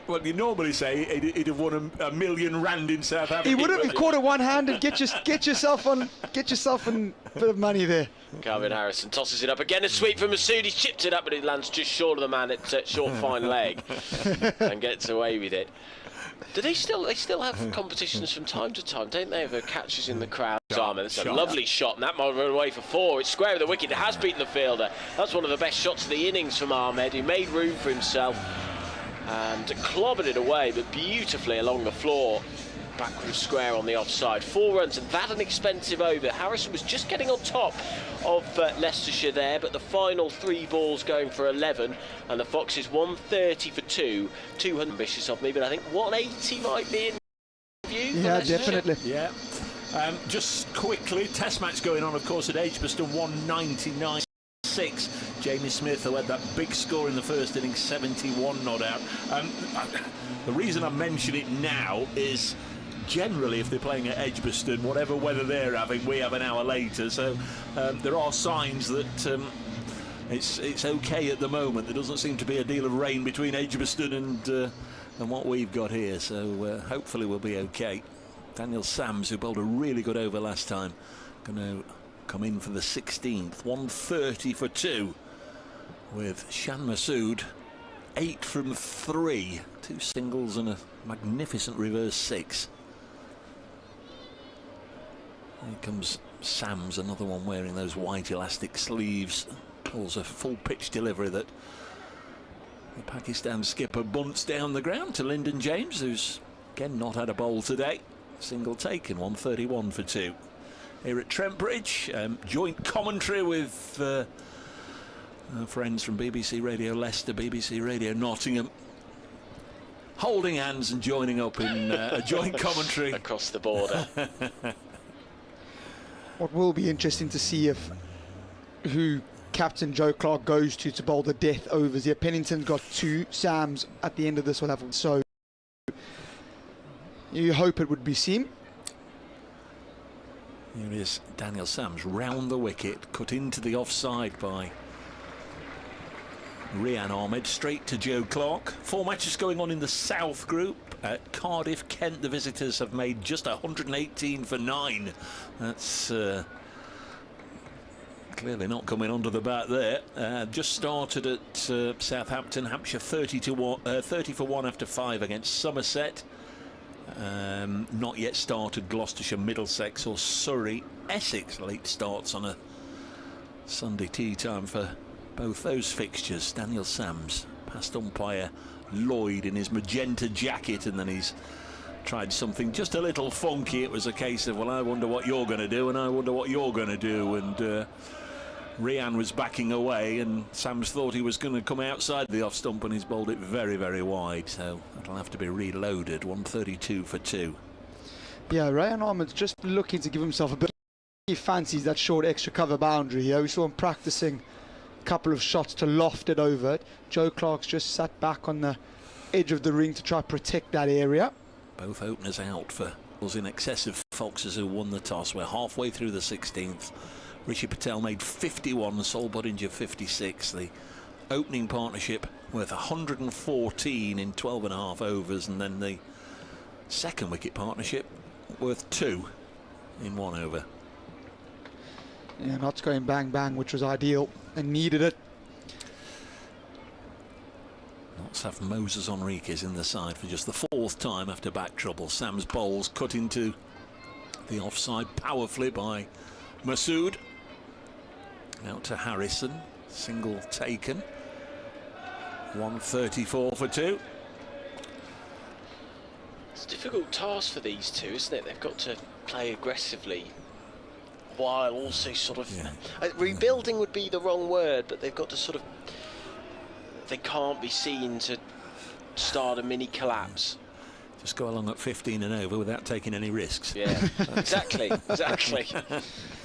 well, you normally say he'd have won £1 million in South Africa. He would have caught it one-handed. Get yourself a bit of money there. Calvin Harrison tosses it up again. A sweep from Masood. He's chipped it up, but it lands just short of the man at short fine leg and gets away with it. Do they still have competitions from time to time, don't they? Of catches in the crowd. That's a lovely shot, and that might run away for 4. It's square of the wicket. It has beaten the fielder. That's one of the best shots of the innings from Ahmed. He made room for himself. and clobbered it away, but beautifully along the floor. Backward square on the offside. 4 runs, and that an expensive over. Harrison was just getting on top of Leicestershire there, but the final 3 balls going for 11, and the Foxes 130 for 2. 200 ambitious of me, but I think 180 might be in view. Yeah, definitely. Yeah. Just quickly, test match going on, of course, at Edgbaston, 199.6. Jamie Smith, who had that big score in the first innings, 71 not out. The reason I mention it now is generally if they're playing at Edgbaston, whatever weather they're having, we have an hour later. So there are signs that it's okay at the moment. There doesn't seem to be a deal of rain between Edgbaston and what we've got here. So hopefully we'll be okay. Daniel Sams, who bowled a really good over last time, going to come in for the 16th. 130 for 2 with Shan Masood. 8 from 3. 2 singles and a magnificent reverse 6. Here comes Sams, another one wearing those white elastic sleeves. Pulls a full pitch delivery that the Pakistan skipper bunts down the ground to Lyndon James, who's again not had a bowl today. Single taken, 131 for 2. Here at Trent Bridge, joint commentary with friends from BBC Radio Leicester, BBC Radio Nottingham, holding hands and joining up in a joint commentary across the border. What will be interesting to see if who Captain Joe Clark goes to bowl the death overs. Yeah, Pennington's got 2. Sams at the end of this will have 1. So you hope it would be Seam. Here is Daniel Sams round the wicket, cut into the offside by Rian Ahmed, straight to Joe Clark. 4 matches going on in the South Group. At Cardiff, Kent, the visitors have made just 118 for 9. That's clearly not coming under the bat there. Just started at Southampton, Hampshire 30 for 1 after 5 against Somerset. Not yet started Gloucestershire, Middlesex or Surrey. Essex late starts on a Sunday tea time for both those fixtures. Daniel Sams past umpire Lloyd in his magenta jacket, and then he's tried something just a little funky. It was a case of, well, I wonder what you're going to do and I wonder what you're going to do, and Rian was backing away and Sams thought he was going to come outside the off stump, and he's bowled it very, very wide, so that'll have to be reloaded. 132 for 2. Yeah, Ryan Ahmed's just looking to give himself a bit. He fancies that short extra cover boundary here. We saw him practicing a couple of shots to loft it over it. Joe Clark's just sat back on the edge of the ring to try to protect that area. Both openers out for was in excess of Foxes, who won the toss. We're halfway through the 16th. Rishi Patel made 51, Sol Budinger 56. The opening partnership worth 114 in 12.5 overs, and then the second wicket partnership worth 2 in 1 over. Yeah, not going bang bang, which was ideal and needed it. Let's have Moses Enriquez in the side for just the 4th time after back trouble. Sam's bowls cut into the offside powerfully by Masood. Out to Harrison, single taken. 134 for 2. It's a difficult task for these two, isn't it? They've got to play aggressively while also sort of rebuilding would be the wrong word, but they've got to sort of, they can't be seen to start a mini collapse. Just go along at 15 and over without taking any risks. Yeah, exactly.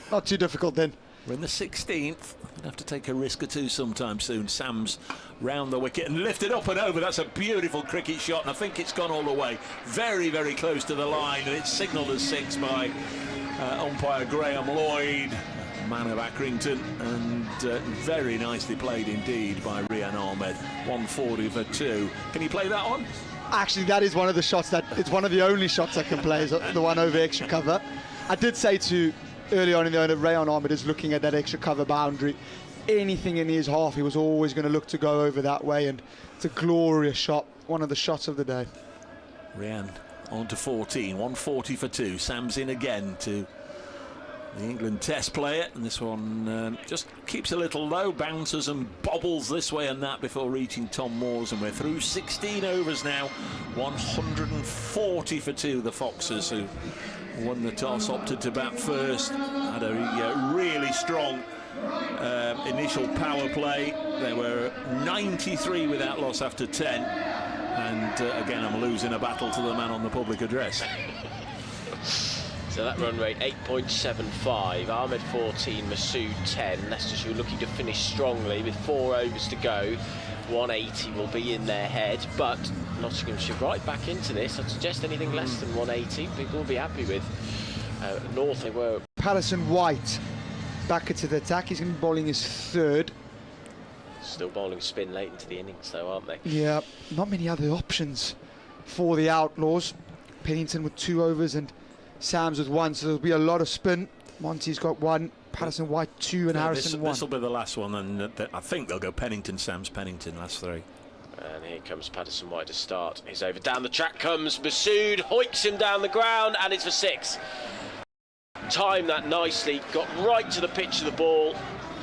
Not too difficult then. We're in the 16th. We'll have to take a risk or two sometime soon. Sams round the wicket and lifted up and over. That's a beautiful cricket shot, and I think it's gone all the way. Very, very close to the line, and it's signalled as 6 by umpire Graham Lloyd, man of Accrington, and very nicely played indeed by Rian Ahmed. 140 for 2. Can you play that one? Actually, that is one of the shots that, it's one of the only shots I can play, is the one over extra cover. I did say to early on in the that Rian Ahmed is looking at that extra cover boundary. Anything in his half, he was always going to look to go over that way, and it's a glorious shot, one of the shots of the day. Rian on to 14, 140 for 2. Sam's in again to the England Test player, and this one just keeps a little low, bounces and bobbles this way and that before reaching Tom Moore's, and we're through 16 overs now. 140 for 2, the Foxes, who won the toss, opted to bat first, had a really strong initial power play. They were 93 without loss after 10, and again I'm losing a battle to the man on the public address. So that run rate 8.75, Ahmed 14, Masood 10. Leicestershire looking to finish strongly with 4 overs to go. 180 will be in their head, but Nottinghamshire right back into this. I'd suggest anything less than 180 people will be happy with. North, they were. Patterson White back into the attack. He's going to be bowling his 3rd. Still bowling spin late into the innings though, aren't they? Yeah, not many other options for the Outlaws. Pennington with 2 overs and Sams with 1, so there'll be a lot of spin. Monty's got 1, Patterson White 2, and Harrison 1. This will be the last one, and I think they'll go Pennington, Sams, Pennington, last 3. And here comes Patterson White to start. He's over. Down the track comes Masood, hoiks him down the ground, and it's for 6. Timed that nicely, got right to the pitch of the ball,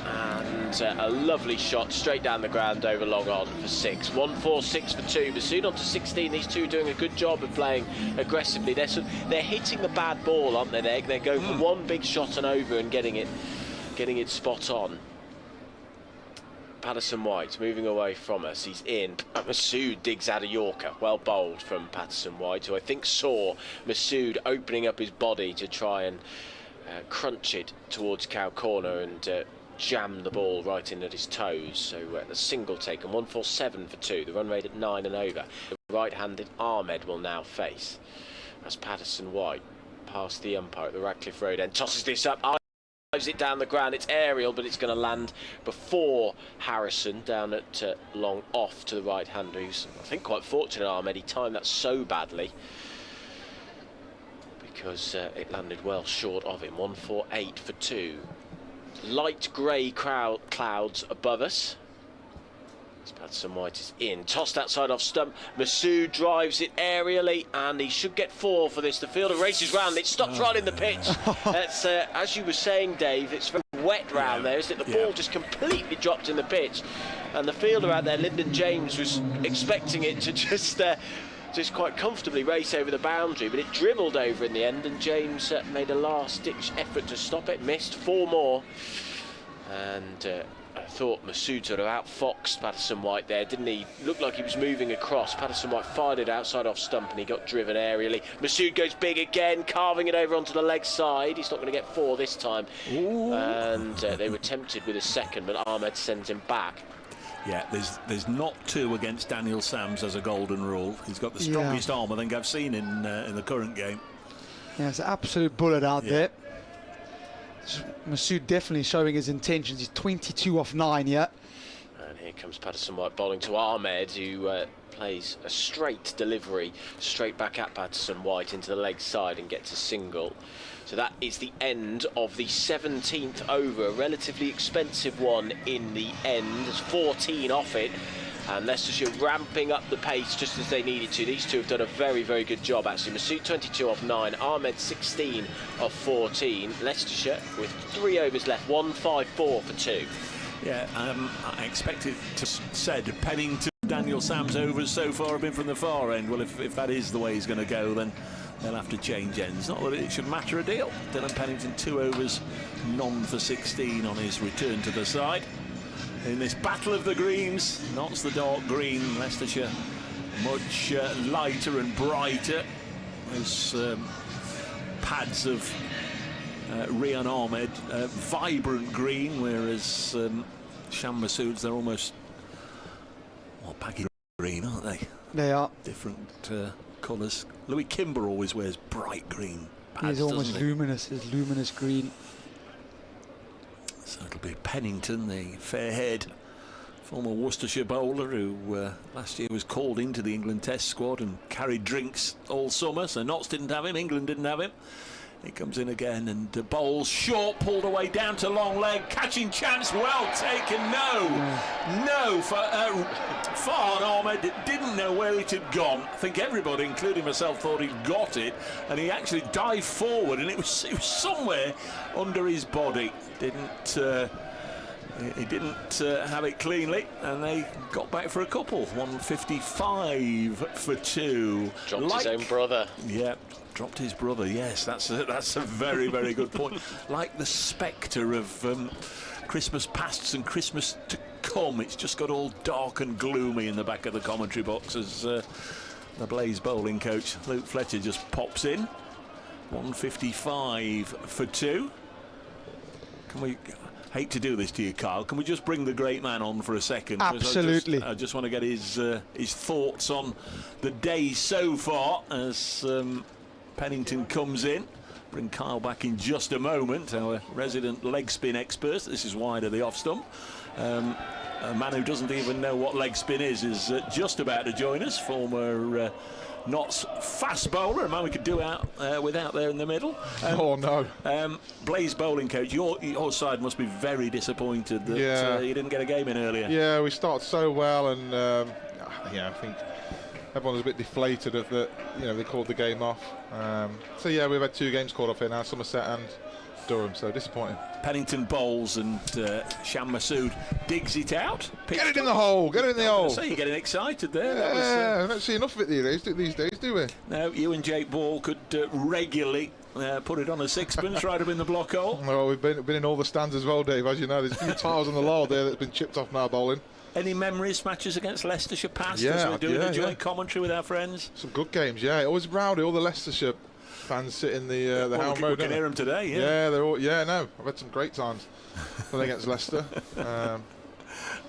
and a lovely shot straight down the ground over long on for 6. 146 for 2. Masood on to 16. These two doing a good job of playing aggressively. They're hitting the bad ball, aren't they? They're going for one big shot and over and getting it spot on. Patterson White moving away from us. He's in. Masood digs out a Yorker. Well bowled from Patterson White, who I think saw Masood opening up his body to try and crunch it towards cow corner and jam the ball right in at his toes. So the single taken. 147 for 2. The run rate at 9 and over. The right-handed Ahmed will now face as Patterson White past the umpire at the Radcliffe Road end. Tosses this up. Drives it down the ground. It's aerial, but it's going to land before Harrison down at long off to the right-hander, who's I think quite fortunate. Ahmed, he timed that so badly because it landed well short of him. 148 for 2. Light grey clouds above us. Patterson White is in. Tossed outside off stump. Masood drives it aerially, and he should get 4 for this. The fielder races round. It stops right in the pitch. That's as you were saying, Dave. It's very wet round there, isn't it? The ball just completely dropped in the pitch, and the fielder out there, Lyndon James, was expecting it to just quite comfortably race over the boundary, but it dribbled over in the end, and James made a last-ditch effort to stop it. Missed 4 more, and I thought Masood sort of outfoxed Patterson White there, didn't he? Looked like he was moving across. Patterson White fired it outside off stump, and he got driven aerially. Masood goes big again, carving it over onto the leg side. He's not going to get 4 this time. Ooh. And they were tempted with a second, but Ahmed sends him back. Yeah, there's not 2 against Daniel Sams as a golden rule. He's got the strongest arm I think I've seen in the current game. Yeah, it's an absolute bullet out there. Masood definitely showing his intentions. He's 22 off 9 yet. And here comes Patterson White bowling to Ahmed, who plays a straight delivery straight back at Patterson White into the leg side and gets a single. So that is the end of the 17th over, a relatively expensive one in the end. There's 14 off it, and Leicestershire ramping up the pace just as they needed to. These two have done a very, very good job, actually. Masood 22 off 9, Ahmed 16 off 14. Leicestershire with 3 overs left, 154 for 2. Yeah, I expected to said Pennington, Daniel Sams overs so far have been from the far end. Well, if that is the way he's going to go, then they'll have to change ends. Not that it should matter a deal. Dylan Pennington 2 overs, none for 16 on his return to the side. In this battle of the greens, not the dark green. Leicestershire much lighter and brighter. Those pads of Rian Ahmed, vibrant green, whereas Sham Masood's, they're almost baggy green, aren't they? They are. Different colours. Louis Kimber always wears bright green pads. He's almost luminous, his luminous green. So it'll be Pennington, the fair-haired former Worcestershire bowler who last year was called into the England Test squad and carried drinks all summer. So Notts didn't have him, England didn't have him. He comes in again and bowls short, pulled away down to long leg, catching chance, well taken. No, for Farhan Ahmed didn't know where it had gone. I think everybody, including myself, thought he'd got it, and he actually dived forward, and it was somewhere under his body. He didn't have it cleanly, and they got back for a couple. 155 for 2. Dropped his own brother. Yeah, dropped his brother. Yes, that's a very, very good point. Like the spectre of Christmas pasts and Christmas to come, it's just got all dark and gloomy in the back of the commentary box as the Blaze bowling coach Luke Fletcher just pops in. 155 for 2. Can we? Hate to do this to you, Kyle. Can we just bring the great man on for a second? Absolutely. I just want to get his thoughts on the day so far as Pennington comes in. Bring Kyle back in just a moment, our resident leg spin expert. This is wide of the off stump. A man who doesn't even know what leg spin is just about to join us. Former Notts fast bowler, a man we could do without there in the middle. Oh no. Blaze bowling coach, your side must be very disappointed that you didn't get a game in earlier. Yeah, we started so well, and I think everyone was a bit deflated of that. They called the game off. So yeah, we've had 2 games called off here now, Somerset and Durham, so disappointing. Pennington bowls and Sham Masood digs it out. Get it in the hole, get it in the hole. So you're getting excited there. Yeah, I don't see enough of it these days, do we? No, you and Jake Ball could regularly put it on a sixpence right up in the block hole. Well, we've been in all the stands as well, Dave, as you know. There's a few tiles on the law there that's been chipped off now bowling. Any memories, matches against Leicestershire past Yeah, as we're doing a joint yeah. commentary with our friends? Some good games, yeah. Always rowdy, all the Leicestershire fans sit in the Helm Road. We can hear them today, yeah. Yeah, they're all. Yeah, no, I've had some great times playing against Leicester.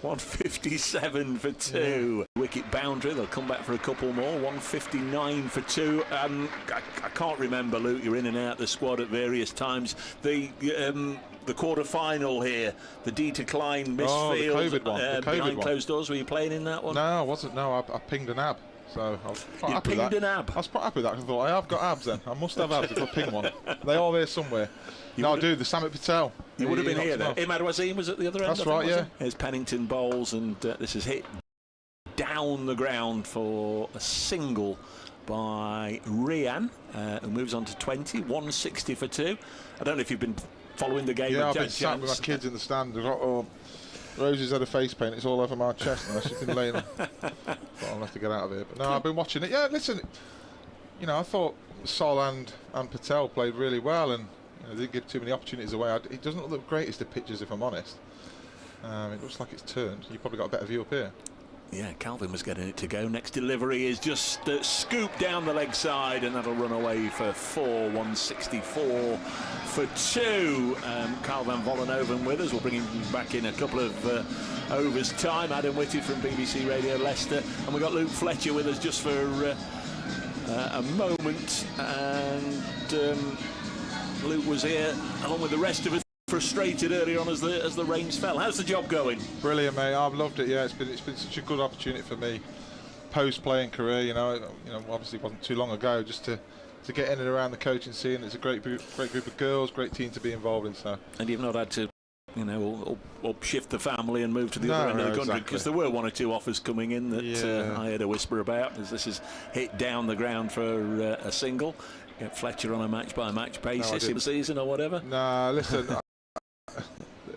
157 for 2. Yeah. Wicket boundary, they'll come back for a couple more. 159 for 2. I can't remember, Luke, you're in and out the squad at various times. The quarter-final here, the D Klein missed field. The COVID one. Behind closed doors, were you playing in that one? No, I wasn't. No, I pinged an ab. So I was quite happy with that. An ab? I was quite happy with that. I thought, I have got abs then. I must have abs if I ping one. They are there somewhere. I do. The Samit Patel. You would have been here then. Imad Wasim was at the other end. That's right, yeah. Here's Pennington bowls, and this is hit down the ground for a single by Rian, who moves on to 20. 160 for 2. I don't know if you've been following the game. Yeah, I've been sat with my kids in the stand. Rosie's had a face paint, it's all over my chest now. She's been laying on. I'll have to get out of here. But no, I've been watching it. Yeah, listen, I thought Sol and Patel played really well, and they didn't give too many opportunities away. It doesn't look the greatest of pitches, if I'm honest. It looks like it's turned. You've probably got a better view up here. Yeah, Calvin was getting it to go. Next delivery is just scooped down the leg side, and that'll run away for 4. 164 for 2. Carl van Vollenhoven with us. We'll bring him back in a couple of overs time. Adam Whitty from BBC Radio Leicester, and we've got Luke Fletcher with us just for a moment. And Luke was here along with the rest of us, frustrated earlier on as the rains fell. How's the job going? Brilliant, mate. I've loved it. Yeah, it's been such a good opportunity for me post playing career. Obviously it wasn't too long ago, just to get in and around the coaching scene. It's a great group of girls, great team to be involved in. So. And you've not had to, or shift the family and move to the other end of the country, because there were 1 or 2 offers coming in that I heard a whisper about, as this is hit down the ground for a single. Get Fletcher on a match-by-match basis in the season or whatever. Nah, listen.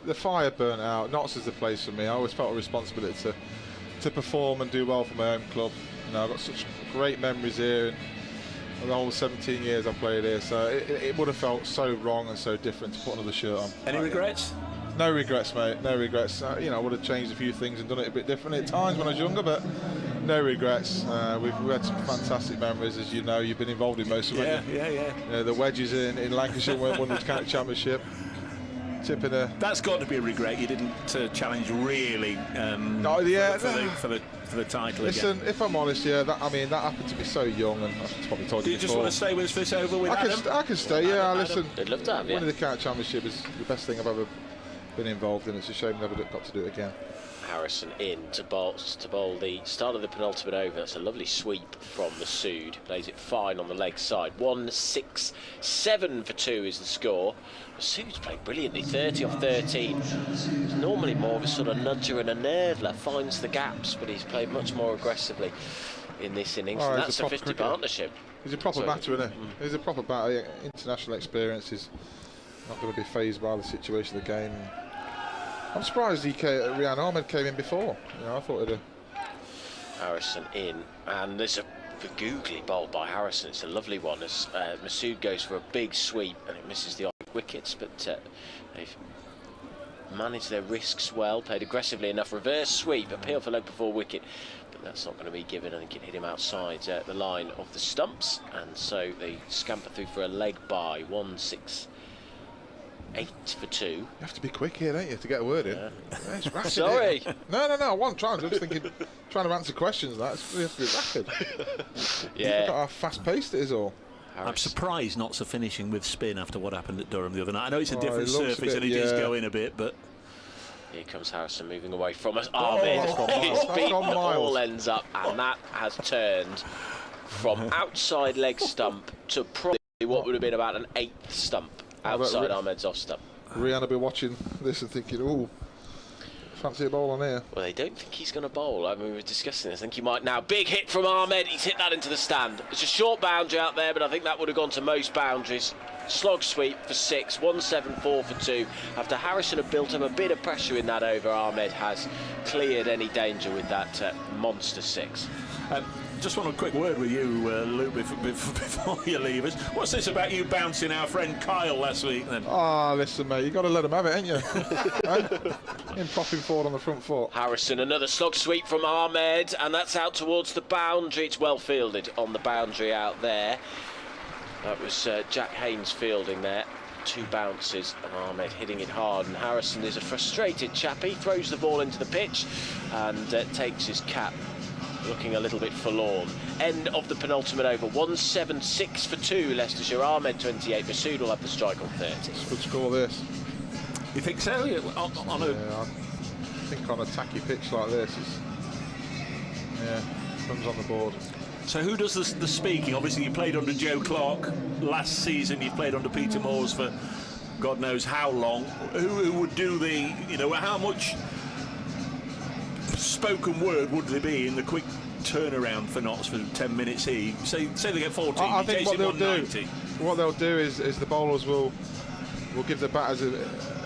The fire burnt out. Notts is the place for me. I always felt a responsibility to perform and do well for my own club. I've got such great memories here, and the whole 17 years I've played here. So it would have felt so wrong and so different to put another shirt on. Any regrets? No regrets, mate. No regrets. I would have changed a few things and done it a bit differently at times when I was younger, but no regrets. We've had some fantastic memories, as you know. You've been involved in most of it. Yeah. The wedges in Lancashire won the county championship. That's got to be a regret. You didn't challenge really for the title. Listen, again. if I'm honest, that happened to me so young, and I've probably told you. Do you just want to stay with this over with Adam? I can stay. Yeah, listen. I'd love to have you. Winning the county championship is the best thing I've ever been involved in. It's a shame I never got to do it again. Harrison in to bowl the start of the penultimate over. That's a lovely sweep from Masood. Plays it fine on the leg side. 1-6-7 for 2 is the score. Masood's played brilliantly, 30 off 13. He's normally more of a sort of nudger and a nerdler, finds the gaps, but he's played much more aggressively in this innings. And that's a 50 partnership. He's a proper batter, isn't he? He's a proper batter. International experience. He's not going to be fazed by the situation of the game. I'm surprised Rian Ahmed came in before. You know, I thought it'd. Harrison in, and there's a googly bowl by Harrison. It's a lovely one as Masood goes for a big sweep and it misses the off wickets, but they've managed their risks well, played aggressively enough. Reverse sweep, appeal for leg before wicket, but that's not going to be given. I think it hit him outside the line of the stumps, and so they scamper through for a leg by. 1-6-8 for 2. You have to be quick here, don't you, to get a word in? Yeah. It's rapid. Sorry. No, I wasn't trying. I'm just thinking, trying to answer questions. You have to be rapid. Yeah. Look at how fast-paced it is all. I'm surprised Notts are finishing with spin after what happened at Durham the other night. I know it's a different it looks surface a bit, and it is yeah. going a bit, but Here comes Harrison moving away from us. that's gone miles. His That's beat gone miles. all ends up, and that has turned from outside leg stump to probably what would have been about an 8th stump outside Ahmed's off stump. Rihanna will be watching this and thinking, ooh, fancy a bowl on here. Well, they don't think he's going to bowl. I mean, we were discussing this. I think he might now. Big hit from Ahmed. He's hit that into the stand. It's a short boundary out there, but I think that would have gone to most boundaries. Slog sweep for 6, 1-7-4 for 2. After Harrison had built up a bit of pressure in that over, Ahmed has cleared any danger with that monster 6. just want a quick word with you, Luke, before you leave us. What's this about you bouncing our friend Kyle last week then? Ah, listen, mate, you got to let him have it, ain't you? Him popping forward on the front foot. Harrison, another slog sweep from Ahmed, and that's out towards the boundary. It's well fielded on the boundary out there. That was Jack Haynes fielding there. 2 bounces and Ahmed hitting it hard, and Harrison is a frustrated chap. He throws the ball into the pitch and takes his cap, looking a little bit forlorn. End of the penultimate over. 1-7-6 for 2 Leicestershire. Ahmed 28. Masood will have the strike on 30. It's a good score, this. You think so? Yeah, I think on a tacky pitch like this, runs on the board. So who does the speaking? Obviously you played under Joe Clark last season, you've played under Peter Moores for God knows how long. Who would do the, how much spoken word would there be in the quick turnaround for Notts for 10 minutes here? Say they get 14, I think what they'll do is the bowlers will give the batters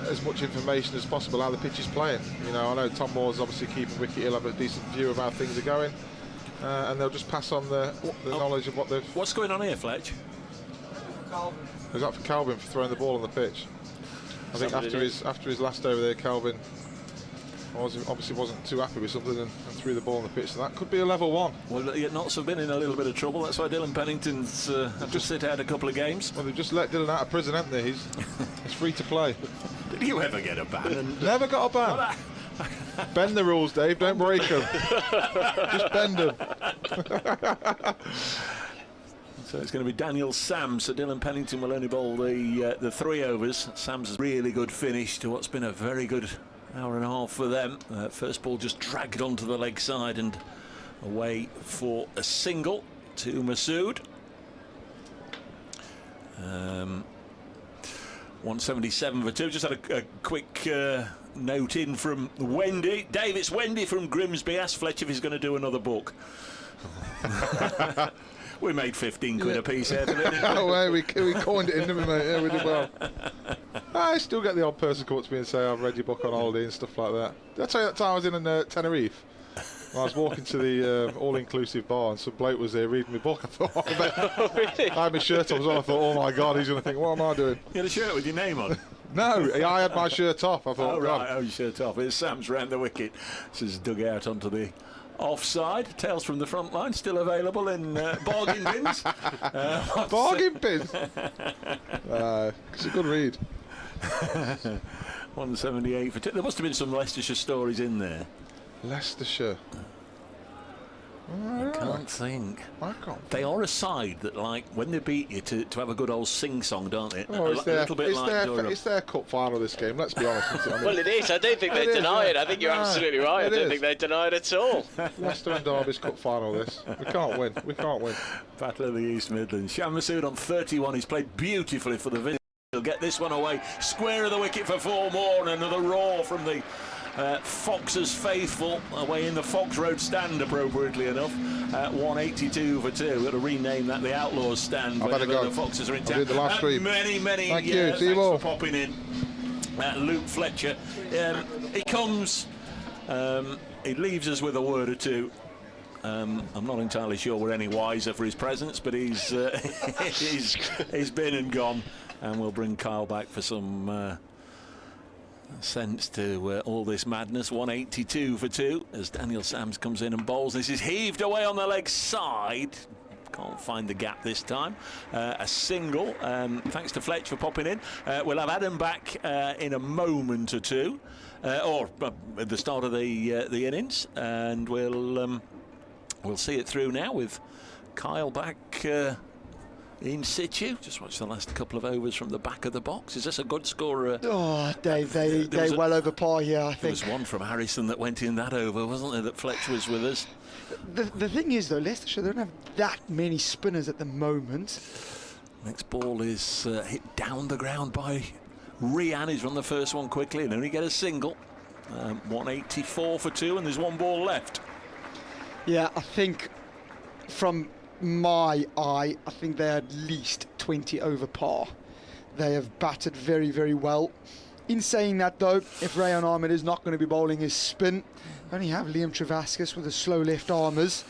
as much information as possible how the pitch is playing. I know Tom Moore's obviously keeping wicket, he'll have a decent view of how things are going. And they'll just pass on the knowledge of what they've... What's going on here, Fletch? Is that for Calvin for throwing the ball on the pitch? I think after his last over there, Calvin obviously wasn't too happy with something and threw the ball on the pitch. So that could be a level 1. Well, Notts have been in a little bit of trouble. That's why Dylan Pennington's had to sit out a couple of games. Well, they've just let Dylan out of prison, haven't they? He's free to play. Did you ever get a ban? Never got a ban. Bend the rules, Dave, don't break them. Just bend them. So it's going to be Daniel Sams, so Dylan Pennington will only bowl the 3 overs. Sams has a really good finish to what's been a very good hour and a half for them. First ball just dragged onto the leg side and away for a single to Masood. 177 for 2. Just had a quick note in from Wendy. Dave, it's Wendy from Grimsby. Asked Fletch if he's going to do another book. We made 15 quid a piece out of it. Oh, well, we coined it in, didn't we, mate? Yeah, we did well. I still get the odd person come up to me and say, I've read your book on holiday and stuff like that. Did I tell you that time I was in Tenerife? I was walking to the all-inclusive bar and some bloke was there reading my book. I thought, Really? I had my shirt on as well. I thought, oh my God, he's going to think, what am I doing? You had a shirt with your name on? No, I had my shirt off. I thought, oh, right, your shirt off. It's Sam's round the wicket. This is dug out onto the offside. Tales from the front line still available in bargain bins. Bargain bins? It's a good read. 178 for 2. There must have been some Leicestershire stories in there. Leicestershire. I can't think. I can't. They are a side that, like, when they beat you, to have a good old sing-song, don't they? Oh, a little bit like Durham. It's their cup final, this game, let's be honest. I mean, Well, it is. I don't think they deny it. I think you're absolutely right. I don't think they deny it at all. Leicester and Derby's cup final, this. We can't win. We can't win. Battle of the East Midlands. Shan Masood on 31. He's played beautifully for the Visitors. He'll get this one away. Square of the wicket for 4 more, and another roar from the Fox's faithful away in the Fox Road stand, appropriately enough. 182 for 2. We've got to rename that the Outlaws stand. I better go. The Foxes are in town. I'll do the last three. Many Thank you. See you thanks all. for popping in. Luke Fletcher. He comes. He leaves us with a word or two. I'm not entirely sure we're any wiser for his presence, but he's he's been and gone, and we'll bring Kyle back for some sense to all this madness. 182 for 2 as Daniel Sams comes in and bowls. This is heaved away on the leg side. Can't find the gap this time. A single. Thanks to Fletch for popping in. We'll have Adam back in a moment or two, or at the start of the innings, and we'll see it through now with Kyle back in situ. Just watch the last couple of overs from the back of the box. Is this a good score? Oh, they well over par here, I think. There was one from Harrison that went in that over, wasn't there, that Fletch was with us? The thing is, though, Leicestershire don't have that many spinners at the moment. Next ball is hit down the ground by Rian. He's run the first one quickly and only get a single. 184 for 2, and there's 1 ball left. Yeah, I think from my eye, I think they're at least 20 over par. They have batted very, very well. In saying that, though, if Rayan Ahmed is not going to be bowling his spin, we only have Liam Travascus with the slow left armers.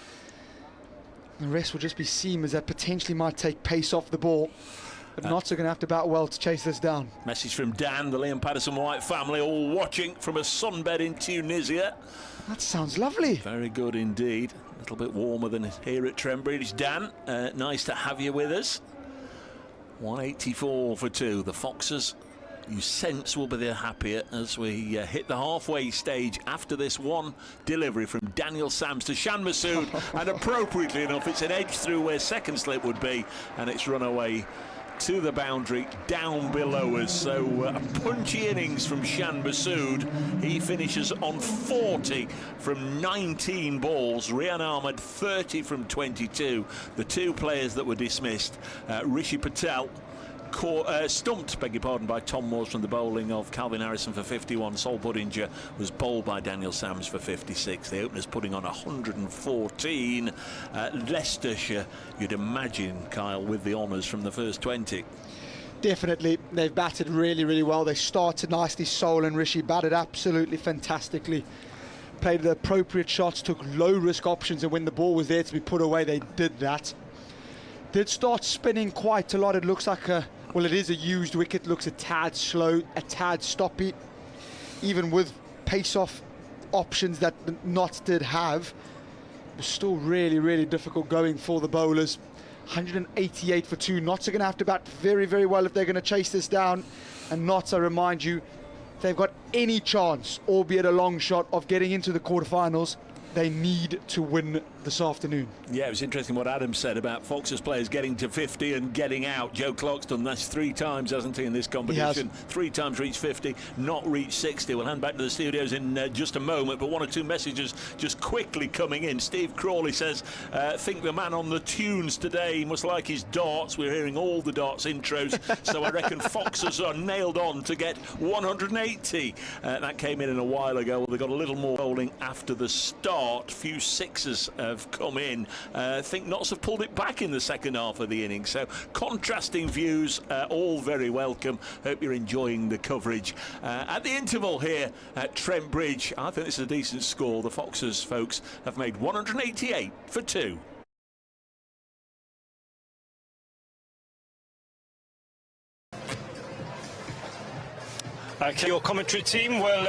The rest will just be seamers that potentially might take pace off the ball. But Notts are going to have to bat well to chase this down. Message from Dan, the Liam Patterson-White family, all watching from a sunbed in Tunisia. That sounds lovely. Very good indeed. A little bit warmer than here at Trent Bridge. Dan, nice to have you with us. 184 for 2. The Foxes, you sense, will be the happier as we hit the halfway stage after this one delivery from Daniel Sams to Shan Masood. And appropriately enough, it's an edge through where second slip would be, and it's run away to the boundary down below us. So a punchy innings from Shan Masood. He finishes on 40 from 19 balls. Rian Ahmed 30 from 22. The 2 players that were dismissed, Rishi Patel stumped, beg your pardon, by Tom Moores from the bowling of Calvin Harrison for 51. Sol Budinger was bowled by Daniel Sams for 56. The openers putting on 114. Leicestershire, you'd imagine, Kyle, with the honours from the first 20. Definitely. They've batted really, really well. They started nicely. Sol and Rishi batted absolutely fantastically. Played the appropriate shots, took low-risk options, and when the ball was there to be put away, they did that. Did start spinning quite a lot. It looks like well, it is a used wicket. Looks a tad slow, a tad stoppy. Even with pace-off options that the Notts did have, it was still really, really difficult going for the bowlers. 188 for 2. Notts are going to have to bat very, very well if they're going to chase this down. And Notts, I remind you, if they've got any chance, albeit a long shot, of getting into the quarterfinals, they need to win this afternoon. Yeah, it was interesting what Adam said about Fox's players getting to 50 and getting out. Joe Clark's done that 3 times, hasn't he, in this competition? 3 times reached 50, not reached 60. We'll hand back to the studios in just a moment, but 1 or 2 messages just quickly coming in. Steve Crawley says, think the man on the tunes today must like his darts. We're hearing all the darts intros, so I reckon Foxes are nailed on to get 180. That came in a while ago. Well, they got a little more bowling after the start. Few sixes have come in. I think Notts have pulled it back in the second half of the innings. So contrasting views, all very welcome. Hope you're enjoying the coverage. At the interval here at Trent Bridge, I think this is a decent score. The Foxes folks have made 188 for 2. Okay, your commentary team will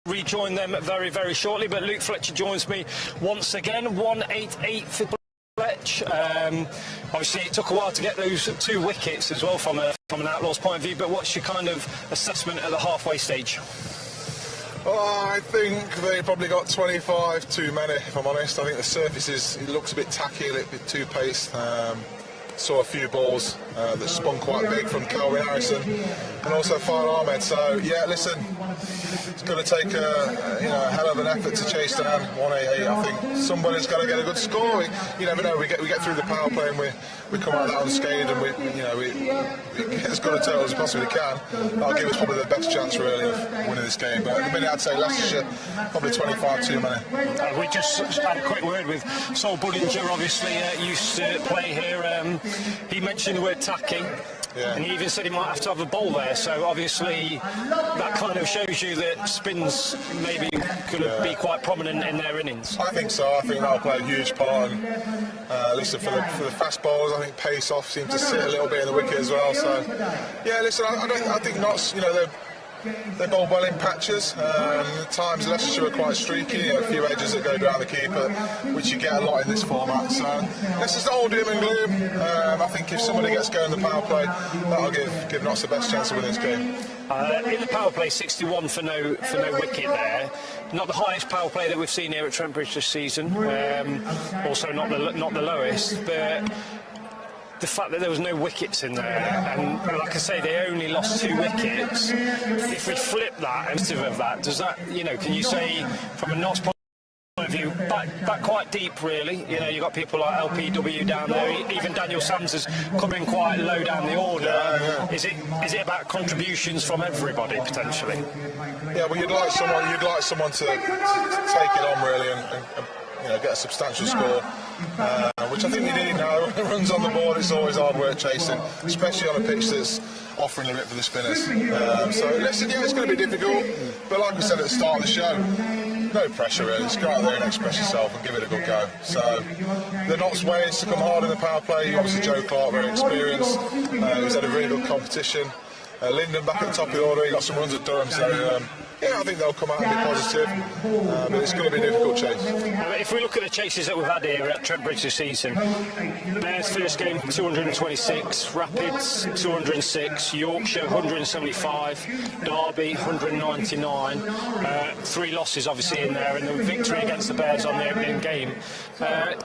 rejoin them very, very shortly, but Luke Fletcher joins me once again. 188 for Fletch. Obviously it took a while to get those 2 wickets as well from an Outlaws point of view, but what's your kind of assessment at the halfway stage? Oh, I think they probably got 25 too many, if I'm honest. I think the surface it looks a bit tacky, a little bit too paced. Saw a few balls that spun quite big from Calvin Harrison and also Fire Ahmed. So yeah, listen, it's going to take a hell of an effort to chase down 188. I think somebody's got to get a good score. You never know. We get through the power play and we come out of that unscathed, and we get as good a total as we possibly can. That'll give us probably the best chance really of winning this game. But at the minute, I'd say Leicestershire probably 25 too many. We just had a quick word with Sol Buddinger, obviously used to play here. He mentioned the word tacky. Yeah. And he even said he might have to have a bowl there, so obviously that kind of shows you that spins maybe could be quite prominent in their innings. I think so. I think that'll play a huge part. And listen, for the fast bowlers, I think pace off seems to sit a little bit in the wicket as well. So yeah, listen, I think Notts, they bowl well in patches. At times Leicestershire are quite streaky, a few edges that go down the keeper, which you get a lot in this format. So this is not all doom and gloom. I think if somebody gets going in the power play, that'll give Notts the best chance of winning this game. In the power play, 61 for no wicket there. Not the highest power play that we've seen here at Trent Bridge this season. Also not the lowest, but the fact that there was no wickets in there, and like I say, they only lost 2 wickets. If we flip that, instead of that, does that, can you say from a Notts point of view, back quite deep really? You've got people like LPW down there, even Daniel Sams is coming quite low down the order. Yeah. Is it about contributions from everybody potentially? Yeah, well, you'd like someone to take it on really and get a substantial score, which I think we need now. Runs on the board, it's always hard work chasing, especially on a pitch that's offering a bit for the spinners. So listen, yeah, it's going to be difficult, but like we said at the start of the show, no pressure really. Just go out there and express yourself and give it a good go. So the Notts way is to come hard in the power play. Obviously Joe Clark, very experienced, he's had a really good competition. Linden back at the top of the order, he got some runs at Durham, so yeah, I think they'll come out and be positive, but it's going to be a difficult chase. If we look at the chases that we've had here at Trent Bridge this season, Bears first game 226, Rapids 206, Yorkshire 175, Derby 199, 3 losses obviously in there, and the victory against the Bears on the opening game.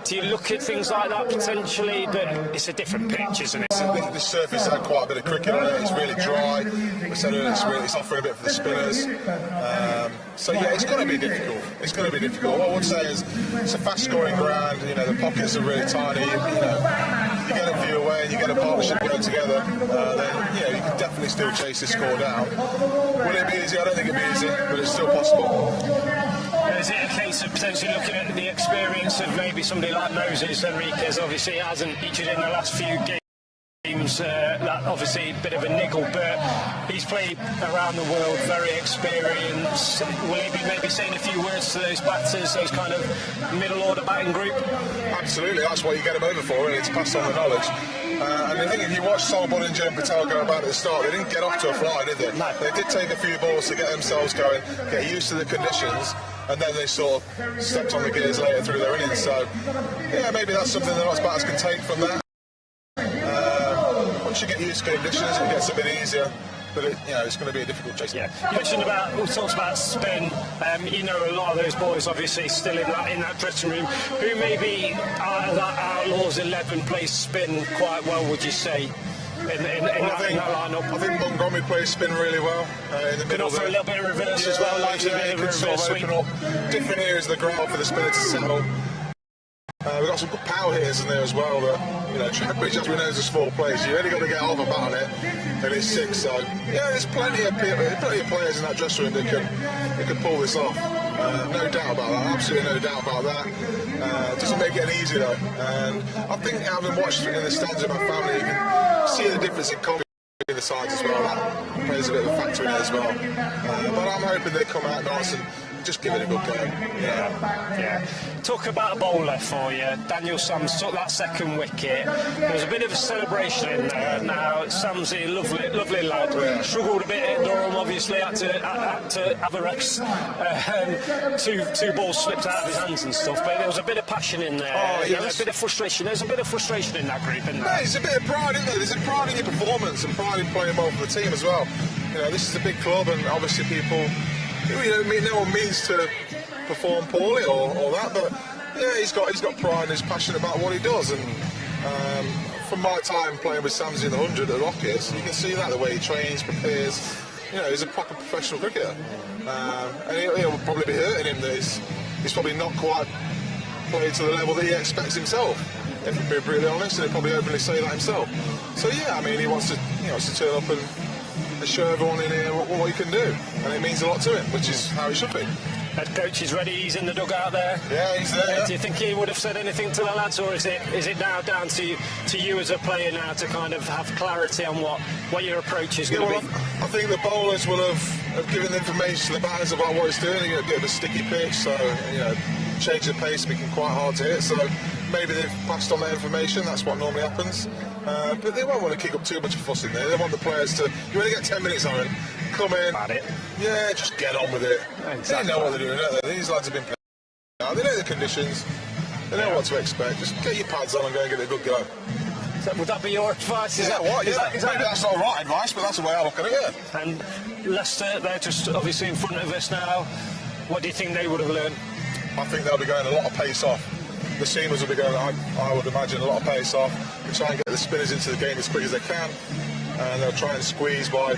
Do you look at things like that potentially, but it's a different pitch, isn't it? The surface had quite a bit of cricket on it, it's really dry, we said it's offering a bit for the spinners. So yeah, it's going to be difficult. It's going to be difficult. What I would say is it's a fast-scoring ground. The pockets are really tiny. You get a few away and you get a partnership going together. Then you can definitely still chase this score down. Will it be easy? I don't think it'll be easy, but it's still possible. Is it a case of potentially looking at the experience of maybe somebody like Moses Enriquez? Obviously, hasn't featured in the last few games. That obviously a bit of a niggle, but he's played around the world, very experienced. Will he be maybe saying a few words to those batters, those kind of middle order batting group? Absolutely, that's what you get him over for, really, to pass on the knowledge. And I think if you watch Sol Buddinger and Patel go about at the start, they didn't get off to a fly, did they? No. They did take a few balls to get themselves going, get used to the conditions, and then they sort of stepped on the gears later through their innings. So yeah, maybe that's something the Notts batters can take from that. Once you get used to conditions, it gets a bit easier, but it's going to be a difficult chase. Yeah, you mentioned we talked about spin. A lot of those boys obviously still in that dressing room. Who maybe out of that Outlaws 11 plays spin quite well, would you say? In that lineup? I think Montgomery plays spin really well. In the middle offer a little bit of reverse as well, like a bit of reverse sweep. Open up different areas of the ground for the spinner to settle. We've got some good power hitters in there as well. Trent Bridge, as we know, is a small place. You really got to get off about it, and it's 6. So yeah, there's plenty of players in that dressing room that can pull this off. No doubt about that. Absolutely no doubt about that. It doesn't make it any easier though. And I think having watched it in the stands with my family, you can see the difference in confidence in the sides as well. That plays a bit of a factor in it as well. But I'm hoping they come out nice and just give it a good go. Yeah. Talk about a bowler for you. Daniel Sams took that second wicket. There was a bit of a celebration in there. Now, Sams, a lovely lad, struggled a bit at Durham, obviously, had to have a rest. 2 balls slipped out of his hands and stuff, but there was a bit of passion in there. A bit of frustration. There's a bit of frustration in that group, isn't there? There's a bit of pride, isn't there? There's a pride in your performance and pride in playing well for the team as well. This is a big club, and obviously people no one means to perform poorly or that, but yeah, he's got pride and he's passionate about what he does. And from my time playing with Samsey in the 100 at the Rockets, you can see that the way he trains, prepares. He's a proper professional cricketer, and he'll probably be hurting him that he's probably not quite played to the level that he expects himself. If I'm being brutally honest, and he'll probably openly say that himself. So yeah, I mean, he wants to turn up and show everyone in here what he can do, and it means a lot to him, which is how it should be. Head coach is ready, he's in the dugout there. Yeah, he's there. Do you think he would have said anything to the lads, or is it now down to you as a player now to kind of have clarity on what your approach is going to be? I think the bowlers will have given the information to the batters about what he's doing. A bit of a sticky pitch, so change the pace become quite hard to hit. So maybe they've passed on that information. That's what normally happens. But they won't want to kick up too much of a fuss in there. They want the players to. You only get 10 minutes on it. Come in. Yeah, just get on with it. Exactly. They know what they're doing, don't they? These lads have been playing now. They know the conditions. They know what to expect. Just get your pads on and go and get a good go. Would that be your advice? Is that Maybe that's not right advice, but that's the way I look at it, yeah. And Leicester, they're just obviously in front of us now. What do you think they would have learned? I think they'll be going a lot of pace off. The seamers will be going, I would imagine, a lot of pace off. They try and get the spinners into the game as quick as they can, and they'll try and squeeze by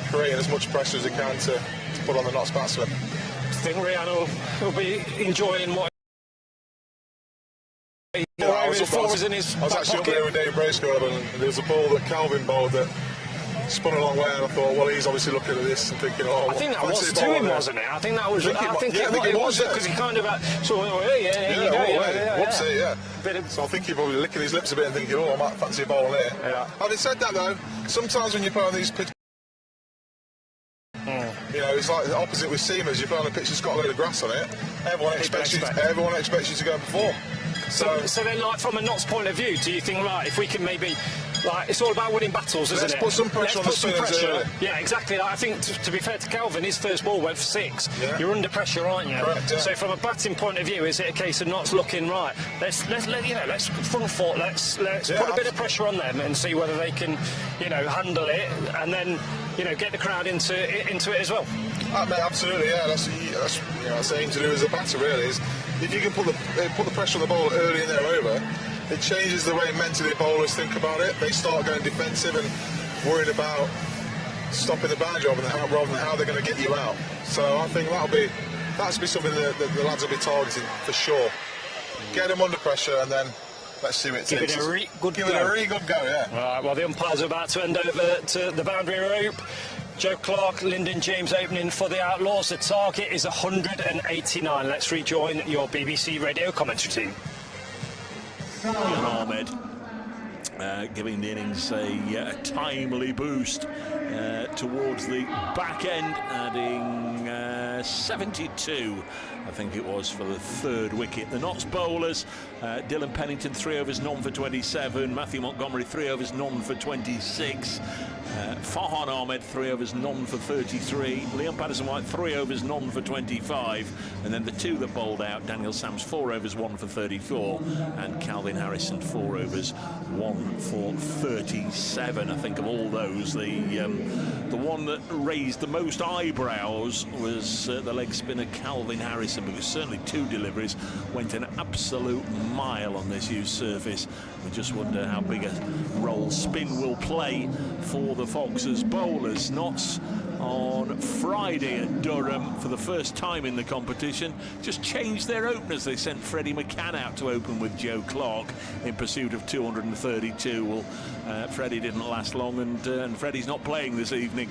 creating as much pressure as they can to put on the Notts batsmen. Do you think Rian will be enjoying what I was actually up there with Dave Bracegirdle, and there was a ball that Calvin bowled that spun a long way, and I thought, well, he's obviously looking at this and thinking, I think that was to him, wasn't it? I think that was. I think it was because he kind of so So I think he's probably licking his lips a bit and thinking, I might fancy a bowl here. Yeah. Having said that, though, sometimes when you play on these pitches, it's like the opposite with seamers. You play on a pitch that's got a load of grass on it. Everyone expects you to go and perform. So then, like, from a Notts point of view, do you think, right, if we can maybe, like, it's all about winning battles, isn't it? Let's put some pressure on the spinners. Yeah, exactly. Like, I think, to be fair to Calvin, his first ball went for 6. Yeah. You're under pressure, aren't you? Correct, yeah. So from a batting point of view, is it a case of Notts looking right? Let's front foot. Let's put a bit of pressure on them and see whether they can, handle it, and then get the crowd into it as well. Absolutely, yeah. That's the aim to do as a batter, really. Is if you can put the pressure on the ball early in their over, it changes the way mentally bowlers think about it. They start going defensive and worried about stopping the boundary rather than how they're going to get you out. So I think that'll be something that the lads will be targeting for sure. Get them under pressure and then let's see what it takes. Give it a really good go, yeah. All right, well, the umpires are about to end over to the boundary rope. Joe Clark, Lyndon James opening for the Outlaws. The target is 189. Let's rejoin your BBC radio commentary team. Ahmed giving the innings a timely boost towards the back end, adding 72, I think it was, for the 3rd wicket. The Notts bowlers, Dylan Pennington 3 overs, none for 27, Matthew Montgomery 3 overs, none for 26, Farhan Ahmed 3 overs, none for 33, Liam Patterson-White 3 overs, none for 25, and then the 2 that bowled out, Daniel Sams 4 overs, 1 for 34, and Calvin Harrison 4 overs, 1 for 37. I think of all those, the one that raised the most eyebrows was the leg spinner Calvin Harrison, because certainly 2 deliveries went an absolute mile on this used surface. We just wonder how big a role spin will play for the Foxes bowlers. Notts on Friday at Durham for the first time in the competition just changed their openers. They sent Freddie McCann out to open with Joe Clark in pursuit of 232. Well, Freddie didn't last long, and Freddie's not playing this evening.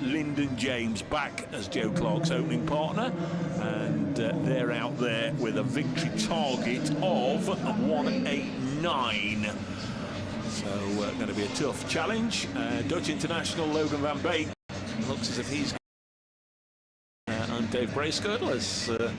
Lyndon James back as Joe Clark's opening partner, and they're out there with a victory target of 189. So going to be a tough challenge. Dutch international Logan van Beek looks as if he's I'm Dave Bracegirdle, as you're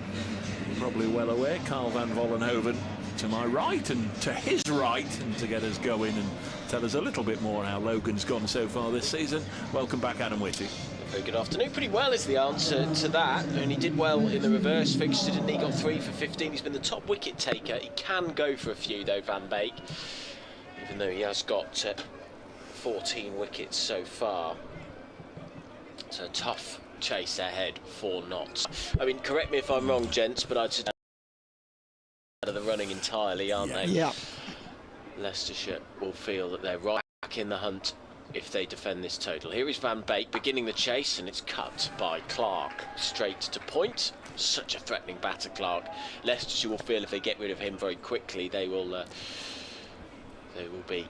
probably well aware. Carl van Vollenhoven to my right and to his right, and to get us going and tell us a little bit more how Logan's gone so far this season. Welcome back, Adam Whitty. Very good afternoon. Pretty well is the answer to that, and he did well in the reverse fixture, didn't he? Got 3 for 15. He's been the top wicket taker. He can go for a few though, Van Beek, even though he has got 14 wickets so far. So tough chase ahead for Notts. I mean, correct me if I'm wrong, gents, but I'd suggest out of the running entirely, aren't they? Yeah. Leicestershire will feel that they're right back in the hunt if they defend this total. Here is Van Beek beginning the chase, and it's cut by Clark straight to point. Such a threatening batter, Clark. Leicestershire will feel if they get rid of him very quickly, they will be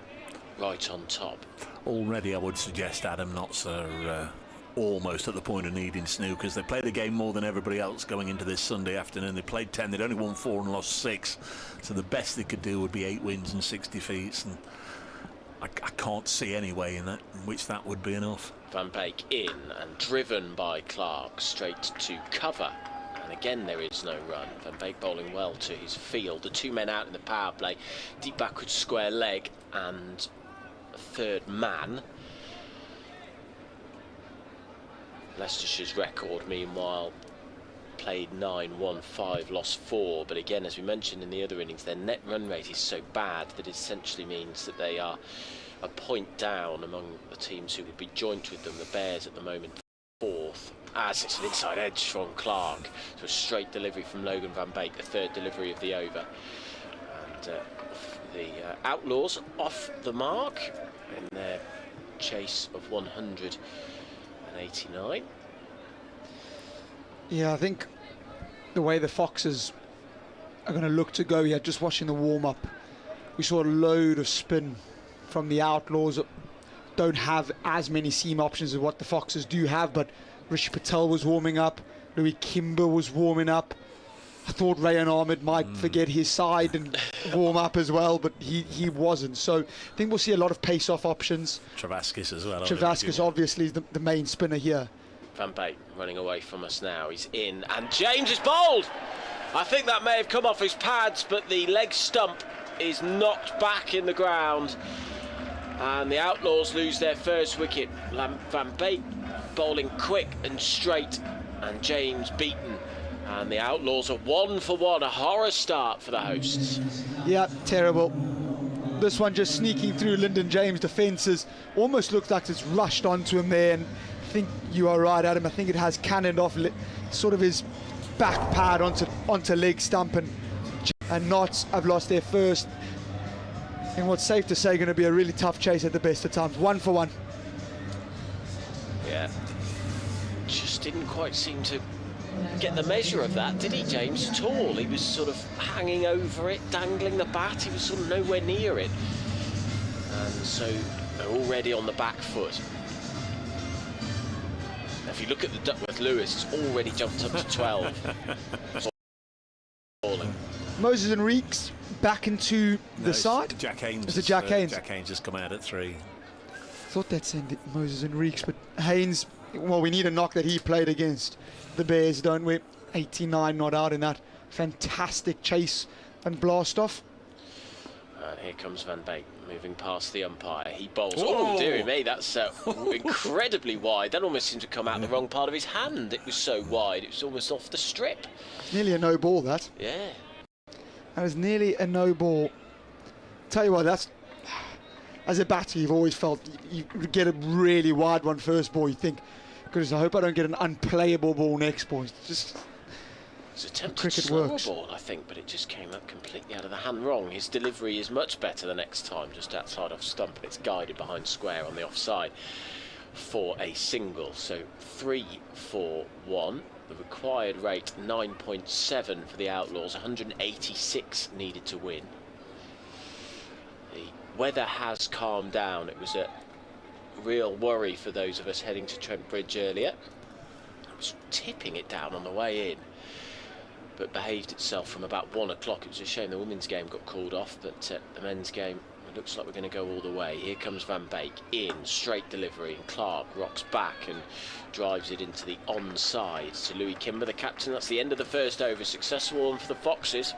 right on top. Already, I would suggest Adam Notts are almost at the point of needing snookers. They played the game more than everybody else going into this Sunday afternoon. They played 10, they'd only won 4 and lost 6, so the best they could do would be 8 wins and 60 defeats, and I can't see any way in which that would be enough. Van Beek in and driven by Clark straight to cover, and again there is no run. Van Beek bowling well to his field. The 2 men out in the power play, deep backwards square leg and a third man. Leicestershire's record, meanwhile, played 9, won 5, lost 4. But again, as we mentioned in the other innings, their net run rate is so bad that it essentially means that they are a point down among the teams who would be joint with them. The Bears at the moment 4th, as it's an inside edge from Clark. So a straight delivery from Logan Van Beek, the 3rd delivery of the over. And the Outlaws off the mark in their chase of 189. Yeah, I think the way the Foxes are going to look to go here, just watching the warm-up, we saw a load of spin from the Outlaws. Don't have as many seam options as what the Foxes do have, but Rishi Patel was warming up, Louis Kimber was warming up. I thought Rayan Ahmed might forget his side and warm up as well, but he wasn't. So I think we'll see a lot of pace-off options. Travaskis as well. Travaskis obviously is the main spinner here. Van Beek running away from us now. He's in, and James is bowled. I think that may have come off his pads, but the leg stump is knocked back in the ground, and the Outlaws lose their first wicket. Van Beek bowling quick and straight, and James beaten. And the Outlaws are 1 for 1, a horror start for the hosts. Yeah, terrible. This one just sneaking through Lyndon James' defences. Almost looks like it's rushed onto him there, and I think you are right, Adam. I think it has cannoned off sort of his back pad onto leg stump, and Notts have lost their first. And what's safe to say, going to be a really tough chase at the best of times. 1 for 1. Yeah, just didn't quite seem to get the measure of that, did he, James, at all? He was sort of hanging over it, dangling the bat. He was sort of nowhere near it, and so they're already on the back foot. If you look at the Duckworth Lewis, it's already jumped up to 12. Moses and Reeks back into the side. Jack Haynes. Is it Jack Haynes? Jack Haynes has come out at 3. Thought that sent Moses and Reeks, but Haynes, well, we need a knock that he played against the Bears, don't we? 89 not out in that fantastic chase and blast off. And here comes Van Beek moving past the umpire. He bowls. Oh, dearie me, that's incredibly wide. That almost seemed to come out the wrong part of his hand. It was so wide, it was almost off the strip. Nearly a no ball, that. Yeah. That was nearly a no ball. Tell you what, that's, as a batter, you've always felt you get a really wide one first ball. You think, goodness, I hope I don't get an unplayable ball next ball. It's just It's attempted cricket slower works. ball, I think, but it just came up completely out of the hand wrong. His delivery is much better the next time, just outside off stump, and it's guided behind square on the offside for a single. So 3 for 1. The required rate 9.7 for the Outlaws, 186 needed to win. The weather has calmed down. It was a real worry for those of us heading to Trent Bridge earlier. It was tipping it down on the way in, but behaved itself from about 1 o'clock. It was a shame the women's game got called off, but the men's game, it looks like we're going to go all the way. Here comes Van Beek in, straight delivery, and Clark rocks back and drives it into the onside to Louis Kimber, the captain. That's the end of the first over. Successful one for the Foxes.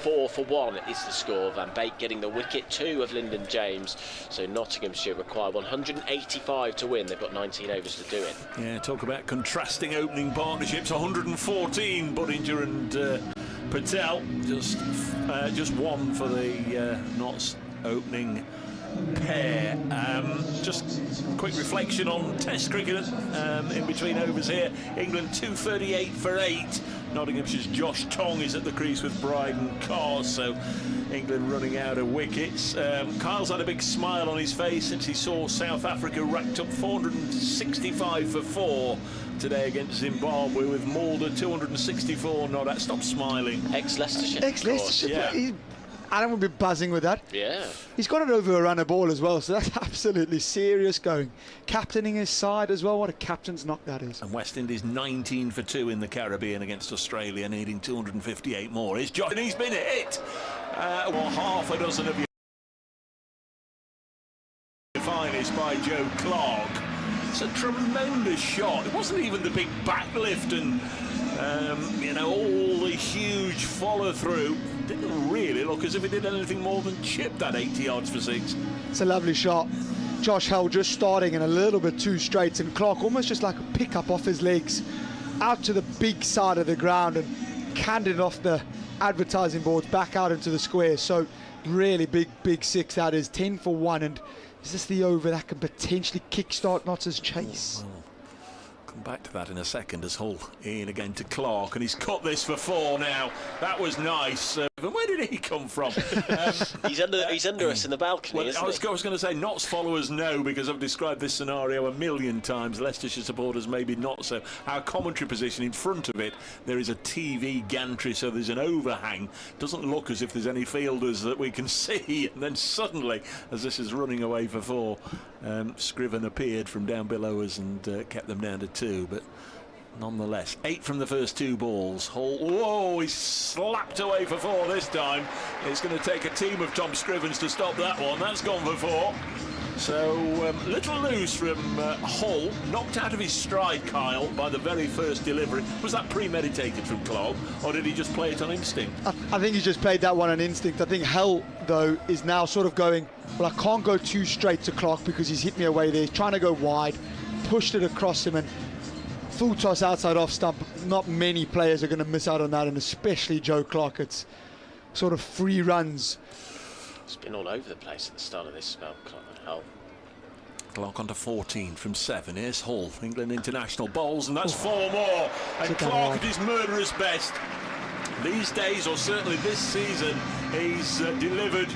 4 for 1 is the score. Van Beek getting the wicket, 2 of Lyndon James. So Nottinghamshire require 185 to win. They've got 19 overs to do it. Yeah, talk about contrasting opening partnerships. 114, Budinger and Patel. Just 1 for the Notts opening pair. Just quick reflection on Test cricket in between overs here. England 238 for 8. Nottinghamshire's Josh Tong is at the crease with Bryden Carr, so England running out of wickets. Kyle's had a big smile on his face since he saw South Africa racked up 465 for 4 today against Zimbabwe, with Mulder 264 not at. Stop smiling. Ex-Leicestershire. Ex-Leicestershire. Yeah. Adam would be buzzing with that. Yeah. He's got it over a runner ball as well, so that's absolutely serious going. Captaining his side as well. What a captain's knock that is. And West Indies 19 for 2 in the Caribbean against Australia, needing 258 more. Here's Josh, and he's been hit. Well, half a dozen of your finest by Joe Clark. It's a tremendous shot. It wasn't even the big backlift and you know, all the huge follow through. Didn't really look as if it did anything more than chip that 80 yards for 6. It's a lovely shot. Josh Hell just starting and a little bit too straight, and Clark almost just like a pickup off his legs out to the big side of the ground and canned it off the advertising boards back out into the square. So really big 6 that is. 10 for 1, and is this the over that can potentially kickstart Notts' chase? Well, come back to that in a second as Hull in again to Clark, and he's cut this for 4 now. That was nice. Where did he come from? He's under us in the balcony, isn't I was he? going to say, Notts followers know, because I've described this scenario a million times. Leicestershire supporters maybe not so. Our commentary position, in front of it, there is a TV gantry, so there's an overhang. Doesn't look as if there's any fielders that we can see. And then suddenly, as this is running away for 4, Scriven appeared from down below us and kept them down to 2. But nonetheless, 8 from the first 2 balls. Hull, whoa, he's slapped away for 4 this time. It's going to take a team of Tom Scrivens to stop that one. That's gone for 4. So, little loose from Hull, knocked out of his stride, Kyle, by the very first delivery. Was that premeditated from Clark, or did he just play it on instinct? I think he just played that one on instinct. I think Hell, though, is now sort of going, well, I can't go too straight to Clark because he's hit me away there. He's trying to go wide, pushed it across him, and full toss outside off stump. Not many players are going to miss out on that, and especially Joe Clark. It's sort of free runs. It's been all over the place at the start of this spell, Clark and Hull. Clark on to 14 from 7. Here's Hull, England international bowls, and that's 4 more. And Clark at his murderous best. These days, or certainly this season, he's delivered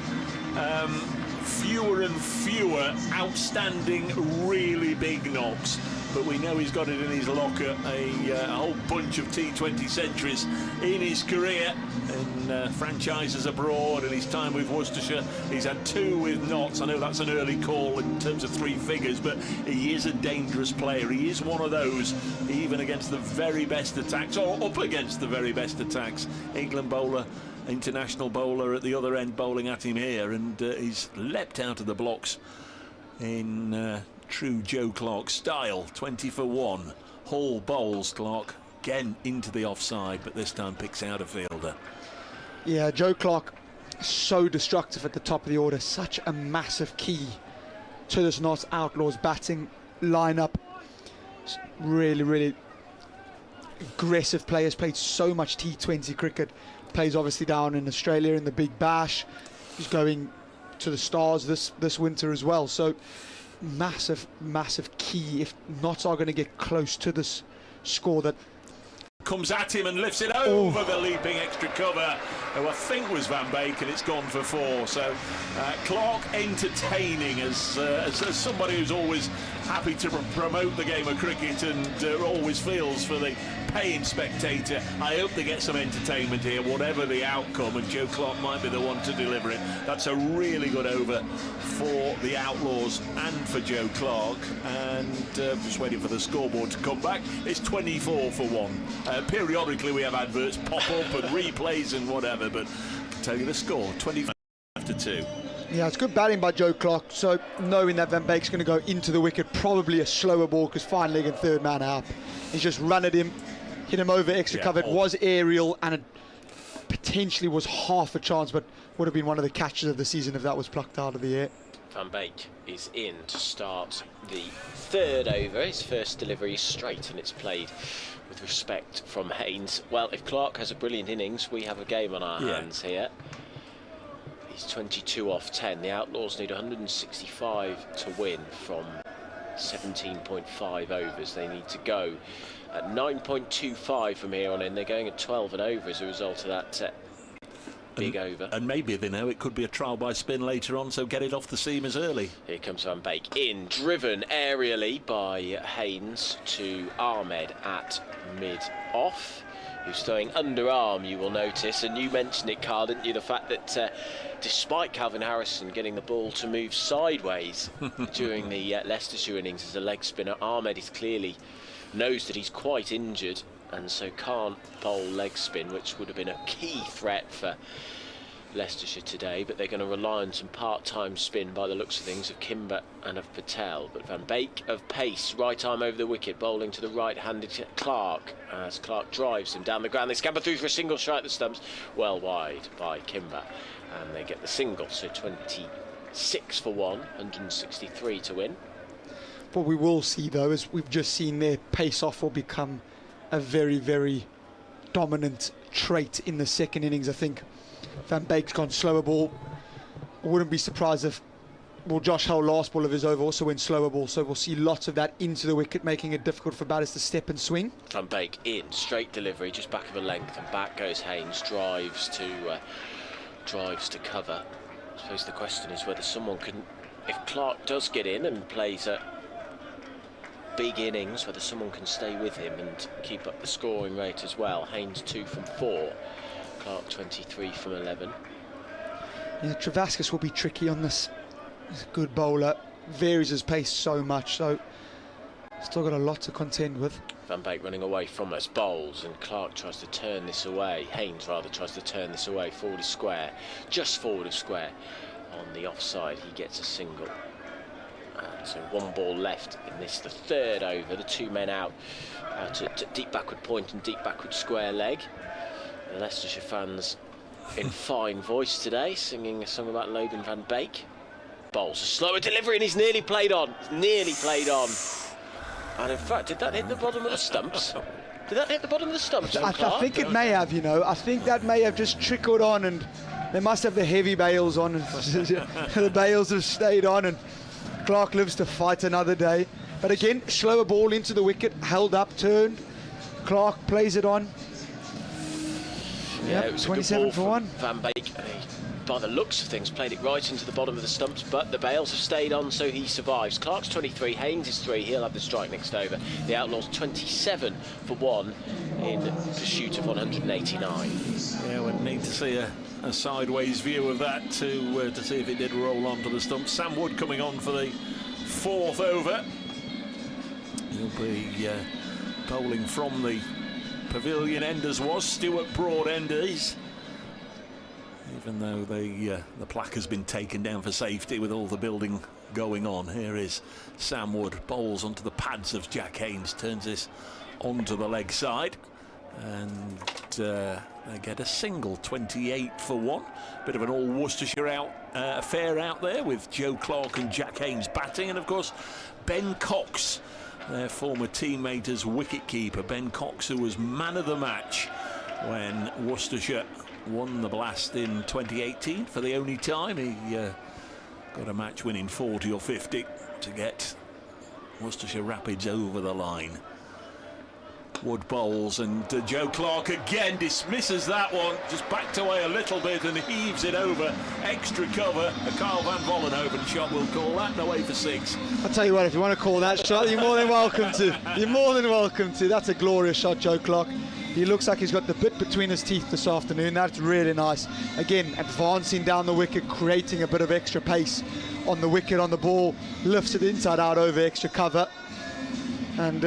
fewer and fewer outstanding, really big knocks. But we know he's got it in his locker, a whole bunch of T20 centuries in his career, in franchises abroad, and his time with Worcestershire. He's had 2 with Notts. I know that's an early call in terms of 3 figures, but he is a dangerous player. He is one of those, even against the very best attacks, or up against the very best attacks. England bowler, international bowler at the other end bowling at him here, and he's leapt out of the blocks in true Joe Clark style. 20 for 1. Hull bowls Clark again into the offside, but this time picks out a fielder. Yeah, Joe Clark, so destructive at the top of the order. Such a massive key to this Notts Outlaws batting lineup. Really aggressive players. Played so much T20 cricket. Plays obviously down in Australia in the Big Bash. He's going to the Stars this winter as well. So massive key if Notts are going to get close to this score. That comes at him and lifts it over the leaping extra cover, who I think was Van Beek, and it's gone for 4. So Clark entertaining as somebody who's always happy to promote the game of cricket and always feels for the paying spectator. I hope they get some entertainment here, whatever the outcome, and Joe Clark might be the one to deliver it. That's a really good over for the Outlaws and for Joe Clark, and just waiting for the scoreboard to come back. It's 24 for 1. Periodically we have adverts pop up and replays and whatever, but I can tell you the score, 25 to 2. Yeah, it's good batting by Joe Clark. So knowing that Van Beek's going to go into the wicket, probably a slower ball because fine leg and third man out. He's just run at him, hit him over extra cover. It was aerial and it potentially was half a chance, but would have been one of the catches of the season if that was plucked out of the air. Van Beek is in to start the 3rd over. His first delivery is straight, and it's played with respect from Haynes. Well, if Clark has a brilliant innings, we have a game on our hands here. He's 22 off 10. The Outlaws need 165 to win from 17.5 overs. They need to go at 9.25 from here on in. They're going at 12 and over as a result of that big over. And maybe they know it could be a trial by spin later on, so get it off the seamers early. Here comes Van Beek in, driven aerially by Haynes to Ahmed at mid-off, who's throwing underarm, you will notice. And you mentioned it, Carl, didn't you? The fact that despite Calvin Harrison getting the ball to move sideways during the Leicestershire innings as a leg spinner, Ahmed is clearly knows that he's quite injured and so can't bowl leg spin, which would have been a key threat for Leicestershire today. But they're going to rely on some part-time spin by the looks of things of Kimber and of Patel. But Van Beek of pace, right arm over the wicket, bowling to the right-handed Clark as Clark drives him down the ground. They scamper through for a single shot at the stumps, well wide by Kimber, and they get the single. So 26 for 1, 163 to win. What we will see, though, is we've just seen their pace off will become a very, very dominant trait in the second innings. I think Van Beek's gone slower ball. I wouldn't be surprised if, well, Josh Hull, last ball of his over, also went slower ball, so we'll see lots of that into the wicket, making it difficult for batters to step and swing. Van Beek in, straight delivery, just back of a length, and back goes Haynes, drives to cover. I suppose the question is whether someone can, if Clark does get in and plays a big innings, whether someone can stay with him and keep up the scoring rate as well. Haynes 2 from 4, Clark 23 from 11. Yeah, Travascus will be tricky on this. He's a good bowler, varies his pace so much, so still got a lot to contend with. Van Beek running away from us, bowls, and Clark tries to turn this away. Haynes rather tries to turn this away, forward of square, just forward of square. On the offside, he gets a single. And so 1 ball left in this, the third over. The 2 men out at deep backward point and deep backward square leg. The Leicestershire fans in fine voice today, singing a song about Logan Van Beek. Bowls a slower delivery and he's nearly played on. Nearly played on. And in fact, did that hit the bottom of the stumps? Did that hit the bottom of the stumps? I think it may have, you know. I think that may have just trickled on, and they must have the heavy bails on. And the bails have stayed on, and Clark lives to fight another day. But again, slower ball into the wicket, held up, turned. Clark plays it on. Yeah, yep, it was 27 for 1. Van Beek, by the looks of things, played it right into the bottom of the stumps, but the bails have stayed on, so he survives. Clark's 23, Haynes is 3, he'll have the strike next over. The Outlaws 27 for 1 in pursuit of 189. Yeah, we'd need to see a sideways view of that to see if it did roll onto the stump. Sam Wood coming on for the 4th over. He'll be bowling from the pavilion end, as was Stuart Broad end is, even though the plaque has been taken down for safety with all the building going on. Here is Sam Wood, bowls onto the pads of Jack Haynes, turns this onto the leg side, and they get a single. 28 for 1. Bit of an all Worcestershire affair out there, with Joe Clark and Jack Haynes batting, and of course Ben Cox, their former teammate as wicketkeeper. Ben Cox, who was man of the match when Worcestershire won the Blast in 2018 for the only time. He got a match winning 40 or 50 to get Worcestershire Rapids over the line. Wood bowls, and Joe Clark again dismisses that one, just backed away a little bit and heaves it over. Extra cover, a Carl van Vollenhoven shot, we'll call that, and away for 6. I'll tell you what, if you want to call that shot, you're more than welcome to. You're more than welcome to. That's a glorious shot, Joe Clark. He looks like he's got the bit between his teeth this afternoon. That's really nice. Again, advancing down the wicket, creating a bit of extra pace on the wicket, on the ball, lifts it inside out over extra cover. And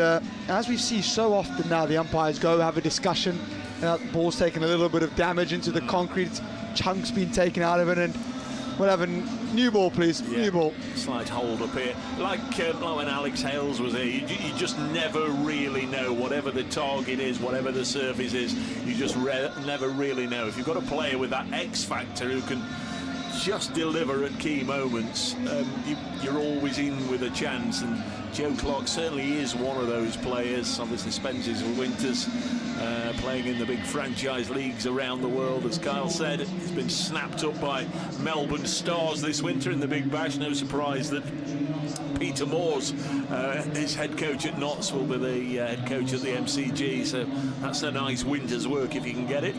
as we see so often now, the umpires go have a discussion. The ball's taken a little bit of damage into the concrete, chunks being taken out of it, and we'll have a new ball, please. Yeah. New ball. Slight hold up here. Like when Alex Hales was here, you just never really know. Whatever the target is, whatever the surface is, you just never really know. If you've got a player with that X factor who can just deliver at key moments, you're always in with a chance. And Joe Clark certainly is one of those players. Obviously spends his winters playing in the big franchise leagues around the world. As Kyle said, he's been snapped up by Melbourne Stars this winter in the Big Bash. No surprise that Peter Moore's his head coach at Notts will be the head coach at the MCG, so that's a nice winter's work if you can get it.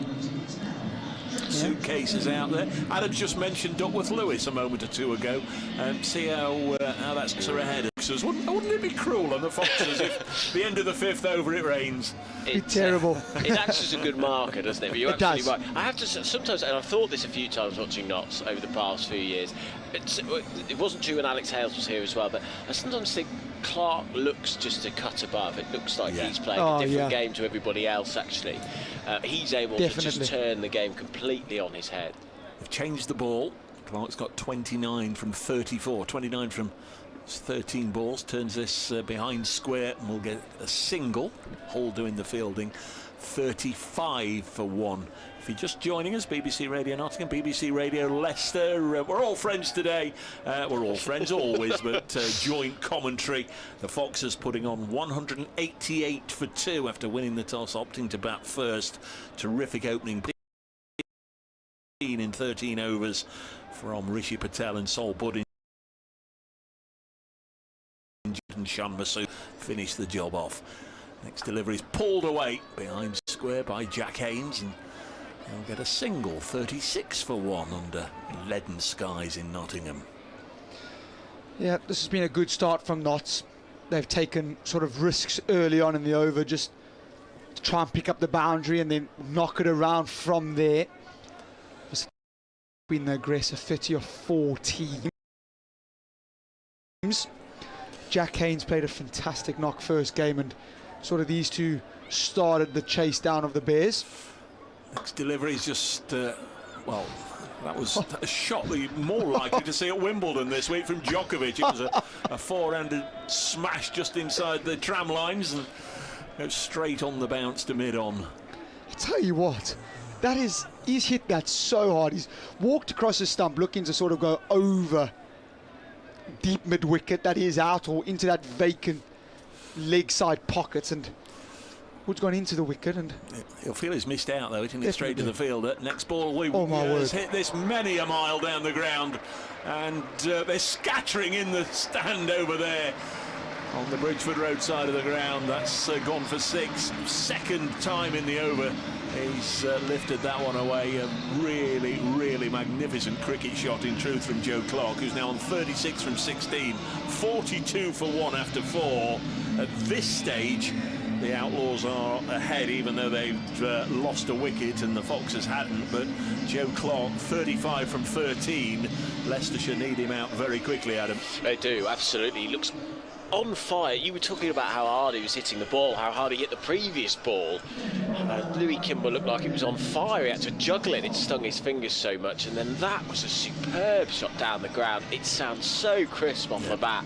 Suitcases out there. Adam's just mentioned Duckworth Lewis a moment or two ago. See how that's ahead of us. Wouldn't it be cruel on the Foxes if the end of the 5th over it rains? It's terrible. It acts as a good marker, doesn't it? But you're absolutely right. I have to sometimes, and I've thought this a few times watching Notts over the past few years. It wasn't true when Alex Hales was here as well, but I sometimes think Clark looks just a cut above. It looks like he's playing a different game to everybody else, actually. He's able to just turn the game completely on his head. They've changed the ball. Clark's got 29 from 34. 29 from 13 balls. Turns this behind square and will get a single. Hall doing the fielding. 35 for 1. If you're just joining us, BBC Radio Nottingham, BBC Radio Leicester, we're all friends today. We're all friends always, but joint commentary. The Foxes putting on 188 for 2 after winning the toss, opting to bat first. Terrific opening in 13 overs from Rishi Patel and Sol Buddin. And Shan Masood finished the job off. Next delivery is pulled away behind square by Jack Haynes, and they'll get a single. 36 for 1 under leaden skies in Nottingham. Yeah, this has been a good start from Notts. They've taken sort of risks early on in the over, just to try and pick up the boundary and then knock it around from there. It's been the aggressive 30 or 40 teams. Jack Haynes played a fantastic knock first game, and sort of these two started the chase down of the Bears. Next delivery is just, well, that was a shot that you're more likely to see at Wimbledon this week from Djokovic. It was a four-handed smash just inside the tram lines and goes straight on the bounce to mid-on. I tell you what, he's hit that so hard. He's walked across the stump looking to sort of go over deep mid-wicket, that is out, or into that vacant leg side pockets, and Wood's gone into the wicket, and he'll feel he's missed out though, hitting it straight to the fielder. Next ball, has hit this many a mile down the ground, and they're scattering in the stand over there on the Bridgeford Road side of the ground. That's gone for 6. Second time in the over he's lifted that one away. A really, really magnificent cricket shot in truth from Joe Clark, who's now on 36 from 16. 42 for 1 after 4. At this stage, the Outlaws are ahead, even though they've lost a wicket and the Foxes hadn't. But Joe Clark, 35 from 13. Leicestershire need him out very quickly, Adam. They do, absolutely. He looks on fire. You were talking about how hard he was hitting the ball, how hard he hit the previous ball. Louis Kimber looked like he was on fire. He had to juggle it. It stung his fingers so much. And then that was a superb shot down the ground. It sounds so crisp off the bat.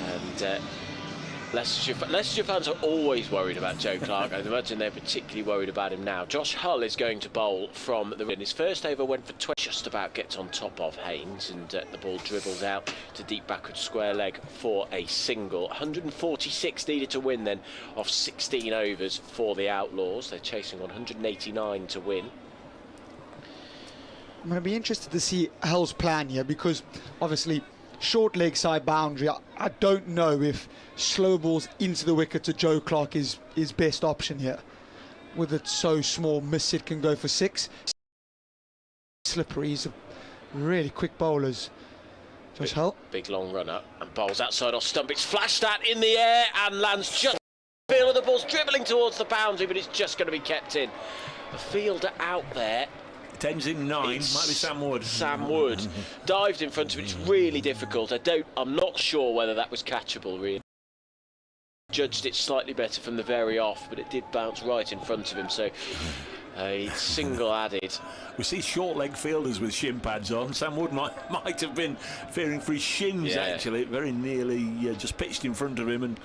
And Leicestershire fans are always worried about Joe Clark. I imagine they're particularly worried about him now. Josh Hull is going to bowl from the... His first over went for 20, just about gets on top of Haynes, and the ball dribbles out to deep backward square leg for a single. 146 needed to win then off 16 overs for the Outlaws. They're chasing on 189 to win. I'm going to be interested to see Hull's plan here, because obviously short leg side boundary, I don't know if slow balls into the wicket to Joe Clark is his best option here. With it so small, miss it can go for 6. Slippery, he's a really quick bowlers. Josh Hull. Big long run up and bowls outside off stump. It's flashed at in the air and lands just feel of the ball's dribbling towards the boundary, but it's just going to be kept in. The fielder out there. It ends in 9, might be Sam Wood. Sam Wood dived in front of it. It's really difficult. I'm not sure whether that was catchable, really. Judged it slightly better from the very off, but it did bounce right in front of him, so a single added. We see short leg fielders with shin pads on. Sam Wood might have been fearing for his shins, actually. Very nearly just pitched in front of him and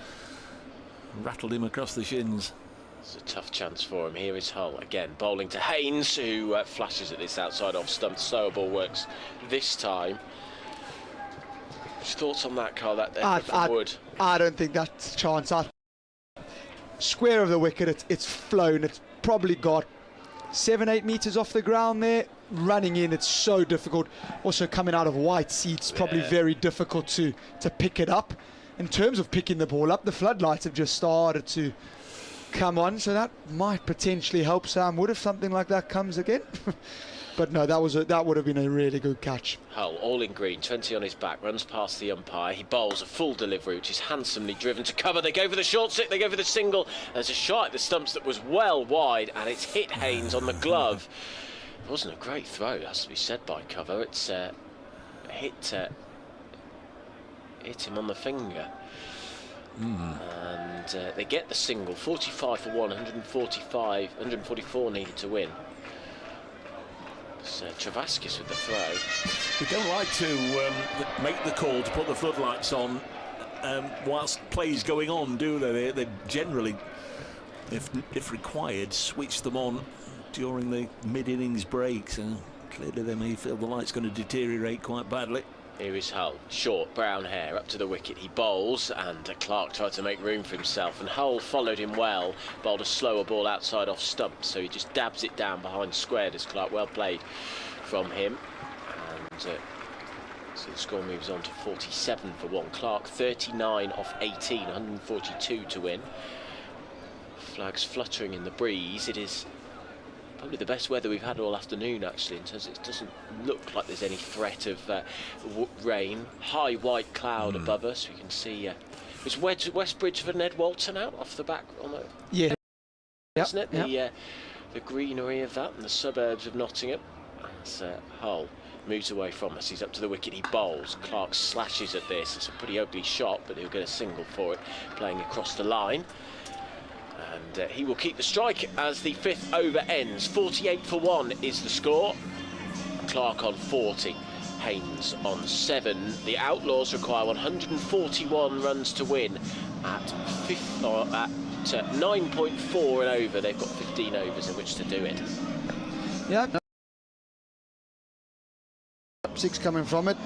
rattled him across the shins. It's a tough chance for him. Here is Hull again, bowling to Haynes, who flashes at this outside off stump. Slower ball works this time. Thoughts on that, Carl? That effort from Wood? I don't think that's a chance. Square of the wicket, it's flown. It's probably got 7-8 metres off the ground there. Running in, it's so difficult. Also coming out of white seats, probably very difficult to pick it up. In terms of picking the ball up, the floodlights have just started to come on, so that might potentially help Sam Wood if something like that comes again. But no, that would have been a really good catch. Hull, all in green, 20 on his back, runs past the umpire. He bowls a full delivery, which is handsomely driven to cover. They go for the short stick, they go for the single. There's a shot at the stumps that was well wide, and it's hit Haynes on the glove. It wasn't a great throw, it has to be said by cover. It's hit him on the finger. And they get the single, 45 for 1, 144 needed to win. It's Travaskis with the throw. We don't like to make the call to put the floodlights on whilst play's going on, do they? They generally, if required, switch them on during the mid-innings breaks. Clearly they may feel the light's going to deteriorate quite badly. Here is Hull, short, brown hair, up to the wicket. He bowls, and Clark tried to make room for himself, and Hull followed him well, bowled a slower ball outside off stump, so he just dabs it down behind squared as Clark. Well played from him. And so the score moves on to 47 for 1. Clark 39 off 18, 142 to win. Flags fluttering in the breeze. It is probably the best weather we've had all afternoon, actually, in terms of it doesn't look like there's any threat of rain. High white cloud above us. We can see it's West Bridgeford and Ed Walton out off the back on the, isn't it? The greenery of that and the suburbs of Nottingham. As Hull moves away from us, he's up to the wicket, he bowls. Clark slashes at this. It's a pretty ugly shot, but he'll get a single for it, playing across the line. And he will keep the strike as the 5th over ends. 48 for 1 is the score. Clark on 40, Haynes on 7. The Outlaws require 141 runs to win at 9.4 and over. They've got 15 overs in which to do it. Yeah. 6 coming from it.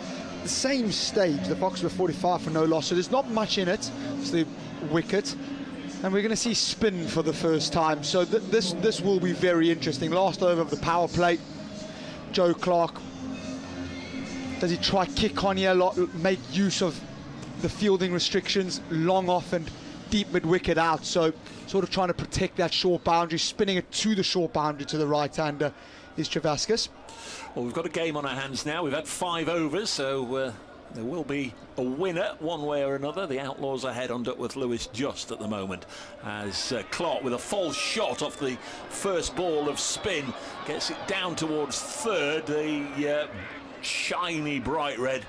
The same stage, the Fox were 45 for no loss, so there's not much in it. It's the wicket. And we're going to see spin for the first time, so this will be very interesting. Last over of the power play, Joe Clark, does he try kick on here, make use of the fielding restrictions, long off and deep mid-wicket out, so sort of trying to protect that short boundary, spinning it to the short boundary to the right-hander is Travaskis. Well, we've got a game on our hands now. We've had 5 overs, so there will be a winner one way or another. The Outlaws ahead on Duckworth Lewis just at the moment, as Clark with a false shot off the first ball of spin gets it down towards third. The shiny bright red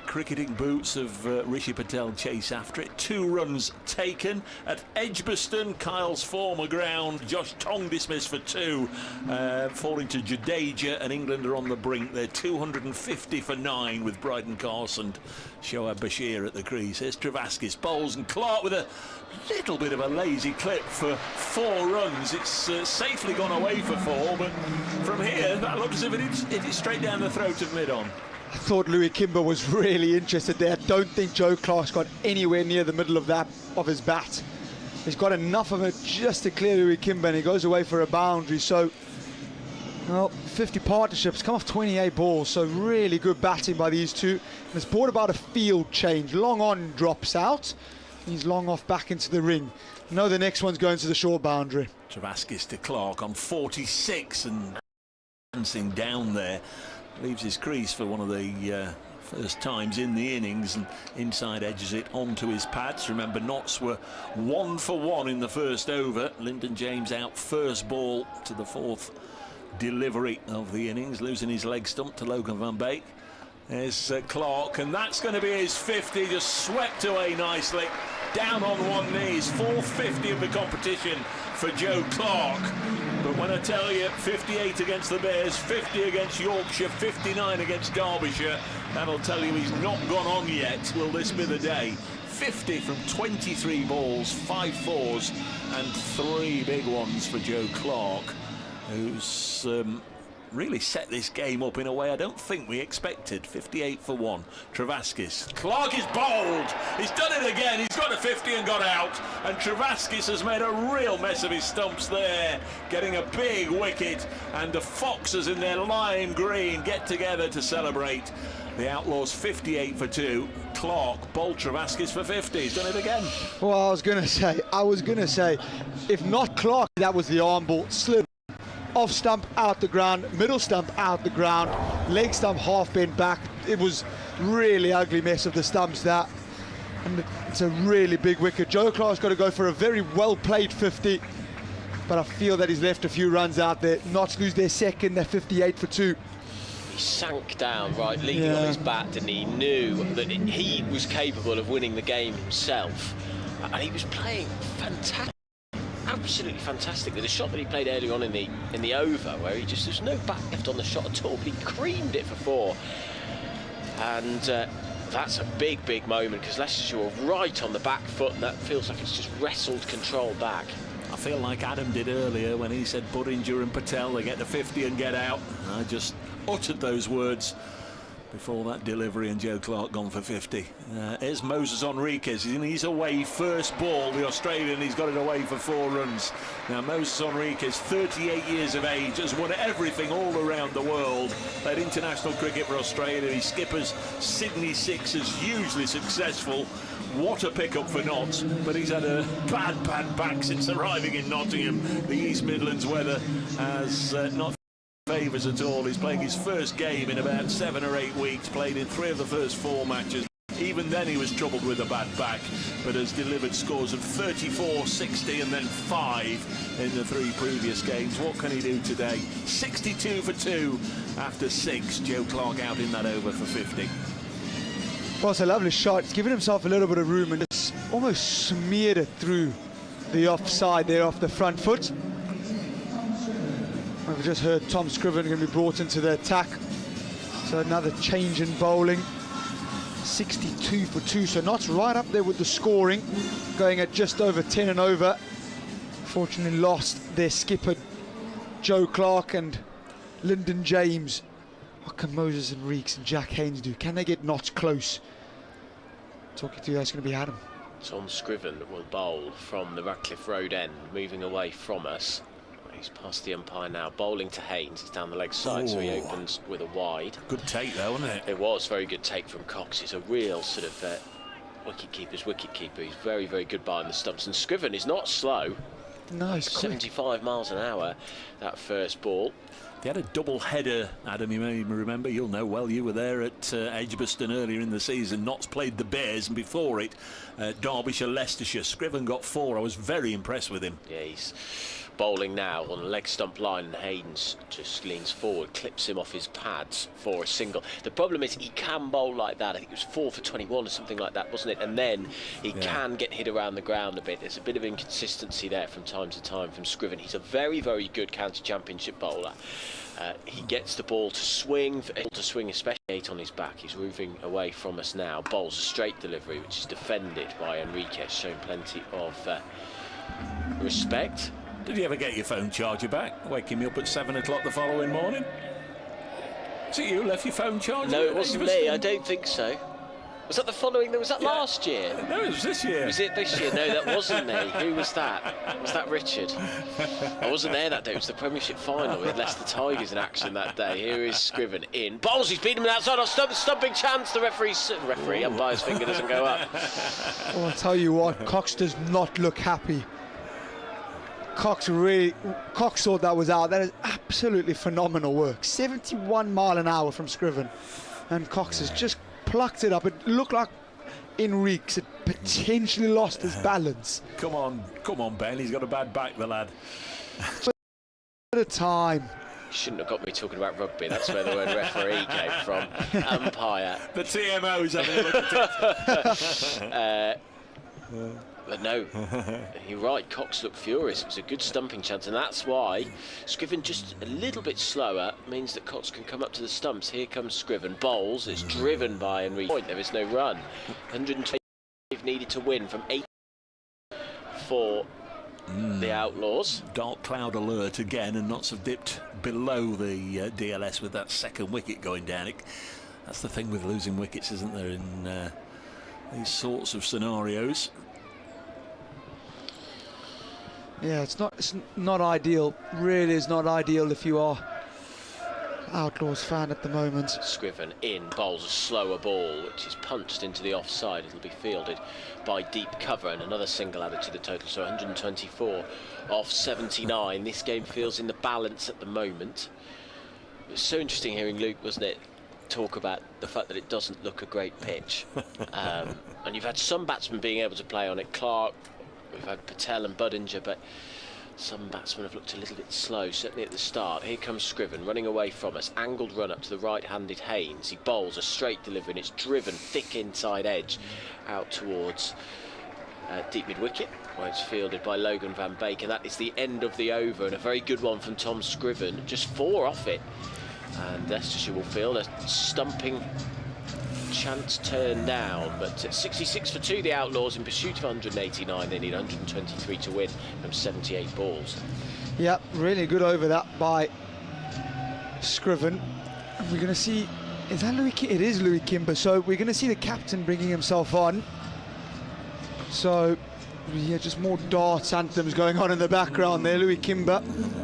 cricketing boots of Rishi Patel chase after it. 2 runs taken at Edgbaston, Kyle's former ground. Josh Tong dismissed for 2, falling to Jadeja, and England are on the brink. They're 250 for 9 with Bryden Carson and Shoaib Bashir at the crease. Here's Travaskis, bowls, and Clark with a little bit of a lazy clip for 4 runs. It's safely gone away for 4, but from here that looks as if it's straight down the throat of mid-on. I thought Louis Kimber was really interested there. I don't think Joe Clark's got anywhere near the middle of his bat. He's got enough of it just to clear Louis Kimber, and he goes away for a boundary. So, well, 50 partnerships, come off 28 balls, so really good batting by these two. And it's brought about a field change. Long on drops out. He's long off back into the ring. No, the next one's going to the short boundary. Travaskis to Clark on 46 and dancing down there. Leaves his crease for one of the first times in the innings, and inside edges it onto his pads. Remember, Notts were 1 for 1 in the first over. Lyndon James out first ball to the 4th delivery of the innings, losing his leg stump to Logan van Beek. There's Clark, and that's going to be his 50, just swept away nicely. Down on one knee, his 4th 50 of the competition for Joe Clark. But when I tell you 58 against the Bears, 50 against Yorkshire, 59 against Derbyshire, that'll tell you he's not gone on yet. Will this be the day? 50 from 23 balls, 5 fours and 3 big ones for Joe Clark, who's really set this game up in a way I don't think we expected. 58 for 1. Travaskis. Clark is bowled. He's done it again. He's got a 50 and got out. And Travaskis has made a real mess of his stumps there, getting a big wicket. And the Foxes in their lime green get together to celebrate. The Outlaws 58 for 2. Clark bowled Travaskis for 50. He's done it again. Well, I was going to say, if not Clark, that was the arm ball. Slid off stump, out the ground, middle stump, out the ground, leg stump half bent back. It was really ugly mess of the stumps, that. And it's a really big wicket. Joe Clark's got to go for a very well-played 50. But I feel that he's left a few runs out there. Notts lose their second, they're 58 for 2. He sank down, right, leaning on his bat, and he knew that he was capable of winning the game himself. And he was playing fantastic, absolutely fantastic. The shot that he played earlier on in the over, where he just, there's no back left on the shot at all, but he creamed it for 4. And that's a big, big moment, because Leicestershire were right on the back foot, and that feels like it's just wrestled control back. I feel like Adam did earlier when he said Budinger and Patel, they get the 50 and get out. I just uttered those words before that delivery, and Joe Clark gone for 50. Here's Moses Enriquez. He's away first ball. The Australian, he's got it away for 4 runs. Now Moses Enriquez, 38 years of age, has won everything all around the world. Played international cricket for Australia. He skippers Sydney Sixers, hugely successful. What a pickup for Notts, but he's had a bad back since arriving in Nottingham. The East Midlands weather has not favours at all. He's playing his first game in about 7 or 8 weeks, played in 3 of the first 4 matches. Even then he was troubled with a bad back, but has delivered scores of 34, 60 and then 5 in the 3 previous games. What can he do today? 62 for 2 after 6. Joe Clark out in that over for 50. Well, it's a lovely shot. He's given himself a little bit of room and just almost smeared it through the offside there off the front foot. We've just heard Tom Scriven going to be brought into the attack. So another change in bowling. 62 for 2, so Notts right up there with the scoring, going at just over 10 and over. Fortunately lost their skipper Joe Clark and Lyndon James. What can Moses Enriquez and Jack Haynes do? Can they get Notts close? Talking to you, that's going to be Adam. Tom Scriven will bowl from the Radcliffe Road end, moving away from us. He's past the umpire now, bowling to Haynes. It's down the leg side, so he opens with a wide. Good take though, wasn't it? It was very good take from Cox. He's a real sort of wicket-keeper's wicket-keeper. He's very, very good behind the stumps. And Scriven is not slow. No, he's 75 miles an hour, that first ball. They had a double header, Adam, you may remember, you'll know well, you were there at Edgbaston earlier in the season. Notts played the Bears, and before it, Derbyshire, Leicestershire. Scriven got 4. I was very impressed with him. Yeah, he's bowling now on the leg stump line, and Haynes just leans forward, clips him off his pads for a single. The problem is he can bowl like that. I think it was 4 for 21 or something like that, wasn't it? And then he can get hit around the ground a bit. There's a bit of inconsistency there from time to time from Scriven. He's a very, very good county championship bowler. He gets the ball to swing, especially 8 on his back. He's moving away from us now. Bowls a straight delivery, which is defended by Enriquez, showing plenty of respect. Did you ever get your phone charger back? Waking me up at 7 o'clock the following morning? Was it you left your phone charger? No, it wasn't me. I don't think so. Was that the following? Was that last year? No, it was this year. Was it this year? No, that wasn't me. Who was that? Was that Richard? I wasn't there that day. It was the Premiership final with Leicester Tigers in action that day. Here is Scriven in. Bowles, he's beaten him outside on stumping chance. The referee, umpire's finger doesn't go up. Well, I'll tell you what, Cox does not look happy. Cox thought that was out. That is absolutely phenomenal work. 71 mile an hour from Scriven, and Cox has just plucked it up. It looked like Enriquez had potentially lost his balance. Come on, Ben. He's got a bad back, the lad. At a time. Shouldn't have got me talking about rugby. That's where the word referee came from. Umpire. The TMO's having a look at it. But no, you're right, Cox looked furious. It was a good stumping chance, and that's why Scriven just a little bit slower means that Cox can come up to the stumps. Here comes Scriven. Bowles is driven by Enrique. There is no run. 120 needed to win from 8 for the Outlaws. Dark cloud alert again, and Notts have dipped below the DLS with that second wicket going down. That's the thing with losing wickets, isn't there, in these sorts of scenarios. Yeah, it's not ideal. Really is not ideal if you are Outlaws fan at the moment. Scriven in, bowls a slower ball, which is punched into the offside. It'll be fielded by deep cover, and another single added to the total, so 124 off 79. This game feels in the balance at the moment. It was so interesting hearing Luke, wasn't it, talk about the fact that it doesn't look a great pitch. And you've had some batsmen being able to play on it. Clark, we've had Patel and Budinger, but some batsmen have looked a little bit slow, certainly at the start. Here comes Scriven running away from us. Angled run up to the right-handed Haynes. He bowls a straight delivery and it's driven thick inside edge out towards deep mid-wicket, where it's fielded by Logan van Beek. And that is the end of the over, and a very good one from Tom Scriven. Just 4 off it. And Leicestershire will field a stumping chance turn down, but 66 for 2 the Outlaws in pursuit of 189. They need 123 to win from 78 balls. Yeah, really good over that by Scriven. And we're going to see, is that Louis Kimber? It is Louis Kimber, so we're going to see the captain bringing himself on. So yeah, just more darts anthems going on in the background there. Louis Kimber,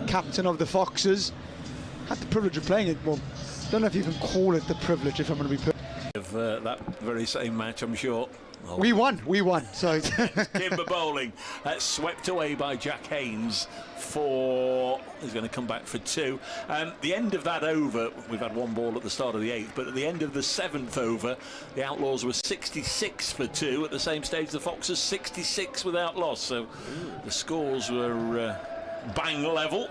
captain of the Foxes, had the privilege of playing it. Well, don't know if you can call it the privilege, if I'm going to be perfect. Of that very same match, I'm sure. Oh. We won. So Kimber bowling, swept away by Jack Haynes for, he's going to come back for 2. The end of that over, we've had 1 ball at the start of the 8th, but at the end of the 7th over, the Outlaws were 66 for 2. At the same stage, the Foxes 66 without loss. So the scores were bang level.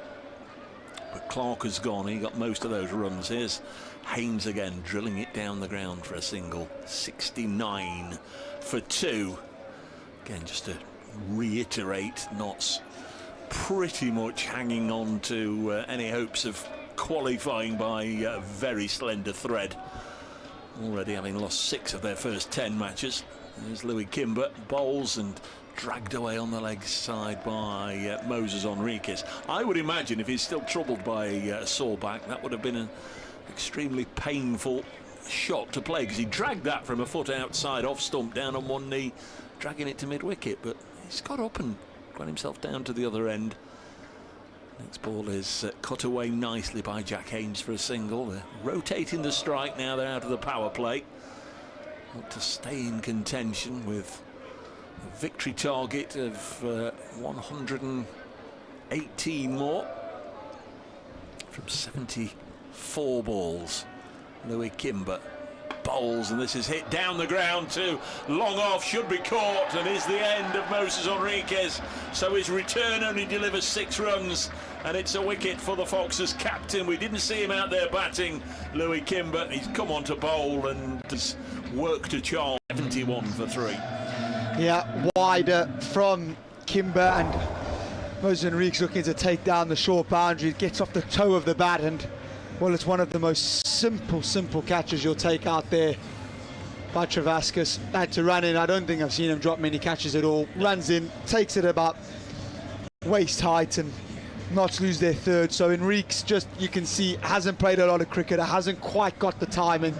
But Clark has gone. He got most of those runs. Here's Haynes again, drilling it down the ground for a single. 69 for 2. Again, just to reiterate, Notts pretty much hanging on to any hopes of qualifying by a very slender thread. Already having lost 6 of their first 10 matches. There's Louis Kimber, bowls and dragged away on the leg side by Moses Enriquez. I would imagine if he's still troubled by a sore back, that would have been an extremely painful shot to play, because he dragged that from a foot outside off stump down on one knee, dragging it to mid-wicket, but he's got up and got himself down to the other end. Next ball is cut away nicely by Jack Haynes for a single. They're rotating the strike now, they're out of the power play. Want to stay in contention with a victory target of 118 more from 74 balls. Louis Kimber bowls, and this is hit down the ground too. Long off, should be caught, and is the end of Moses Enriquez. So his return only delivers 6 runs, and it's a wicket for the Foxes captain. We didn't see him out there batting, Louis Kimber. He's come on to bowl and has worked a charm. 71 for 3. Yeah, wider from Kimber, and Moses Enriquez looking to take down the short boundary. Gets off the toe of the bat, and well, it's one of the most simple catches you'll take out there by Travascus. Had to run in. I don't think I've seen him drop many catches at all. Runs in, takes it about waist height, and Notts lose their 3rd. So Enriquez, just, you can see, hasn't played a lot of cricket, hasn't quite got the timing.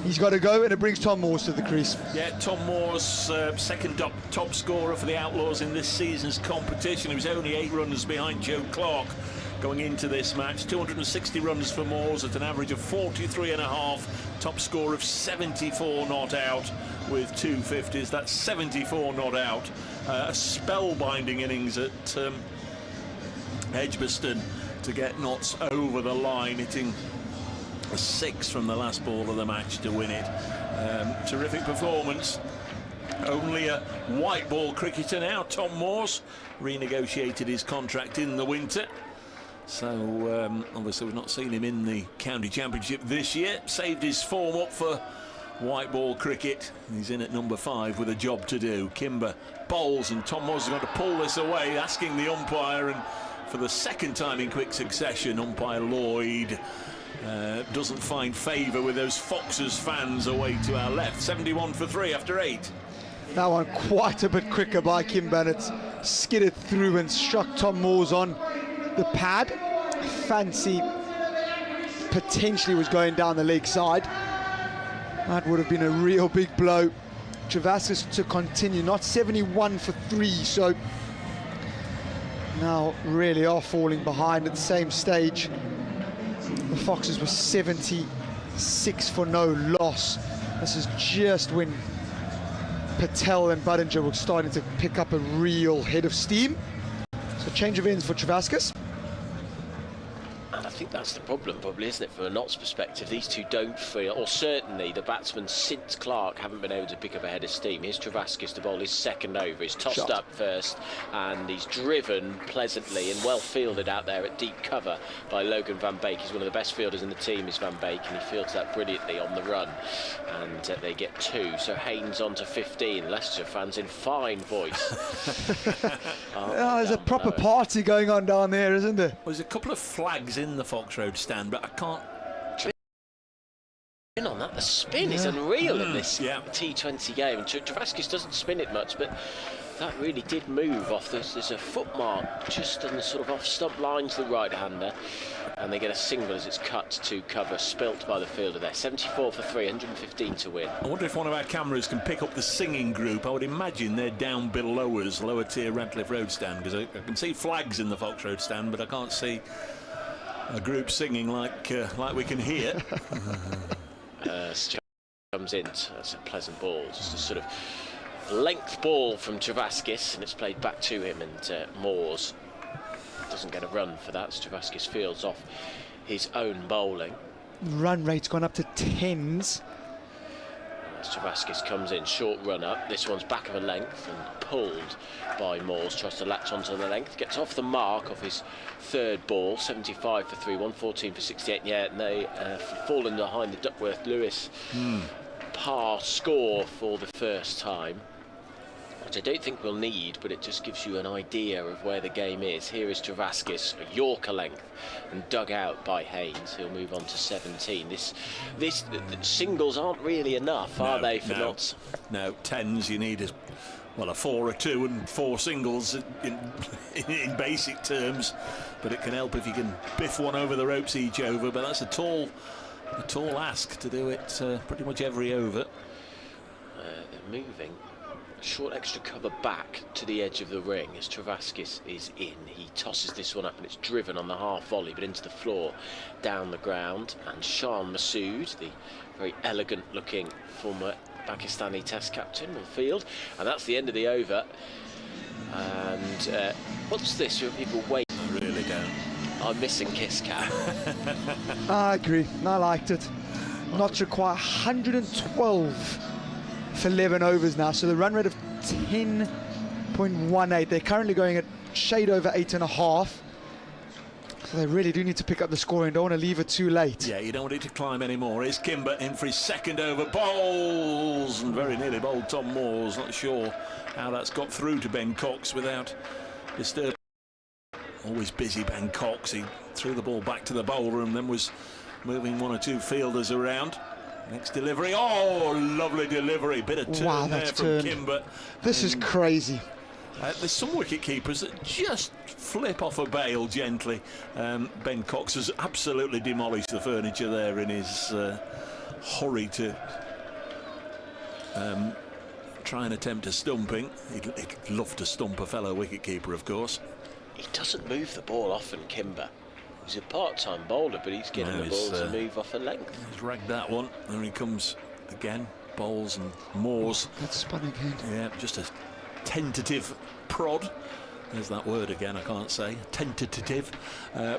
He's got to go, and it brings Tom Moores to the crease. Yeah, Tom Moores, second top scorer for the Outlaws in this season's competition. He was only 8 runs behind Joe Clark going into this match. 260 runs for Moores at an average of 43.5. Top score of 74 not out with 250s. That's 74 not out. A spellbinding innings at Edgbaston to get Notts over the line, hitting a 6 from the last ball of the match to win it. Terrific performance. Only a white ball cricketer now. Tom Moores renegotiated his contract in the winter. So obviously we've not seen him in the county championship this year. Saved his form up for white ball cricket. He's in at number 5 with a job to do. Kimber bowls, and Tom Moores is going to pull this away, asking the umpire, and for the 2nd time in quick succession, umpire Lloyd doesn't find favour with those Foxes fans away to our left. 71 for 3 after 8. That one quite a bit quicker by Kimber, and it's skidded through and struck Tom Moores on the pad. Fancy potentially was going down the leg side. That would have been a real big blow. Travaskis to continue, not 71 for 3, so now really are falling behind at the same stage. The Foxes were 76 for no loss. This is just when Patel and Budinger were starting to pick up a real head of steam. So change of ends for Travaskis. And I think that's the problem, probably, isn't it, from a Notts perspective? These two don't feel, or certainly the batsmen since Clark haven't been able to pick up a head of steam. Here's Travaskis to bowl his second over. He's tossed up first, and he's driven pleasantly and well fielded out there at deep cover by Logan Van Beek. He's one of the best fielders in the team, is Van Beek, and he fields that brilliantly on the run. And they get 2. So Haynes on to 15. Leicestershire fans in fine voice. There's a proper party going on down there, isn't there? Well, there's a couple of flags in the Fox Road stand, but I can't. On that, the spin is unreal in this T20 game. Travaskis doesn't spin it much, but that really did move off. There's a foot mark just on the sort of off stump line to the right-hander, and they get a single as it's cut to cover, spilt by the fielder there. 74 for 3, 115 to win. I wonder if one of our cameras can pick up the singing group. I would imagine they're down below us, lower tier Radcliffe Road stand, because I can see flags in the Fox Road stand, but I can't see a group singing like we can hear. Comes in, that's a pleasant ball, just a sort of length ball from Travaskis, and it's played back to him, and Moores doesn't get a run for that. So Travaskis fields off his own bowling. Run rate's gone up to 10s. As Travaskis comes in, short run up. This one's back of a length and pulled by Moores. Tries to latch onto the length, gets off the mark of his third ball. 75 for 3, 114 for 68. Yeah, and they fallen behind the Duckworth-Lewis par score for the first time, which I don't think we'll need, but it just gives you an idea of where the game is. Here is Travaskis, a Yorker length, and dug out by Haynes. He'll move on to 17. The singles aren't really enough, are they, for Notts? No, 10s you need a 4, a 2 and 4 singles in basic terms, but it can help if you can biff one over the ropes each over, but that's a tall ask to do it pretty much every over. They're moving short extra cover back to the edge of the ring as Travaskis is in. He tosses this one up and it's driven on the half volley but into the floor, down the ground, and Shan Masood, the very elegant looking former Pakistani Test captain, will field, and that's the end of the over. And what's this? People wait. I really don't. I'm missing Kiss Cat. I agree, I liked it. Notts require 112 for 11 overs now, so the run rate of 10.18. They're currently going at shade over 8.5. So they really do need to pick up the score and don't want to leave it too late. Yeah, you don't want it to climb anymore. Here's Kimber in for his second over. Bowls! And very nearly bowled Tom Moores. Not sure how that's got through to Ben Cox without disturbing. Always busy, Ben Cox. He threw the ball back to the bowler and then was moving one or two fielders around. Next delivery. Oh, lovely delivery. Bit of turn there from Kimber. This is crazy. There's some wicket keepers that just flip off a bail gently. Ben Cox has absolutely demolished the furniture there in his hurry to try and attempt a stumping. He'd love to stump a fellow wicket keeper, of course. He doesn't move the ball often, Kimber. He's a part-time bowler, but he's getting the ball to move off a length. He's ragged that one. There he comes again. Bowls and Moores. That's spun again. Yeah, just a tentative prod. There's that word again, I can't say. Tentative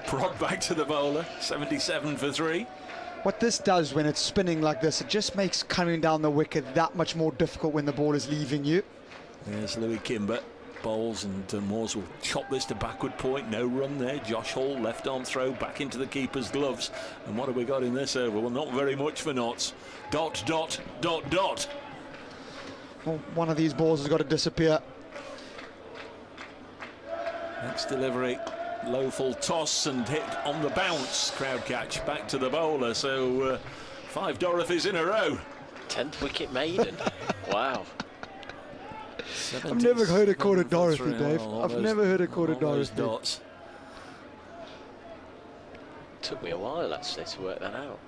prod back to the bowler. 77 for 3. What this does when it's spinning like this, it just makes coming down the wicket that much more difficult when the ball is leaving you. There's Louis Kimber. Bowls and Moores will chop this to backward point. No run there. Josh Hall, left arm throw back into the keeper's gloves. And what have we got in this over? Well, not very much for Notts. Dot, dot, dot, dot. Well, one of these balls has got to disappear. Next delivery, low full toss and hit on the bounce. Crowd catch back to the bowler. So 5 Dorothys in a row. 10th wicket maiden. Wow. I've never heard it called a Dorothy, Dave. I've never heard it called a Dorothy. Dots. Took me a while actually to work that out.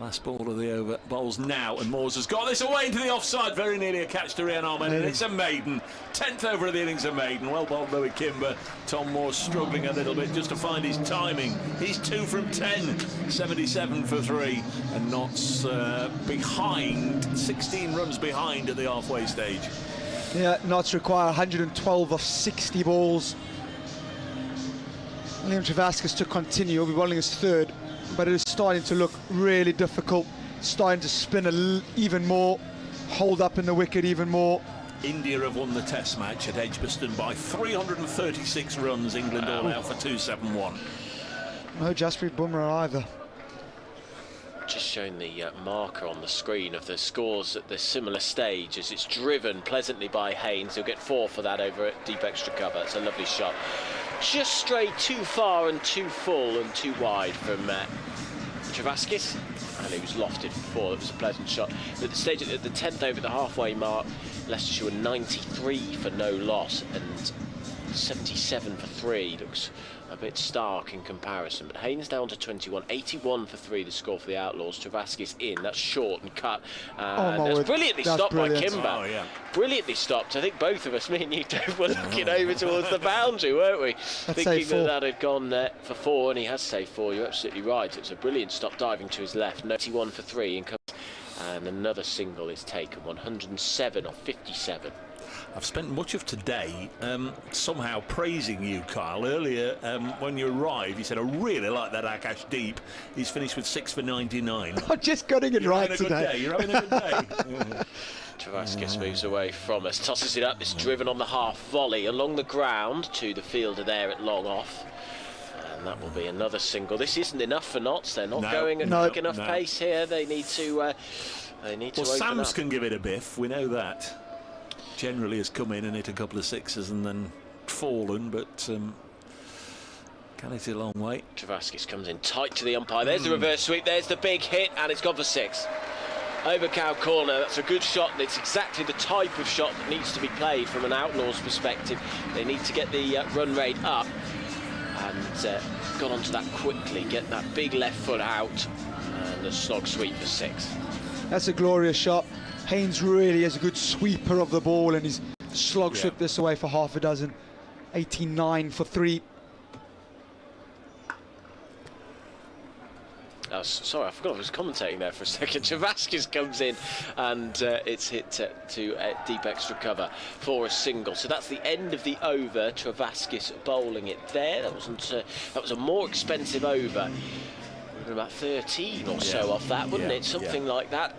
Last ball of the over, bowls now, and Moores has got this away into the offside, very nearly a catch to Rian Ahmed, and it's a maiden. 10th over of the innings, a maiden. Well bowled Louis Kimber. Tom Moore struggling a little bit just to find his timing. He's 2 from 10, 77 for 3, and Notts behind, 16 runs behind at the halfway stage. Yeah, Notts require 112 of 60 balls. Liam Travascus to continue. He'll be bowling his third, but it is starting to look really difficult. Starting to spin even more, hold up in the wicket even more. India have won the Test match at Edgbaston by 336 runs. England all out for 271. No Jasprit Bumrah either. Just showing the marker on the screen of the scores at the similar stage as it's driven pleasantly by Haynes. He'll get 4 for that over at deep extra cover. It's a lovely shot. Just strayed too far and too full and too wide from Travascus, and he was lofted for 4. It was a pleasant shot. At the stage at the 10th over the halfway mark, Leicestershire were 93 for no loss and 77 for 3. Looks a bit stark in comparison, but Haynes down to 21, 81 for 3 the score for the Outlaws. Travascus in, that's short and cut, and that's brilliantly stopped by Kimber. Oh, yeah. Brilliantly stopped. I think both of us, me and you, Dave, were looking over towards the boundary, weren't we? Thinking that had gone for 4, and he has saved 4. You're absolutely right. It's a brilliant stop diving to his left. 91 for 3 in comes, and another single is taken. 107 of 57. I've spent much of today somehow praising you, Kyle. Earlier, when you arrived, you said, I really like that Akash Deep. He's finished with 6 for 99. I'm just getting it right today. You're having a good day. Travascus moves away from us, tosses it up. It's driven on the half volley along the ground to the fielder there at long off. And that will be another single. This isn't enough for Notts. They're not going at quick enough pace here. They need to Well, Sams can give it a biff. We know that. Generally has come in and hit a couple of sixes and then fallen, but can hit it a long way. Travascus comes in tight to the umpire. There's the reverse sweep. There's the big hit, and it's gone for 6. Over cow corner. That's a good shot. It's exactly the type of shot that needs to be played from an Outlaws perspective. They need to get the run rate up, and got onto that quickly. Get that big left foot out, and a slog sweep for 6. That's a glorious shot. Haynes really is a good sweeper of the ball, and he's slog swept this away for half a dozen. 89 for 3. Oh, sorry, I forgot I was commentating there for a second. Travascus comes in, and it's hit to deep extra cover for a single. So that's the end of the over. Travascus bowling it there. That was a more expensive over. About 13 or so off that, wouldn't it? Something like that.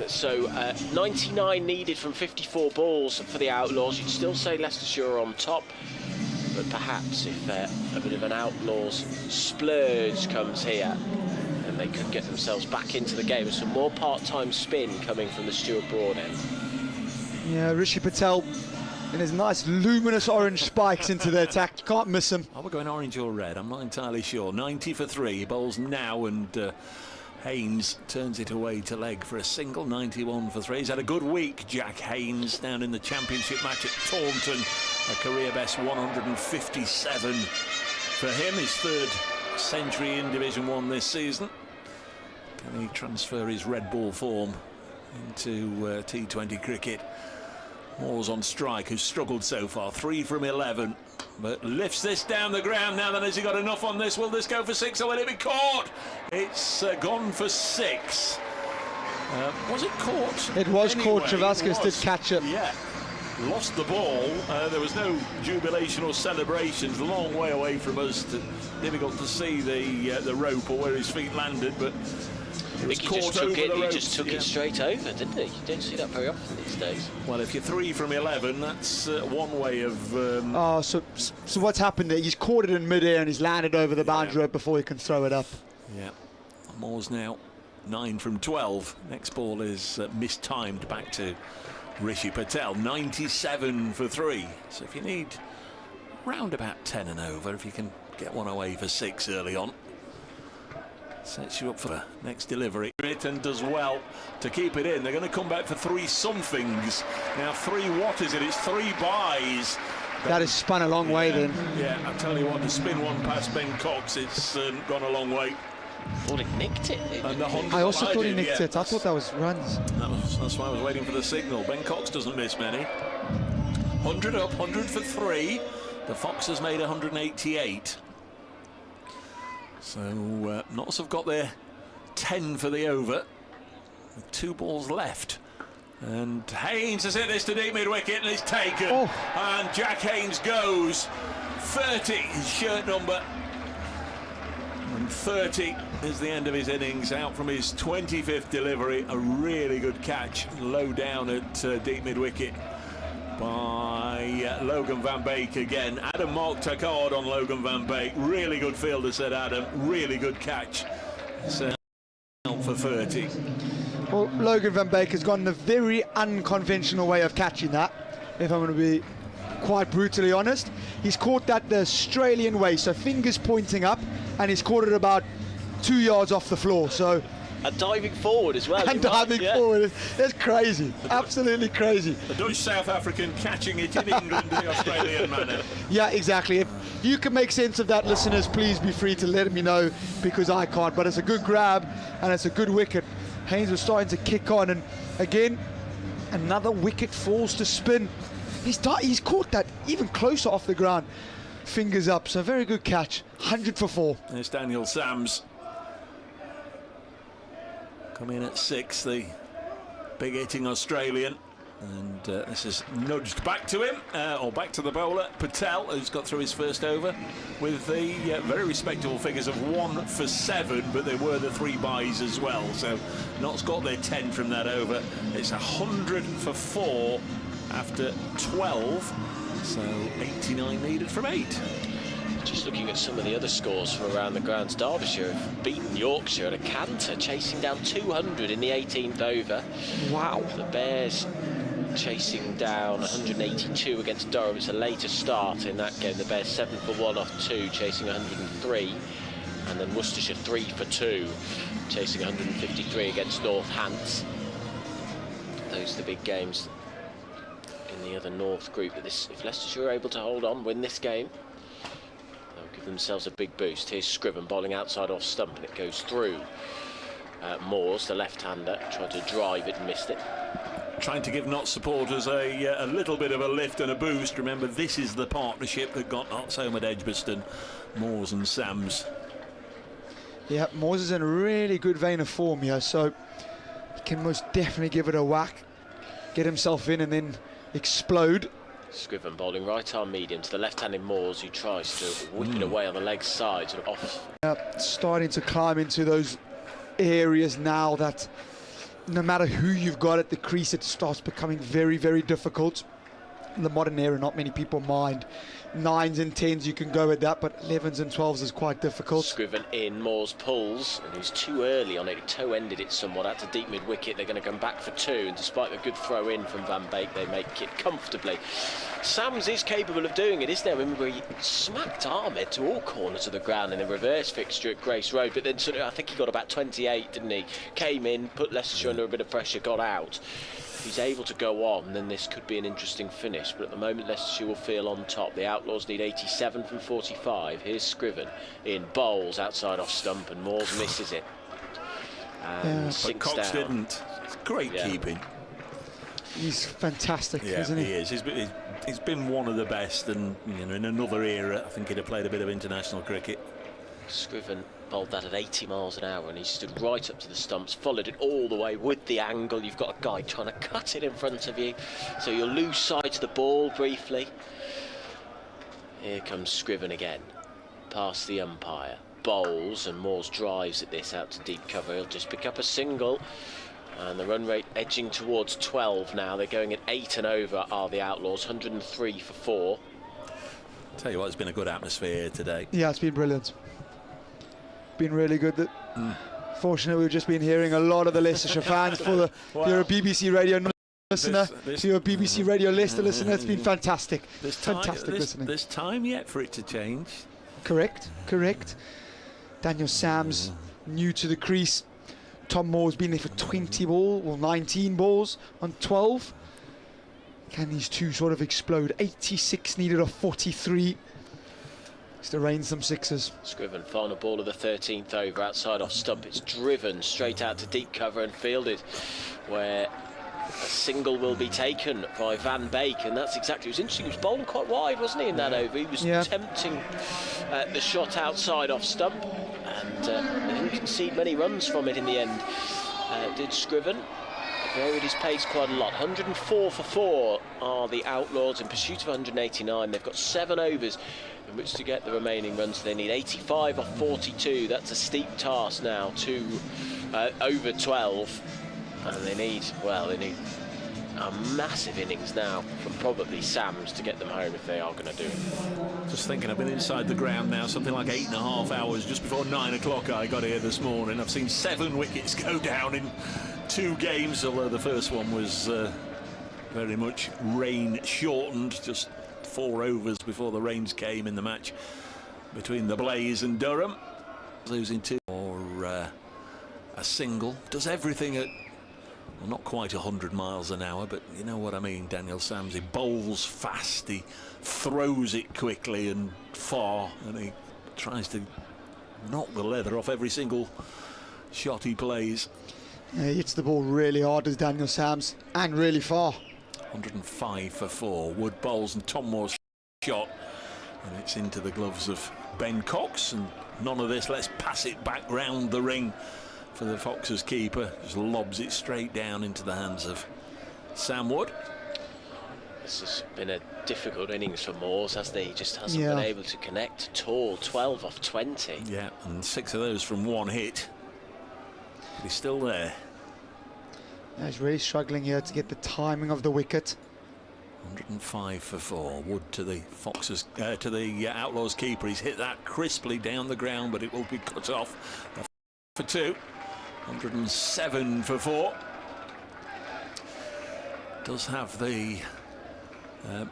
So 99 needed from 54 balls for the Outlaws. You'd still say Leicestershire are on top, but perhaps if a bit of an Outlaws splurge comes here, then they could get themselves back into the game with some more part-time spin coming from the Stuart Broad end. Yeah, Rishi Patel in his nice luminous orange spikes into the attack. Can't miss him. Are we going orange or red? I'm not entirely sure. 90 for 3. He bowls now, and Haynes turns it away to leg for a single. 91 for 3. He's had a good week, Jack Haynes, down in the championship match at Taunton. A career best 157 for him. His 3rd century in Division 1 this season. Can he transfer his red ball form into T20 cricket? Moore's on strike, who's struggled so far. 3 from 11, but lifts this down the ground now. Then has he got enough on this? Will this go for 6 or will it be caught? It's gone for 6. Was it caught? It was anyway, caught. Travascus did catch it. Yeah. Lost the ball. There was no jubilation or celebrations. A long way away from us. Difficult to see the rope or where his feet landed, but I think he just took it straight over, didn't he? You don't see that very often these days. Well, if you're 3 from 11, that's one way of... So what's happened there? He's caught it in mid-air and he's landed over the boundary rope before he can throw it up. Yeah. Moore's now 9 from 12. Next ball is mistimed back to Rishi Patel. 97 for 3. So if you need round about 10 and over, if you can get one away for 6 early on, sets you up for the next delivery. And does well to keep it in. They're going to come back for 3 somethings. Now 3, what is it? It's 3 buys. That has spun a long way then. Yeah, I tell you what, to spin one past Ben Cox, it's gone a long way. Thought it nicked it. And the I also thought he did, nicked it. I thought that was runs. That's why I was waiting for the signal. Ben Cox doesn't miss many. 100 up, 100 for 3. The Foxes made 188. So Notts have got their 10 for the over, with 2 balls left. And Haynes has hit this to deep mid-wicket and it's taken. Oh. And Jack Haynes goes 30, his shirt number. And 30 is the end of his innings, out from his 25th delivery. A really good catch, low down at deep mid-wicket by Logan van Beek again. Adam Mark took hard on Logan van Beek. Really good fielder, said Adam. Really good catch. So out for 30. Well, Logan van Beek has gone a very unconventional way of catching that, if I'm going to be quite brutally honest. He's caught that the Australian way, so fingers pointing up, and he's caught it about 2 yards off the floor. So And diving forward as well. and diving forward. That's crazy. Absolutely crazy. The Dutch South African catching it in England in the Australian manner. Yeah, exactly. If you can make sense of that, listeners, please be free to let me know, because I can't. But it's a good grab and it's a good wicket. Haynes was starting to kick on, and again, another wicket falls to spin. He's caught that even closer off the ground. Fingers up, so very good catch. 100 for 4. There's Daniel Sams. Come in at 6, the big hitting Australian. And this is nudged back to him, or back to the bowler, Patel, who's got through his first over with the very respectable figures of 1 for 7, but there were the 3 byes as well. So Notts got their 10 from that over. It's 100 for 4 after 12, so 89 needed from 8. Just looking at some of the other scores from around the grounds, Derbyshire have beaten Yorkshire at a canter, chasing down 200 in the 18th over. Wow. The Bears chasing down 182 against Durham. It's a later start in that game. The Bears 7 for 1 off 2, chasing 103. And then Worcestershire 3 for 2, chasing 153 against North Hants. Those are the big games in the other North group. But if Leicestershire are able to hold on, win this game, they'll give themselves a big boost. Here's Scriven bowling outside off stump, and it goes through. Moores, the left-hander, tried to drive it and missed it. Trying to give Notts supporters a little bit of a lift and a boost. Remember, this is the partnership that got Notts home at Edgbaston, Moores and Sams. Yeah, Moores is in a really good vein of form here, so he can most definitely give it a whack, get himself in and then explode. Scriven bowling right arm medium to the left-handed Moores, who tries to whip it away on the leg side, sort of off. Starting to climb into those areas now that no matter who you've got at the crease, it starts becoming very, very difficult. In the modern era, not many people mind. 9s and 10s you can go with that, but 11s and 12s is quite difficult. Scriven in, Moores pulls, and he's too early on it. He toe-ended it somewhat out to deep mid-wicket. They're going to come back for 2, and despite the good throw in from Van Beek, they make it comfortably. Sams is capable of doing it, isn't there? Remember, he smacked Ahmed to all corners of the ground in the reverse fixture at Grace Road, but then sort of, I think he got about 28, didn't he? Came in, put Leicestershire under a bit of pressure, got out. If he's able to go on, then this could be an interesting finish, but at the moment Leicestershire will feel on top. The Outlaws need 87 from 45. Here's Scriven in, bowls outside off stump, and Moores misses it and sinks But Cox down. didn't. It's great keeping. He's fantastic, Yeah, isn't he? he is. He's been one of the best, and in another era I think he'd have played a bit of international cricket. Scriven bowled that at 80 miles an hour, and he stood right up to the stumps, followed it all the way with the angle. You've got a guy trying to cut it in front of you, so you'll lose sight of the ball briefly. Here comes Scriven again, past the umpire, bowls, and Moores drives at this out to deep cover. He'll just pick up a single, and the run rate edging towards 12 now. They're going at 8 and over are the Outlaws, 103 for 4. Tell you what, it's been a good atmosphere here today. Yeah, it's been brilliant. Been really good. Fortunately, we've just been hearing a lot of the Leicestershire fans. If you're a BBC radio listener, if you're a BBC radio Leicester listener, it's been fantastic. Fantastic listening. There's time yet for it to change. Correct. Daniel Sams, new to the crease. Tom Moore's been there for 20 balls, or 19 balls on 12. Can these two sort of explode? 86 needed of 43. Just to rain some sixes. Scriven, final ball of the 13th over, outside off stump. It's driven straight out to deep cover and fielded, where a single will be taken by Van Beek, and that's exactly. It was interesting. He was bowling quite wide, wasn't he, in that over? He was tempting the shot outside off stump, and they didn't concede many runs from it in the end. Did Scriven. Varied his pace quite a lot. 104 for 4 are the Outlaws in pursuit of 189. They've got 7 overs in which to get the remaining runs. They need 85 off 42. That's a steep task now to over 12. And they need a massive innings now from probably Sams to get them home if they are going to do it. Just thinking, I've been inside the ground now, something like 8.5 hours. Just before 9 o'clock I got here this morning. I've seen 7 wickets go down in 2 games, although the first one was very much rain shortened, just 4 overs before the rains came in the match between the Blaze and Durham. Losing 2 or a single. Does everything at, well, not quite 100 miles an hour, but you know what I mean. Daniel Sams, he bowls fast, he throws it quickly and far, and he tries to knock the leather off every single shot he plays. Yeah, he hits the ball really hard as Daniel Sams, and really far. 105 for 4. Wood bowls and Tom Moore's shot, and it's into the gloves of Ben Cox, and none of this. Let's pass it back round the ring for the Foxes keeper. Just lobs it straight down into the hands of Sam Wood. This has been a difficult innings for Moores, hasn't he? He just hasn't been able to connect at all. 12 off 20. Yeah, and 6 of those from 1 hit. But he's still there. Yeah, he's really struggling here to get the timing of the wicket. 105 for 4. Wood to the Foxes, to the Outlaws keeper. He's hit that crisply down the ground, but it will be cut off for 2. 107 for 4. Does have the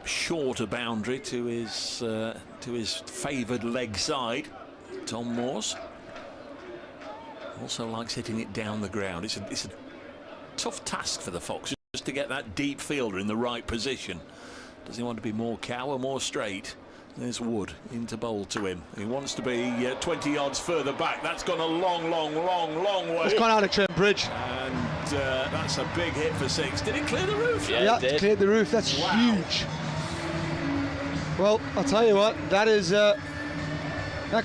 shorter boundary to his favoured leg side. Tom Moores also likes hitting it down the ground. It's a tough task for the Foxes just to get that deep fielder in the right position. Does he want to be more cow or more straight? There's Wood into bowl to him. He wants to be 20 yards further back. That's gone a long way. It's gone out of Trent Bridge. And that's a big hit for 6. Did it clear the roof? Yeah, it cleared the roof. That's huge. Well, I'll tell you what, that is that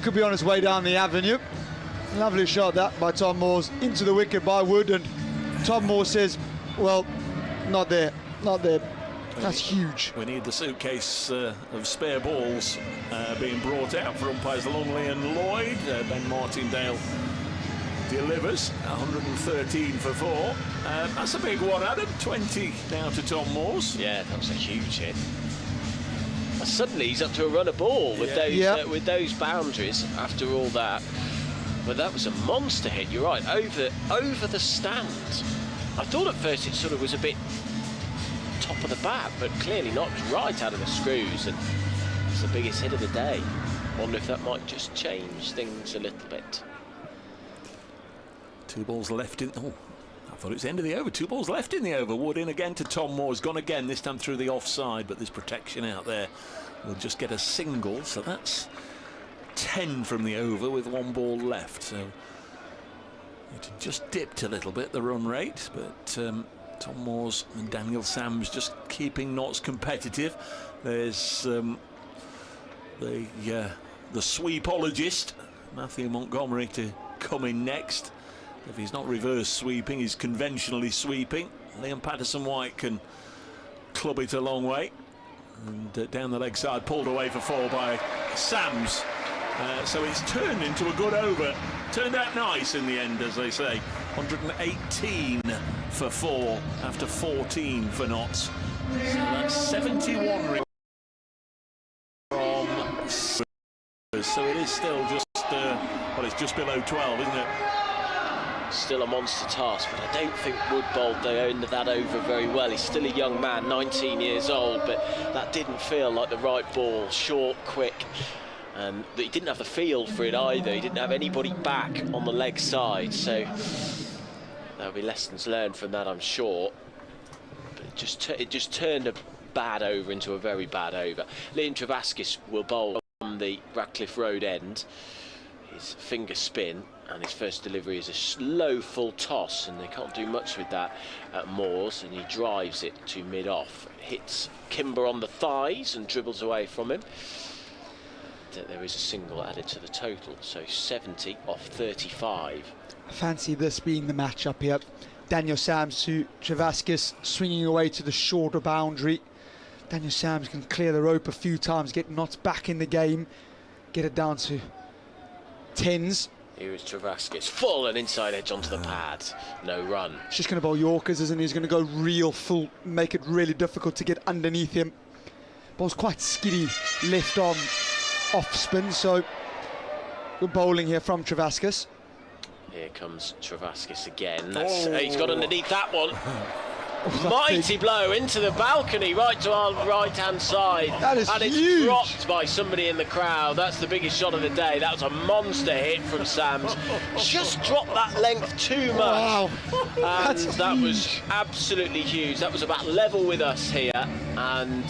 could be on its way down the avenue. Lovely shot that by Tom Moores into the wicket by Wood, and Tom Moore says, well, not there. That's huge. We need the suitcase of spare balls being brought out for umpires Longley and Lloyd. Ben Martindale delivers 113 for 4. That's a big one, Adam. 20 now to Tom Moores. Yeah, that was a huge hit. Suddenly he's up to a run of ball with those boundaries after all that. But that was a monster hit. You're right, over the stand. I thought at first it sort of was a bit top of the bat, but clearly not, right out of the screws, and it's the biggest hit of the day. Wonder if that might just change things a little bit. 2 balls left in. Oh, I thought it was the end of the over. 2 balls left in the over. Wood in again to Tom Moore. Has gone again, this time through the offside, but there's protection out there. We'll just get a single, so that's 10 from the over with 1 ball left. So it just dipped a little bit, the run rate, but Tom Moores and Daniel Sams just keeping knots competitive. There's the sweepologist Matthew Montgomery to come in next. If he's not reverse sweeping, he's conventionally sweeping. Liam Patterson-White can club it a long way, and down the leg side, pulled away for 4 by Sams. So it's turned into a good over. Turned out nice in the end, as they say. 118 for 4 after 14 for Notts. So that's 71 from. So it is still just, well, it's just below 12, isn't it? Still a monster task, but I don't think Wood bowled that over very well. He's still a young man, 19 years old, but that didn't feel like the right ball. Short, quick. He didn't have the feel for it either. He didn't have anybody back on the leg side, so there'll be lessons learned from that, I'm sure. But it just turned bad over into a very bad over. Liam Travaskis will bowl on the Radcliffe Road end. His finger spin, and his first delivery is a slow full toss, and they can't do much with that at Moores, and he drives it to mid-off. Hits Kimber on the thighs and dribbles away from him. There is a single added to the total, so 70 off 35. I fancy this being the matchup here. Daniel Sams to Travaskis, swinging away to the shorter boundary. Daniel Sams can clear the rope a few times, get knocked back in the game, get it down to tens. Here is Travaskis, full and inside edge onto the pad. No run. He's just going to bowl Yorkers, isn't he? He's going to go real full, make it really difficult to get underneath him. Ball's quite skiddy, left arm off spin, so we're bowling here from Travaskis. Here comes Travaskis again. He's got underneath that one. Oh, Mighty blow into the balcony, right to our right-hand side. That is and huge. It's dropped by somebody in the crowd. That's the biggest shot of the day. That was a monster hit from Sams. Just dropped that length too much. Wow. And That's that huge. was absolutely huge. That was about level with us here. And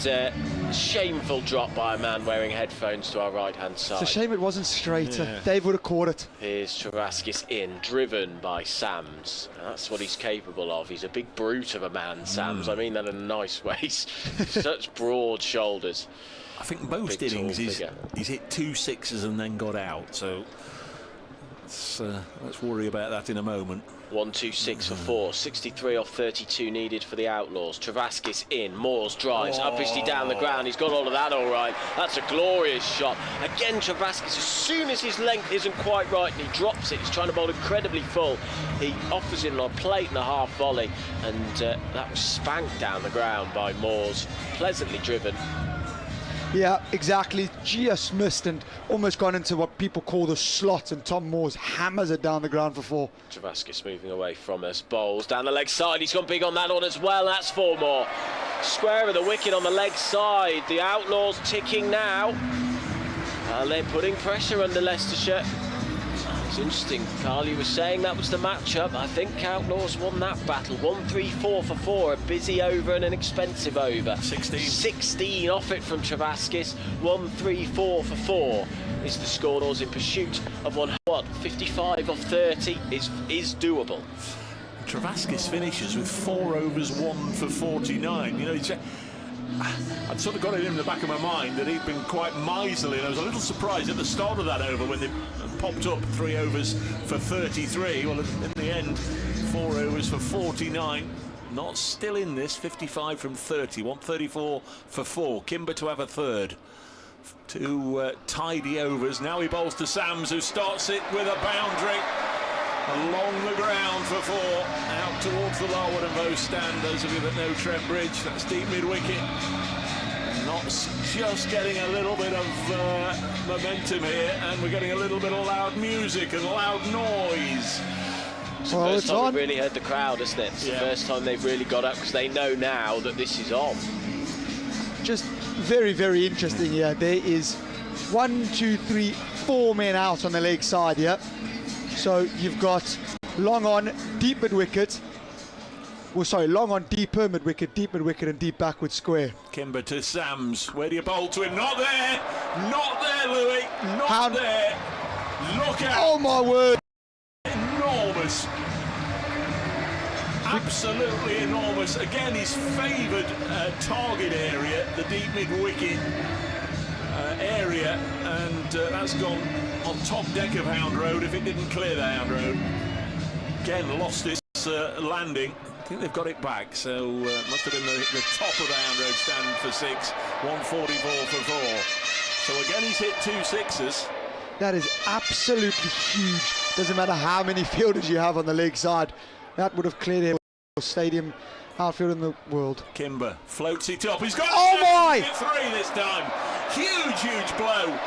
shameful drop by a man wearing headphones to our right-hand side. It's a shame it wasn't straighter. Dave would have caught it. Here's Travaskis in, driven by Sams. That's what he's capable of. He's a big brute of a man, Sams. I mean that in a nice way. Such broad shoulders. I think most Big, innings tall he's figure. hit 2 sixes and then got out. So let's worry about that in a moment. 1-2-6 for 4. 63 off 32 needed for the Outlaws. Travaskis in. Moores drives. Upishty down the ground. He's got all of that all right. That's a glorious shot. Again, Travaskis, as soon as his length isn't quite right and he drops it, he's trying to bowl incredibly full. He offers it on a plate and a half volley, and that was spanked down the ground by Moores. Pleasantly driven. Yeah, exactly. Just missed and almost gone into what people call the slot, and Tom Moores hammers it down the ground for 4. Travaskis moving away from us, bowls down the leg side. He's gone big on that one as well. That's 4 more. Square of the wicket on the leg side. The Outlaws ticking now. And they're putting pressure under Leicestershire. It's interesting, Carl, you were saying that was the matchup. I think Outlaws won that battle. 1-3-4 for 4, a busy over and an expensive over. 16 off it from Travaskis. 1-3-4 for 4 is the score. In pursuit of 55 off 30 is doable. Travaskis finishes with 4 overs, 1 for 49. You know, I'd sort of got it in the back of my mind that he'd been quite miserly, and I was a little surprised at the start of that over when they popped up 3 overs for 33. Well, in the end, 4 overs for 49. Not still in this. 55 from 30. 134 for 4. Kimber to have a third. 2 tidy overs. Now he bowls to Sams, who starts it with a boundary along the ground for 4, out towards the Larwood and Bow stand. Those of you that know Trent Bridge, that's deep mid-wicket. Not just getting a little bit of momentum here, and we're getting a little bit of loud music and loud noise. It's the first time we've really heard the crowd, isn't it? It's the first time they've really got up, because they know now that this is on. Just very, very interesting here. There is 1, 2, 3, 4 men out on the leg side here. So you've got long on, deep mid-wicket. Well, sorry, long on, deeper mid-wicket, and deep backward square. Kimber to Sams. Where do you bowl to him? Not there! Not there, Louis! Not there! Look out! Oh, my word! Enormous. Absolutely enormous. Again, his favoured target area, the deep mid-wicket area, and that's gone on top deck of Hound Road if it didn't clear the Hound Road. Again, lost this landing. I think they've got it back, so must have been the top of the Hound Road stand for 6. 144 for 4. So again, he's hit 2 sixes. That is absolutely huge. Doesn't matter how many fielders you have on the leg side. That would have cleared the stadium outfield in the world. Kimber floats it up. He's got my! 3 this time. Huge blow.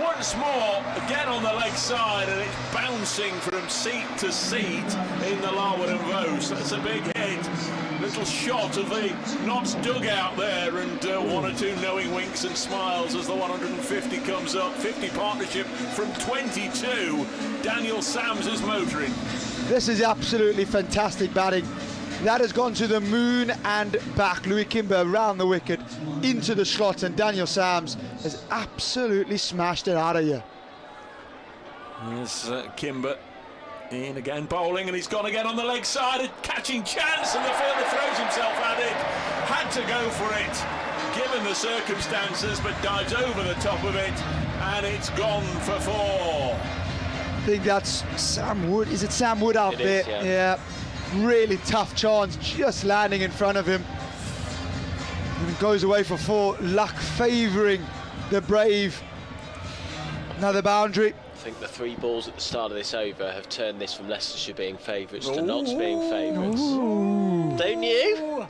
Once more, again on the leg side, and it's bouncing from seat to seat in the Larwood and Vose. That's a big hit. Little shot of the Notts dugout there, and 1 or 2 knowing winks and smiles as the 150 comes up. 50 partnership from 22. Daniel Sams is motoring. This is absolutely fantastic batting. That has gone to the moon and back. Louis Kimber around the wicket into the slot, and Daniel Sams has absolutely smashed it out of here. There's Kimber in again, bowling, and he's gone again on the leg side, a catching chance, and the fielder throws himself at it. Had to go for it, given the circumstances, but dives over the top of it, and it's gone for 4. I think that's Sam Wood. Is it Sam Wood out there? Is, yeah. Really tough chance, just landing in front of him. And it goes away for 4. Luck favouring the Brave. Another boundary. I think the 3 balls at the start of this over have turned this from Leicestershire being favourites to Notts being favourites. Don't you?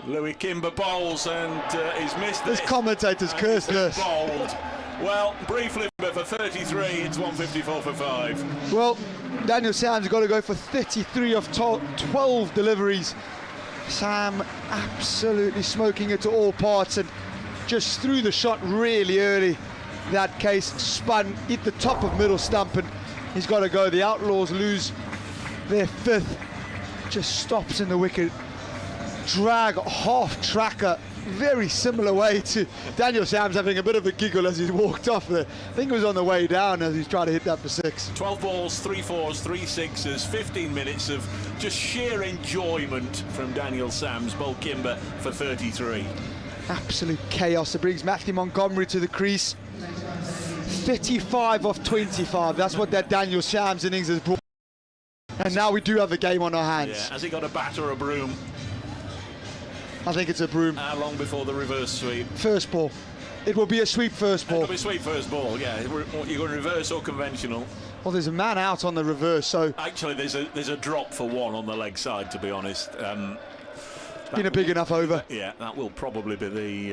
Louis Kimber bowls and he's missed This it. commentator's cursed this. Bowled. Well, briefly for 33, it's 154 for 5. Well, Daniel Sam's got to go for 33 of 12 deliveries. Sam absolutely smoking it to all parts and just threw the shot really early. That case spun, hit the top of middle stump, and he's got to go. The Outlaws lose their 5th. Just stops in the wicket. Drag half tracker, very similar way to Daniel Sams having a bit of a giggle as he's walked off there. I think it was on the way down as he's trying to hit that for 6. 12 balls, 3 4s, 3 6s, 15 minutes of just sheer enjoyment from Daniel Sams. Bowl Kimber for 33. Absolute chaos. It brings Matthew Montgomery to the crease. 35 of 25. That's what that Daniel Sams innings has brought. And now we do have a game on our hands. Yeah, has he got a bat or a broom? I think it's a broom. How long before the reverse sweep? First ball. It will be a sweep first ball. It'll be sweep first ball, yeah. You're going reverse or conventional? Well, there's a man out on the reverse, so... Actually, there's a drop for 1 on the leg side, to be honest. Been a big enough over. Yeah, that will probably be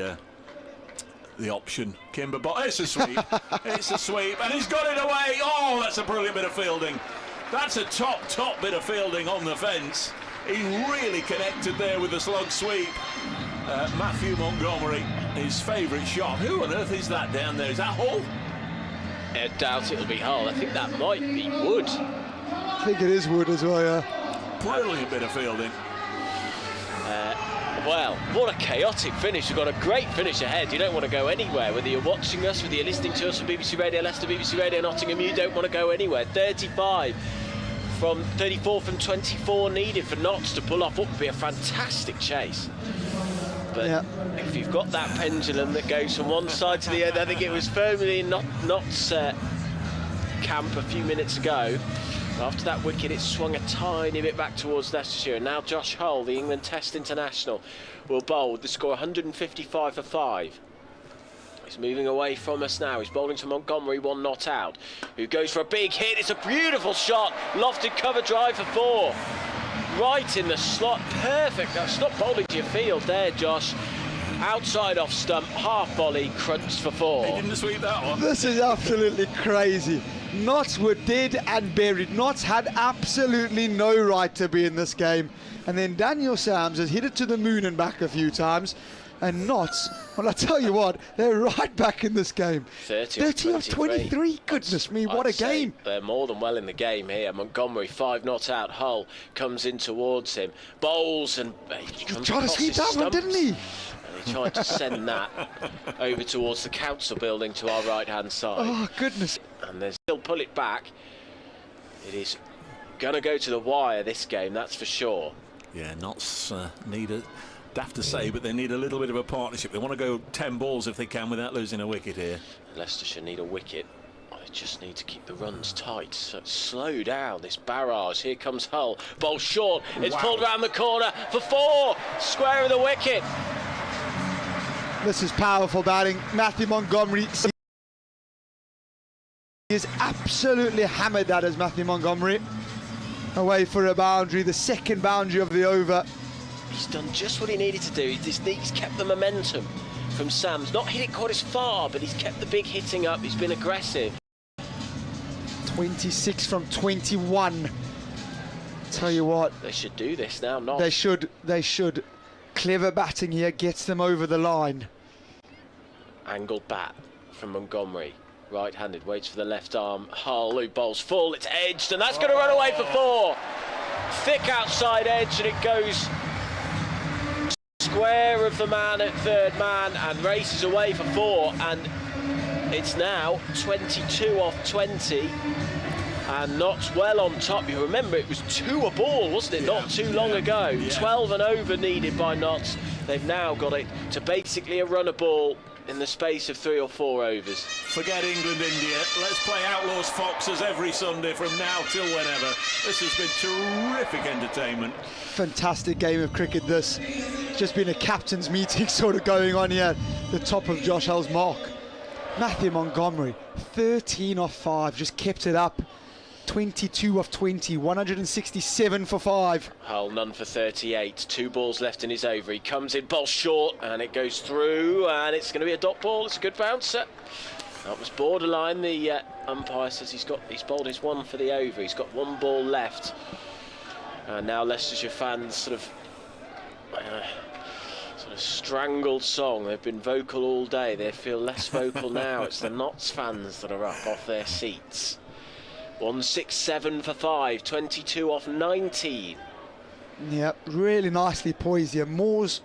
the option. Kimber, but it's a sweep. It's a sweep, and he's got it away. Oh, that's a brilliant bit of fielding. That's a top bit of fielding on the fence. He really connected there with the slug sweep. Matthew Montgomery, his favourite shot. Who on earth is that down there? Is that Hull? I doubt it'll be Hull. I think that might be Wood. I think it is Wood as well, yeah. Brilliant bit of fielding. Well, what a chaotic finish. We've got a great finish ahead. You don't want to go anywhere. Whether you're watching us, whether you're listening to us on BBC Radio Leicester, BBC Radio Nottingham, you don't want to go anywhere. 34 from 24 needed for Notts to pull off what would be a fantastic chase. But yeah, if you've got that pendulum that goes from one side to the other, I think it was firmly in Notts' camp a few minutes ago. After that wicket, it swung a tiny bit back towards Leicestershire. And now Josh Hull, the England Test international, will bowl with the score 155 for 5. He's moving away from us now. He's bowling to Montgomery, 1 not out, who goes for a big hit. It's a beautiful shot. Lofted cover drive for 4. Right in the slot. Perfect. That's not bowling to your field there, Josh. Outside off stump, half volley, crunched for 4. He didn't sweep that one. this is absolutely crazy. Notts were dead and buried. Notts had absolutely no right to be in this game. And then Daniel Sams has hit it to the moon and back a few times. And Notts, well, I tell you what, they're right back in this game. 30 of 23. Goodness me, what a game. They're more than well in the game here. Montgomery, 5 not out. Hull comes in towards him. Bowls and... He tried to sweep that one, didn't he? And he tried to send that over towards the council building to our right-hand side. Oh, goodness. And they still pull it back. It is going to go to the wire, this game, that's for sure. Yeah, Notts need a... Daft to say, but they need a little bit of a partnership. They want to go 10 balls if they can without losing a wicket here. Leicestershire need a wicket. They just need to keep the runs tight. So slow down this barrage. Here comes Hull. Ball short. It's pulled round the corner for 4. Square of the wicket. This is powerful batting. Matthew Montgomery is absolutely hammered, that is Matthew Montgomery. Away for a boundary, the second boundary of the over. He's done just what he needed to do. He's kept the momentum from Sams. Not hit it quite as far, but he's kept the big hitting up. He's been aggressive. 26 from 21. Tell you what. They should do this now, not. They should. Clever batting here gets them over the line. Angled bat from Montgomery. Right-handed, waits for the left arm. Hull, who bowls full, it's edged, and that's going to run away for 4. thick outside edge, and it goes square of the man at third man and races away for 4, and it's now 22 off 20 and Notts well on top. You remember it was 2 a ball, wasn't it, not too long ago? Yeah. 12 and over needed by Notts. They've now got it to basically a run a ball in the space of 3 or 4 overs. Forget England, India. Let's play Outlaws Foxes every Sunday from now till whenever. This has been terrific entertainment. Fantastic game of cricket this. It's just been a captain's meeting sort of going on here. The top of Josh Hull's mark. Matthew Montgomery, 13 off 5, just kept it up. 22 off 20, 167 for 5. Hull none for 38, 2 balls left in his over. He comes in, ball short, and it goes through, and it's going to be a dot ball. It's a good bouncer. That was borderline. The umpire says he's bowled his 1 for the over. He's got 1 ball left. And now Leicestershire fans sort of strangled song. They've been vocal all day. They feel less vocal now. It's the Notts fans that are up off their seats. 167 for 5, 22 off 19. Yeah, really nicely poised here. Moores,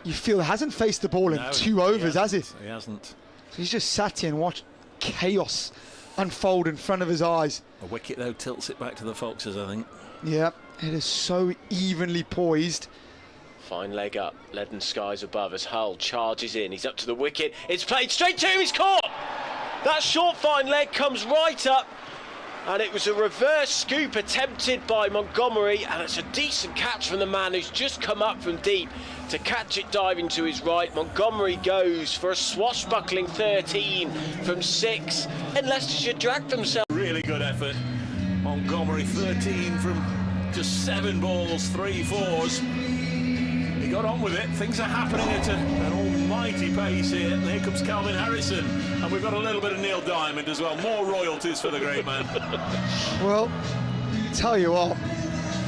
you feel, hasn't faced the ball in 2 overs, has he? He hasn't. So he's just sat here and watched chaos unfold in front of his eyes. A wicket, though, tilts it back to the Foxes, I think. Yeah, it is so evenly poised. Fine leg up, leaden skies above as Hull charges in. He's up to the wicket. It's played straight to him. He's caught. That short fine leg comes right up. And it was a reverse scoop attempted by Montgomery, and it's a decent catch from the man who's just come up from deep to catch it diving to his right. Montgomery goes for a swashbuckling 13 from 6, and Leicestershire dragged themselves. Really good effort. Montgomery 13 from just 7 balls, 3 fours. He got on with it. Things are happening at an almighty pace here. And here comes Calvin Harrison. And we've got a little bit of Neil Diamond as well. More royalties for the great man. Well, tell you what,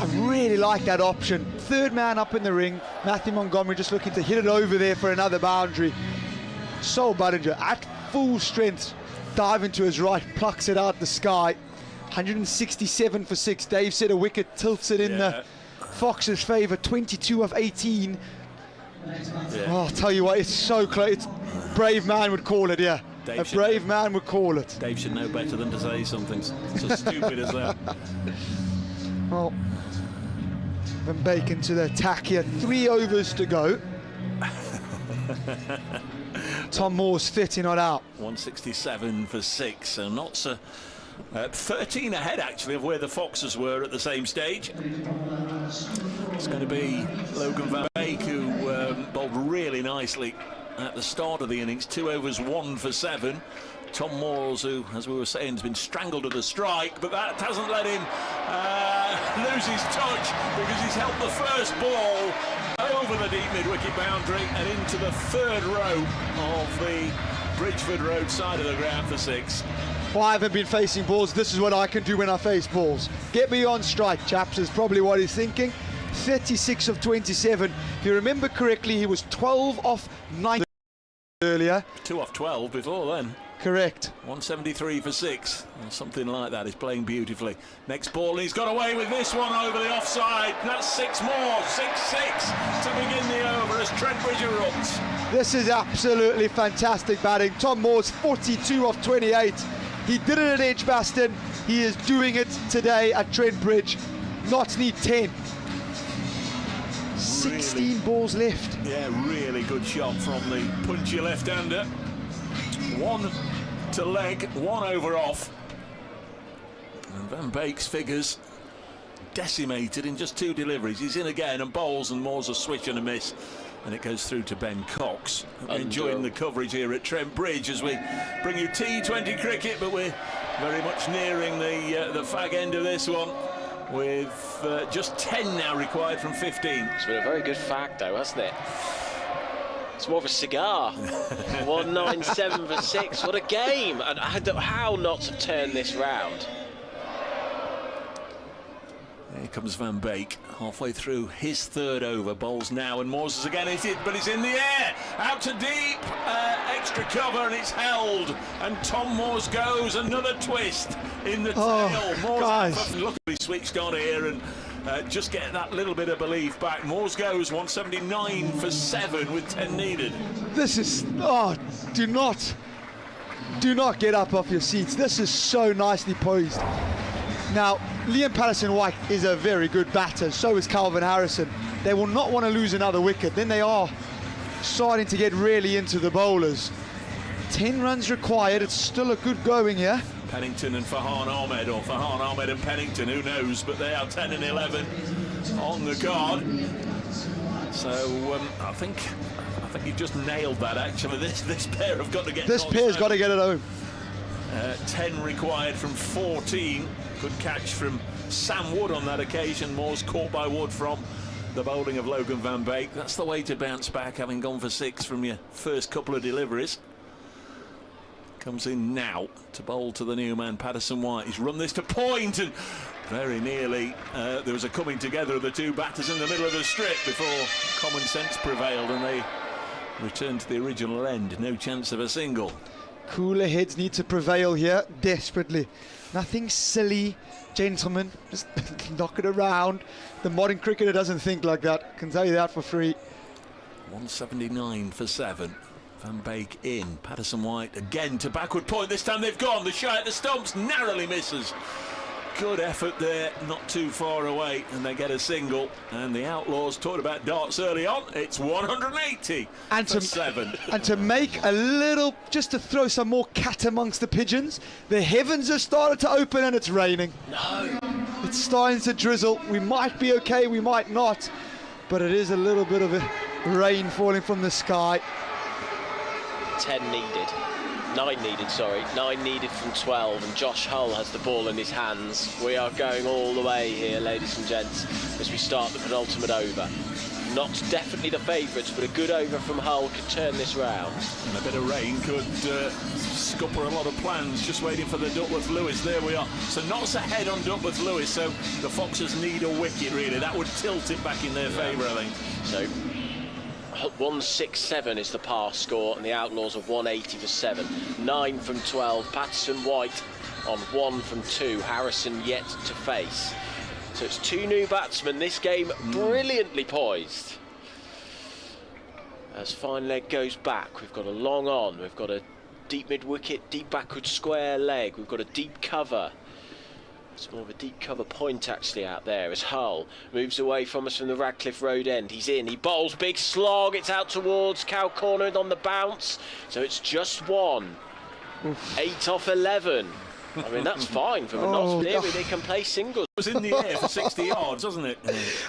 I really like that option. Third man up in the ring. Matthew Montgomery just looking to hit it over there for another boundary. Sol Budinger at full strength, diving to his right, plucks it out the sky. 167 for 6. Dave said a wicket tilts it in the Fox's favour. 22 of 18. Oh, I'll tell you what, it's so close. It's brave man would call it, yeah. A brave man would call it. Dave should know better than to say something so stupid as that. Well, Van Beek to the attack here. 3 overs to go. Tom Moore's 30 not out. 167 for 6, so not so 13 ahead actually of where the Foxes were at the same stage. It's going to be Logan Van Beek who bowled really nicely at the start of the innings. 2 overs, 1 for 7. Tom Moores, who, as we were saying, has been strangled at the strike, but that hasn't let him lose his touch because he's helped the first ball over the deep mid-wicket boundary and into the 3rd row of the Bridgeford Road side of the ground for 6. Well, I haven't been facing balls. This is what I can do when I face balls. Get me on strike, chaps, is probably what he's thinking. 36 of 27. If you remember correctly, he was 12 off 9 earlier. 2 off 12 before then. Correct. 173 for 6, or something like that. He's playing beautifully. Next ball, and he's got away with this one over the offside. That's 6 more, 6-6 to begin the over as Trent Bridge erupts. This is absolutely fantastic batting. Tom Moore's 42 off 28. He did it at Edgbaston. He is doing it today at Trent Bridge. Notts need 10. 16 balls left. Yeah, really good shot from the punchy left-hander. 1 to leg, 1 over off. And Van Beek's figures decimated in just 2 deliveries. He's in again and bowls, and Moore's a switch and a miss. And it goes through to Ben Cox. We're enjoying the coverage here at Trent Bridge as we bring you T20 cricket, but we're very much nearing the fag end of this one, with just 10 now required from 15. It's been a very good fag though, hasn't it? It's more of a cigar. 197 for 6. What a game! And I don't know how not to turn this round. Here comes Van Beek, halfway through his 3rd over. Bowls now, and Moores is again hit it, but it's in the air. Out to deep, extra cover, and it's held. And Tom Moores goes, another twist in the tail. Moores, look, he switched on here, and just get that little bit of belief back. Moores goes 179 for 7 with 10 needed. This is, do not get up off your seats. This is so nicely poised. Now, Liam Patterson-White is a very good batter, so is Calvin Harrison. They will not want to lose another wicket. Then they are starting to get really into the bowlers. 10 runs required. It's still a good going here. Pennington and Farhan Ahmed, or Farhan Ahmed and Pennington, who knows, but they are 10 and 11 on the card. So I think you just nailed that. Actually, this pair have got to get. This pair's got to get it home. 10 required from 14. Good catch from Sam Wood on that occasion. Moore's caught by Wood from the bowling of Logan van Beek. That's the way to bounce back, having gone for 6 from your first couple of deliveries. Comes in now to bowl to the new man, Patterson-White. He's run this to point, and very nearly there was a coming together of the two batters in the middle of the strip before common sense prevailed and they returned to the original end. No chance of a single. Cooler heads need to prevail here desperately. Nothing silly, gentlemen. Just knock it around. The modern cricketer doesn't think like that. Can tell you that for free. 179 for 7. Van Beek in. Patterson-White again to backward point. This time they've gone. The shy at the stumps narrowly misses. Good effort there, not too far away, and they get a single. And the Outlaws talked about darts early on. It's 180 and for 7. And to make a little, just to throw some more cat amongst the pigeons, the heavens have started to open and it's raining. No. It's starting to drizzle. We might be okay, we might not, but it is a little bit of a rain falling from the sky. 10 needed. 9 needed, sorry. 9 needed from 12, and Josh Hull has the ball in his hands. We are going all the way here, ladies and gents, as we start the penultimate over. Not definitely the favourites, but a good over from Hull could turn this round. And a bit of rain could scupper a lot of plans. Just waiting for the Duckworth-Lewis. There we are. So Notts ahead on Duckworth-Lewis, so the Foxes need a wicket, really. That would tilt it back in their favour, I think. So 167 is the pass score, and the Outlaws are 180 for 7. 9 from 12. Patterson-White on 1 from 2. Harrison yet to face. So it's 2 new batsmen. This game brilliantly poised. As fine leg goes back, we've got a long on. We've got a deep mid wicket, deep backward square leg. We've got a deep cover. It's more of a deep cover point actually out there as Hull moves away from us from the Radcliffe Road end. He's in, he bowls, big slog, it's out towards Cow Corner and on the bounce. So it's just 1. 8 off 11. I mean, that's fine from a Notts theory. They can play singles. It was in the air for 60 yards, wasn't it?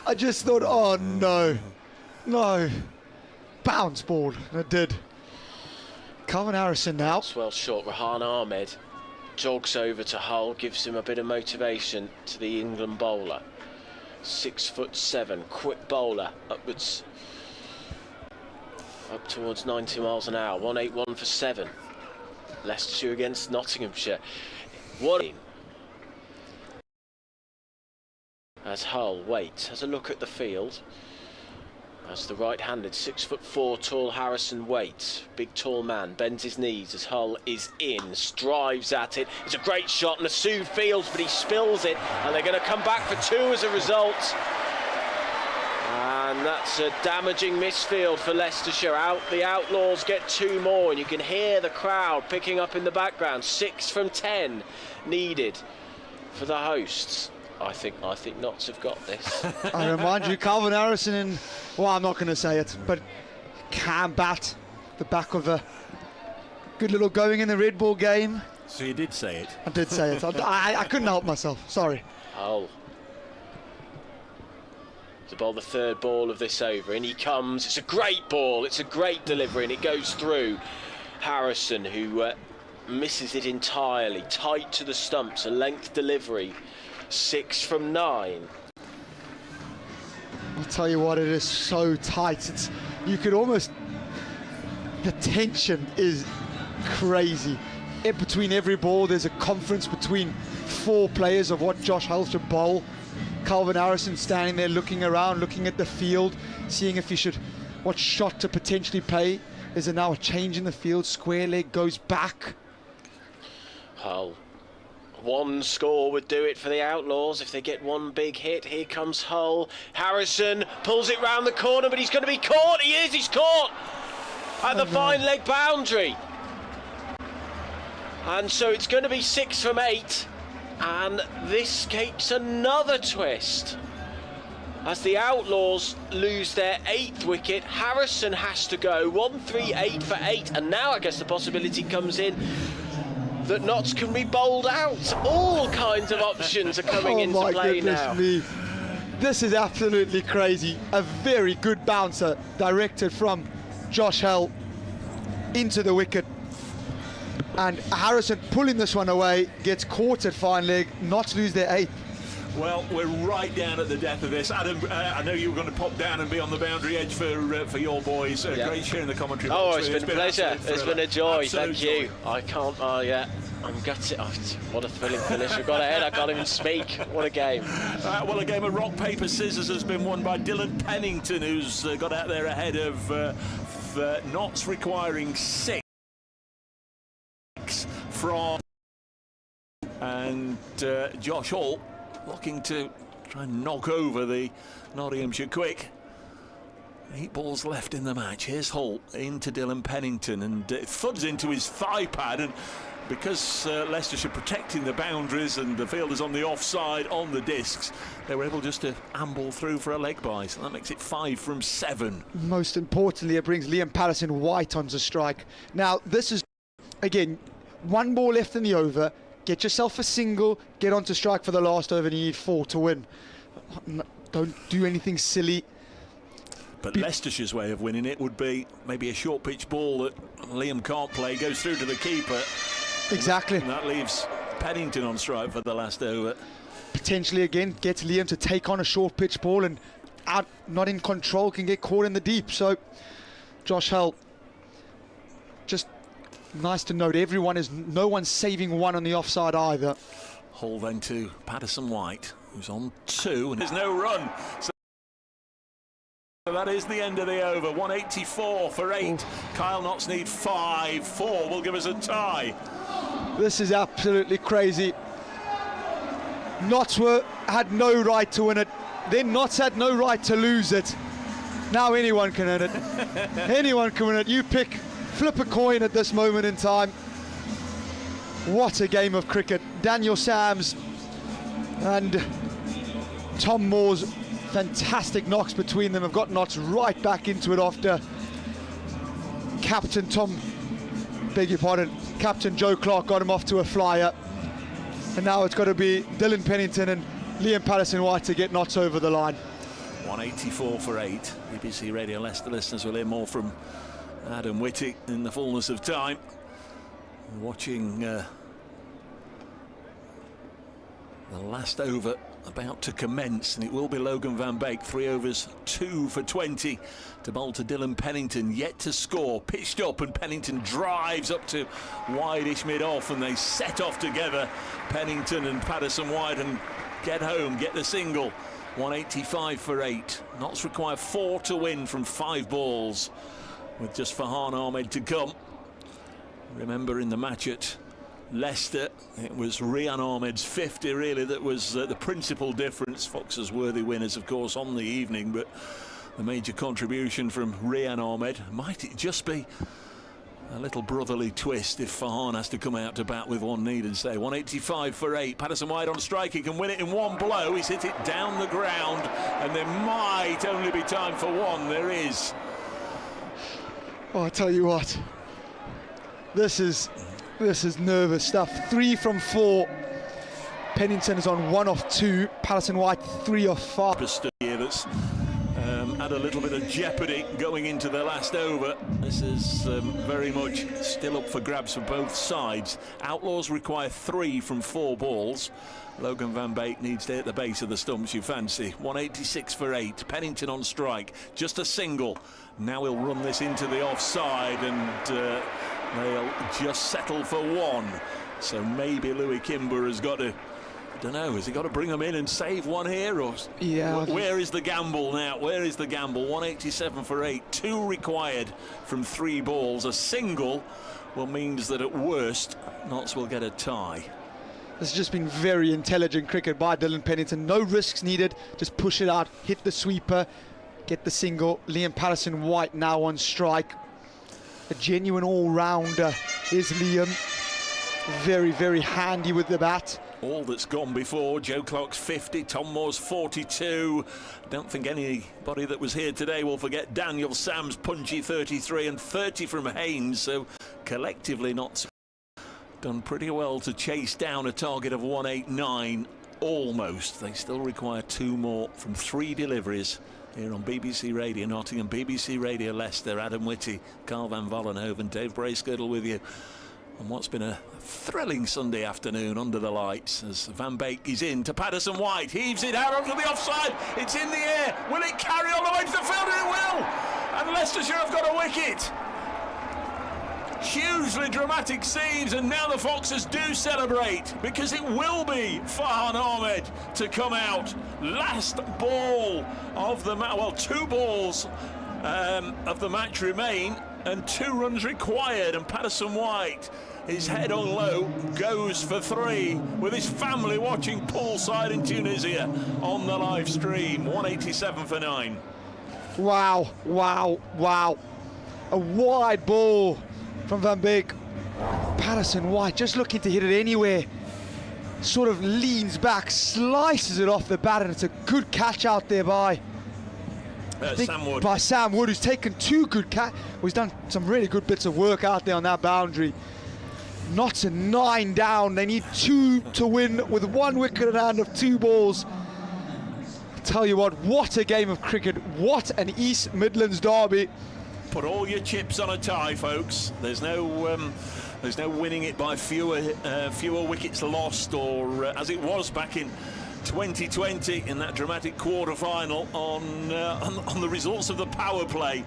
I just thought, oh no, no. Bounce ball, and it did. Calvin Harrison now. That's well short. Rahan Ahmed jogs over to Hull, gives him a bit of motivation to the England bowler. 6'7", quick bowler, upwards, up towards 90 miles an hour. 181 for 7. Leicestershire against Nottinghamshire. What? As Hull waits, has a look at the field. As the right-handed 6'4" tall Harrison waits, big tall man, bends his knees as Hull is in, strives at it. It's a great shot, and Nasood fields, but he spills it, and they're going to come back for 2 as a result. And that's a damaging misfield for Leicestershire. Out, the Outlaws get 2 more, and you can hear the crowd picking up in the background. 6 from 10 needed for the hosts. I think Notts have got this. I remind you, Calvin Harrison in, well, I'm not going to say it, but can bat the back of a good little going in the red ball game. So you did say it. I did say it. I couldn't help myself. Sorry. Hull to bowl the 3rd ball of this over. In he comes. It's a great ball. It's a great delivery, and it goes through. Harrison, who misses it entirely. Tight to the stumps. A length delivery. 6 from 9. I'll tell you what, it is so tight. You could almost, the tension is crazy. In between every ball, there's a conference between 4 players of what Josh Hull should bowl. Calvin Harrison standing there looking around, looking at the field, seeing if he should, what shot to potentially play. Is there now a change in the field? Square leg goes back. Hull One score would do it for the Outlaws if they get one big hit. Here comes Hull. Harrison pulls it round the corner, but he's going to be caught. He is, he's caught at the fine leg boundary. And so it's going to be 6 from 8. And this takes another twist. As the Outlaws lose their 8th wicket, Harrison has to go 1-3-8 for 8. And now I guess the possibility comes in that Notts can be bowled out. All kinds of options are coming into play now. Me. This is absolutely crazy. A very good bouncer directed from Josh Hull into the wicket. And Harrison pulling this one away, gets caught at fine leg, Notts lose their 8th. Well, we're right down at the death of this. Adam, I know you were going to pop down and be on the boundary edge for your boys. Great sharing the commentary. Oh, it's been a pleasure. It's been a joy. Thank you. I can't. I'm gutted. Oh, what a thrilling finish we've got ahead. I can't even speak. What a game. Well, a game of rock, paper, scissors has been won by Dylan Pennington, who's got out there ahead of Notts, requiring 6 from, and Josh Hall looking to try and knock over the Nottinghamshire quick. 8 balls left in the match. Here's Hull into Dylan Pennington, and it thuds into his thigh pad, and because Leicestershire protecting the boundaries and the fielders on the offside on the discs, they were able just to amble through for a leg bye, so that makes it 5 from 7. Most importantly, it brings Liam Patterson-White onto strike. Now, this is, again, 1 ball left in the over. Get yourself a single, get onto strike for the last over, and you need 4 to win. Don't do anything silly. But Leicestershire's way of winning it would be maybe a short pitch ball that Liam can't play, goes through to the keeper. Exactly. And that leaves Pennington on strike for the last over. Potentially, again, gets Liam to take on a short pitch ball, and out, not in control, can get caught in the deep. So, Josh Hull, just nice to note, no one's saving 1 on the offside either. Hull then to Patterson-White, who's on 2, and there's no run. So that is the end of the over. 184 for 8. Ooh. Kyle Notts need 5. 4 will give us a tie. This is absolutely crazy. Notts had no right to win it. Then Notts had no right to lose it. Now anyone can win it. Anyone can win it. You pick, flip a coin at this moment in time. What a game of cricket. Daniel Sams and Tom Moore's fantastic knocks between them have got Notts right back into it after Captain Joe Clark got him off to a flyer. And now it's got to be Dylan Pennington and Liam Patterson-White to get Notts over the line. 184 for 8. BBC Radio Leicester listeners will hear more from Adam Whitty in the fullness of time. Watching the last over about to commence, and it will be Logan van Beek. 3 overs, 2 for 20 to bowl to Dylan Pennington, yet to score. Pitched up, and Pennington drives up to wide-ish mid-off, and they set off together, Pennington and Patterson-White, and get home, get the single. 185 for 8. Notts require 4 to win from 5 balls, with just Farhan Ahmed to come. Remember, in the match at Leicester, it was Rian Ahmed's 50 really that was the principal difference. Fox's worthy winners, of course, on the evening, but the major contribution from Rian Ahmed. Might it just be a little brotherly twist if Farhan has to come out to bat with 1 need and say 185 for 8. Patterson-White on strike, he can win it in 1 blow. He's hit it down the ground, and there might only be time for 1. There is. Oh, I tell you what, this is nervous stuff. 3 from 4. Pennington is on 1 off 2. Patterson-White 3 off 5. Here that's had a little bit of jeopardy going into the last over. This is very much still up for grabs for both sides. Outlaws require 3 from 4 balls. Logan van Beek needs to hit the base of the stumps, you fancy. 186 for 8. Pennington on strike, just a single. Now he'll run this into the offside, and they'll just settle for 1. So maybe Louis Kimber has got to, I don't know, has he got to bring them in and save 1 here? Or yeah. Where is the gamble now? Where is the gamble? 187 for 8. 2 required from 3 balls. A single will means that at worst, Notts will get a tie. It's just been very intelligent cricket by Dylan Pennington. No risks needed, just push it out, hit the sweeper, get the single. Liam Patterson-White now on strike. A genuine all-rounder is Liam. Very, very handy with the bat. All that's gone before. Joe Clark's 50, Tom Moore's 42. Don't think anybody that was here today will forget Daniel Sam's punchy 33 and 30 from Haynes. So collectively not done pretty well to chase down a target of 189. Almost. They still require 2 more from 3 deliveries. Here on BBC Radio Nottingham, BBC Radio Leicester, Adam Whitty, Carl van Vollenhoven, Dave Bracegirdle with you on what's been a thrilling Sunday afternoon under the lights as Van Beek is in to Patterson-White, heaves it out onto the offside, it's in the air, will it carry all the way to the field? It will, and Leicestershire have got a wicket. Hugely dramatic scenes, and now the Foxes do celebrate because it will be Farhan Ahmed to come out. Last ball of the match, well, 2 balls of the match remain and 2 runs required, and Patterson-White, his head on low, goes for 3 with his family watching poolside in Tunisia on the live stream. 187 for 9. Wow, wow, wow. A wide ball from Van Beek. Patterson-White just looking to hit it anywhere. Sort of leans back, slices it off the bat, and it's a good catch out there by Sam Wood. By Sam Wood, who's taken 2 good he's done some really good bits of work out there on that boundary. Not a 9 down. They need 2 to win with 1 wicket in hand of 2 balls. I tell you what a game of cricket. What an East Midlands derby. Put all your chips on a tie, folks. There's no winning it by fewer wickets lost, or as it was back in 2020 in that dramatic quarter-final on the results of the power play.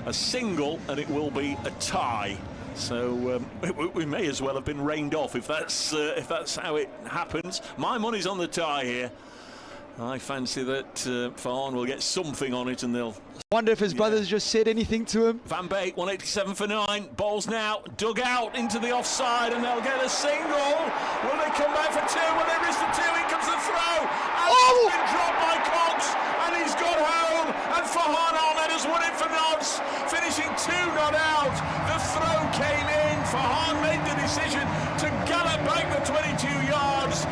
A single and it will be a tie. So we may as well have been rained off if that's how it happens. My money's on the tie here. I fancy that Farhan will get something on it, and they'll... Wonder if his brothers just said anything to him. Van Beek, 187 for 9. Ball's now dug out into the offside, and they'll get a single. Will they come back for 2? Will they risk the 2? In comes the throw. And it's been dropped by Cox, and he's got home. And Farhan Ahmed has won it for Notts, finishing 2 not out. The throw came in. Farhan made the decision to gallop back the 22 yards.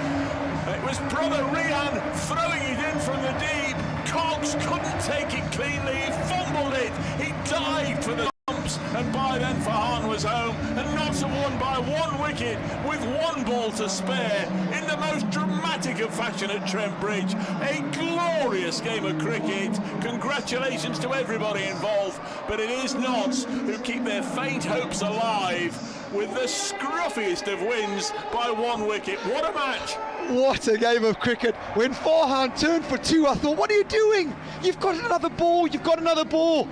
It was brother Rian throwing it in from the deep. Cox couldn't take it cleanly, he fumbled it, he dived for the stumps, and by then Farhan was home, and Notts have won by 1 wicket with 1 ball to spare in the most dramatic of fashion at Trent Bridge. A glorious game of cricket. Congratulations to everybody involved, but it is Notts who keep their faint hopes alive with the scruffiest of wins by 1 wicket. What a match! What a game of cricket. When Farhan turned for 2, I thought, what are you doing? You've got another ball, you've got another ball.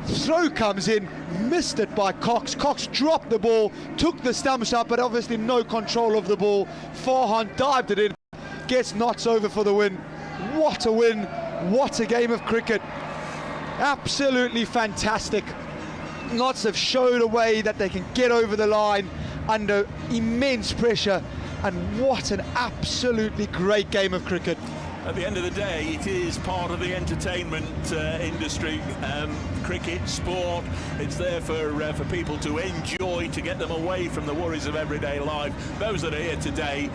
Throw comes in, missed it by Cox. Cox dropped the ball, took the stumps up, but obviously no control of the ball. Farhan dived it in, gets Notts over for the win. What a win, what a game of cricket. Absolutely fantastic. Notts have showed a way that they can get over the line under immense pressure, and what an absolutely great game of cricket. At the end of the day, it is part of the entertainment industry. Cricket, sport, it's there for people to enjoy, to get them away from the worries of everyday life. Those that are here today,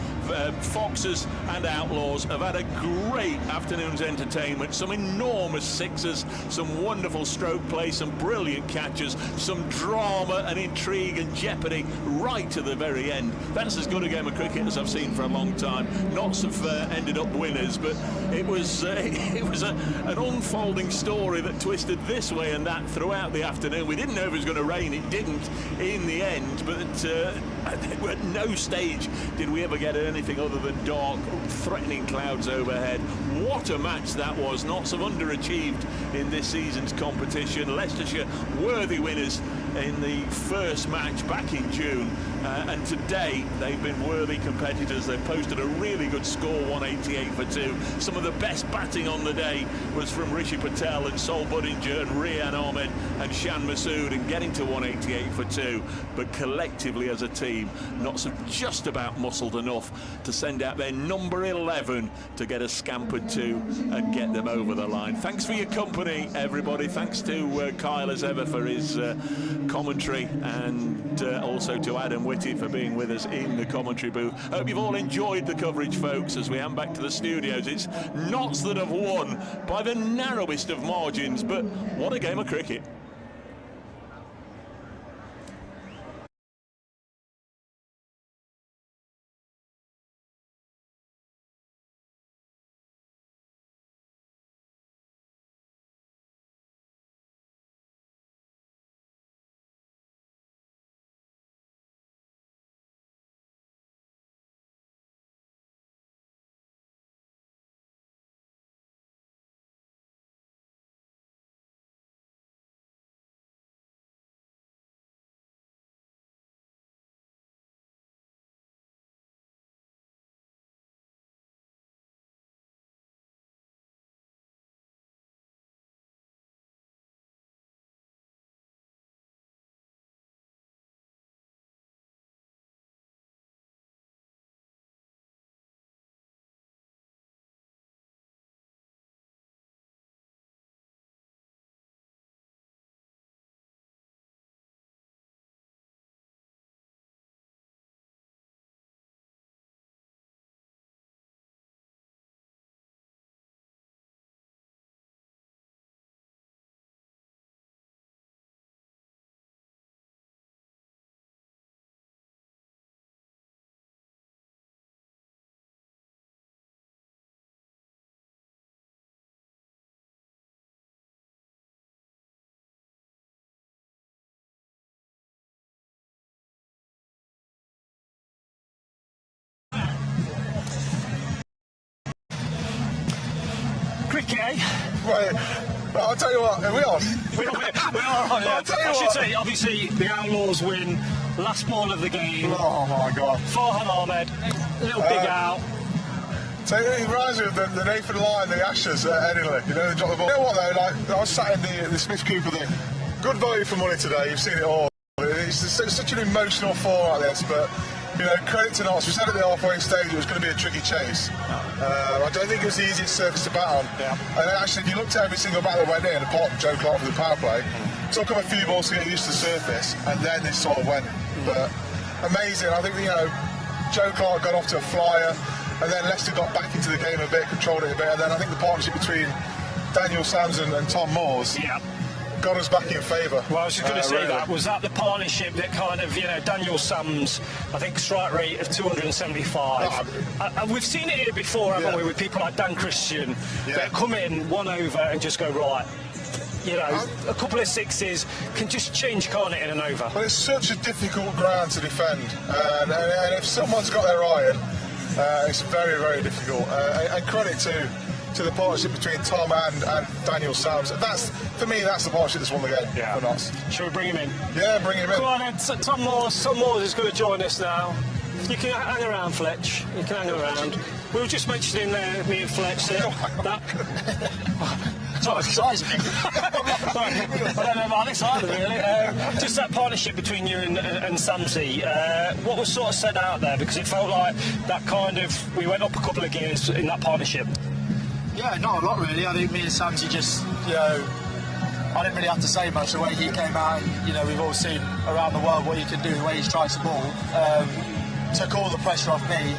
Foxes and Outlaws, have had a great afternoon's entertainment. Some enormous sixes, some wonderful stroke play, some brilliant catches, some drama and intrigue and jeopardy right to the very end. That's as good a game of cricket as I've seen for a long time. Notts have ended up winners, but it was an unfolding story that twisted this way and that throughout the afternoon. We didn't know if it was going to rain. It didn't in the end, but at no stage did we ever get anything other than dark, threatening clouds overhead. What a match that was. Notts have underachieved in this season's competition. Leicestershire worthy winners in the first match back in June, and today they've been worthy competitors. They've posted a really good score, 188 for 2. Some of the best batting on the day was from Rishi Patel and Sol Budinger and Rian Ahmed and Shan Masood, and getting to 188 for 2. But collectively as a team, team. Notts have just about muscled enough to send out their number 11 to get us scampered to and get them over the line. Thanks for your company, everybody. Thanks to Kyle, as ever, for his commentary, and also to Adam Whitty for being with us in the commentary booth. Hope you've all enjoyed the coverage, folks, as we hand back to the studios. It's Notts that have won by the narrowest of margins, but what a game of cricket. Cricket, eh? Right, I'll tell you what, are we on? We are on, yeah. I should say, obviously, the Outlaws win. Last ball of the game. Oh my God. Farhan Ahmed, little big out. So it reminds me of the Nathan Lyon, the Ashes at Headingley. You know, they dropped the ball. You know what though, like, I was sat in the Smith Cooper thing. Good value for money today, you've seen it all. It's such an emotional fall like this, but you know, credit to Notts. We said at the halfway stage it was going to be a tricky chase. I don't think it was the easiest surface to bat on. Yeah. And actually, if you looked at every single bat that went in, apart from Joe Clark for the power play, it took him a few balls to get used to the surface, and then it sort of went. But amazing. I think, you know, Joe Clark got off to a flyer, and then Leicester got back into the game a bit, controlled it a bit, and then I think the partnership between Daniel Samson and Tom Moores got us back in favour. Well, I was just going to say really. that. Was that the partnership that kind of, you know, Daniel Sams, I think strike rate of 275. And we've seen it here before, haven't we, with people like Dan Christian that come in, one over and just go, right, you know, a couple of sixes can just change, can't it, in an over? Well, it's such a difficult ground to defend. And if someone's got their iron, it's very, very difficult. And credit to the partnership between Tom and Daniel Sams. That's, for me, that's the partnership that's won the game for Notts. Shall we bring him in? Yeah, bring him in. Come on then, Tom Moores is going to join us now. You can hang around, Fletch. You can hang around. We were just mentioning there, me and Fletch, that... Sorry, excites me. I don't know about this either, really. Just that partnership between you and Samsey. What was sort of said out there? Because it felt like that kind of... We went up a couple of gears in that partnership. Yeah, not a lot really. I think me and Samsey just, you know, I didn't really have to say much. The way he came out, and, you know, we've all seen around the world what he can do, the way he strikes the ball, took all the pressure off me.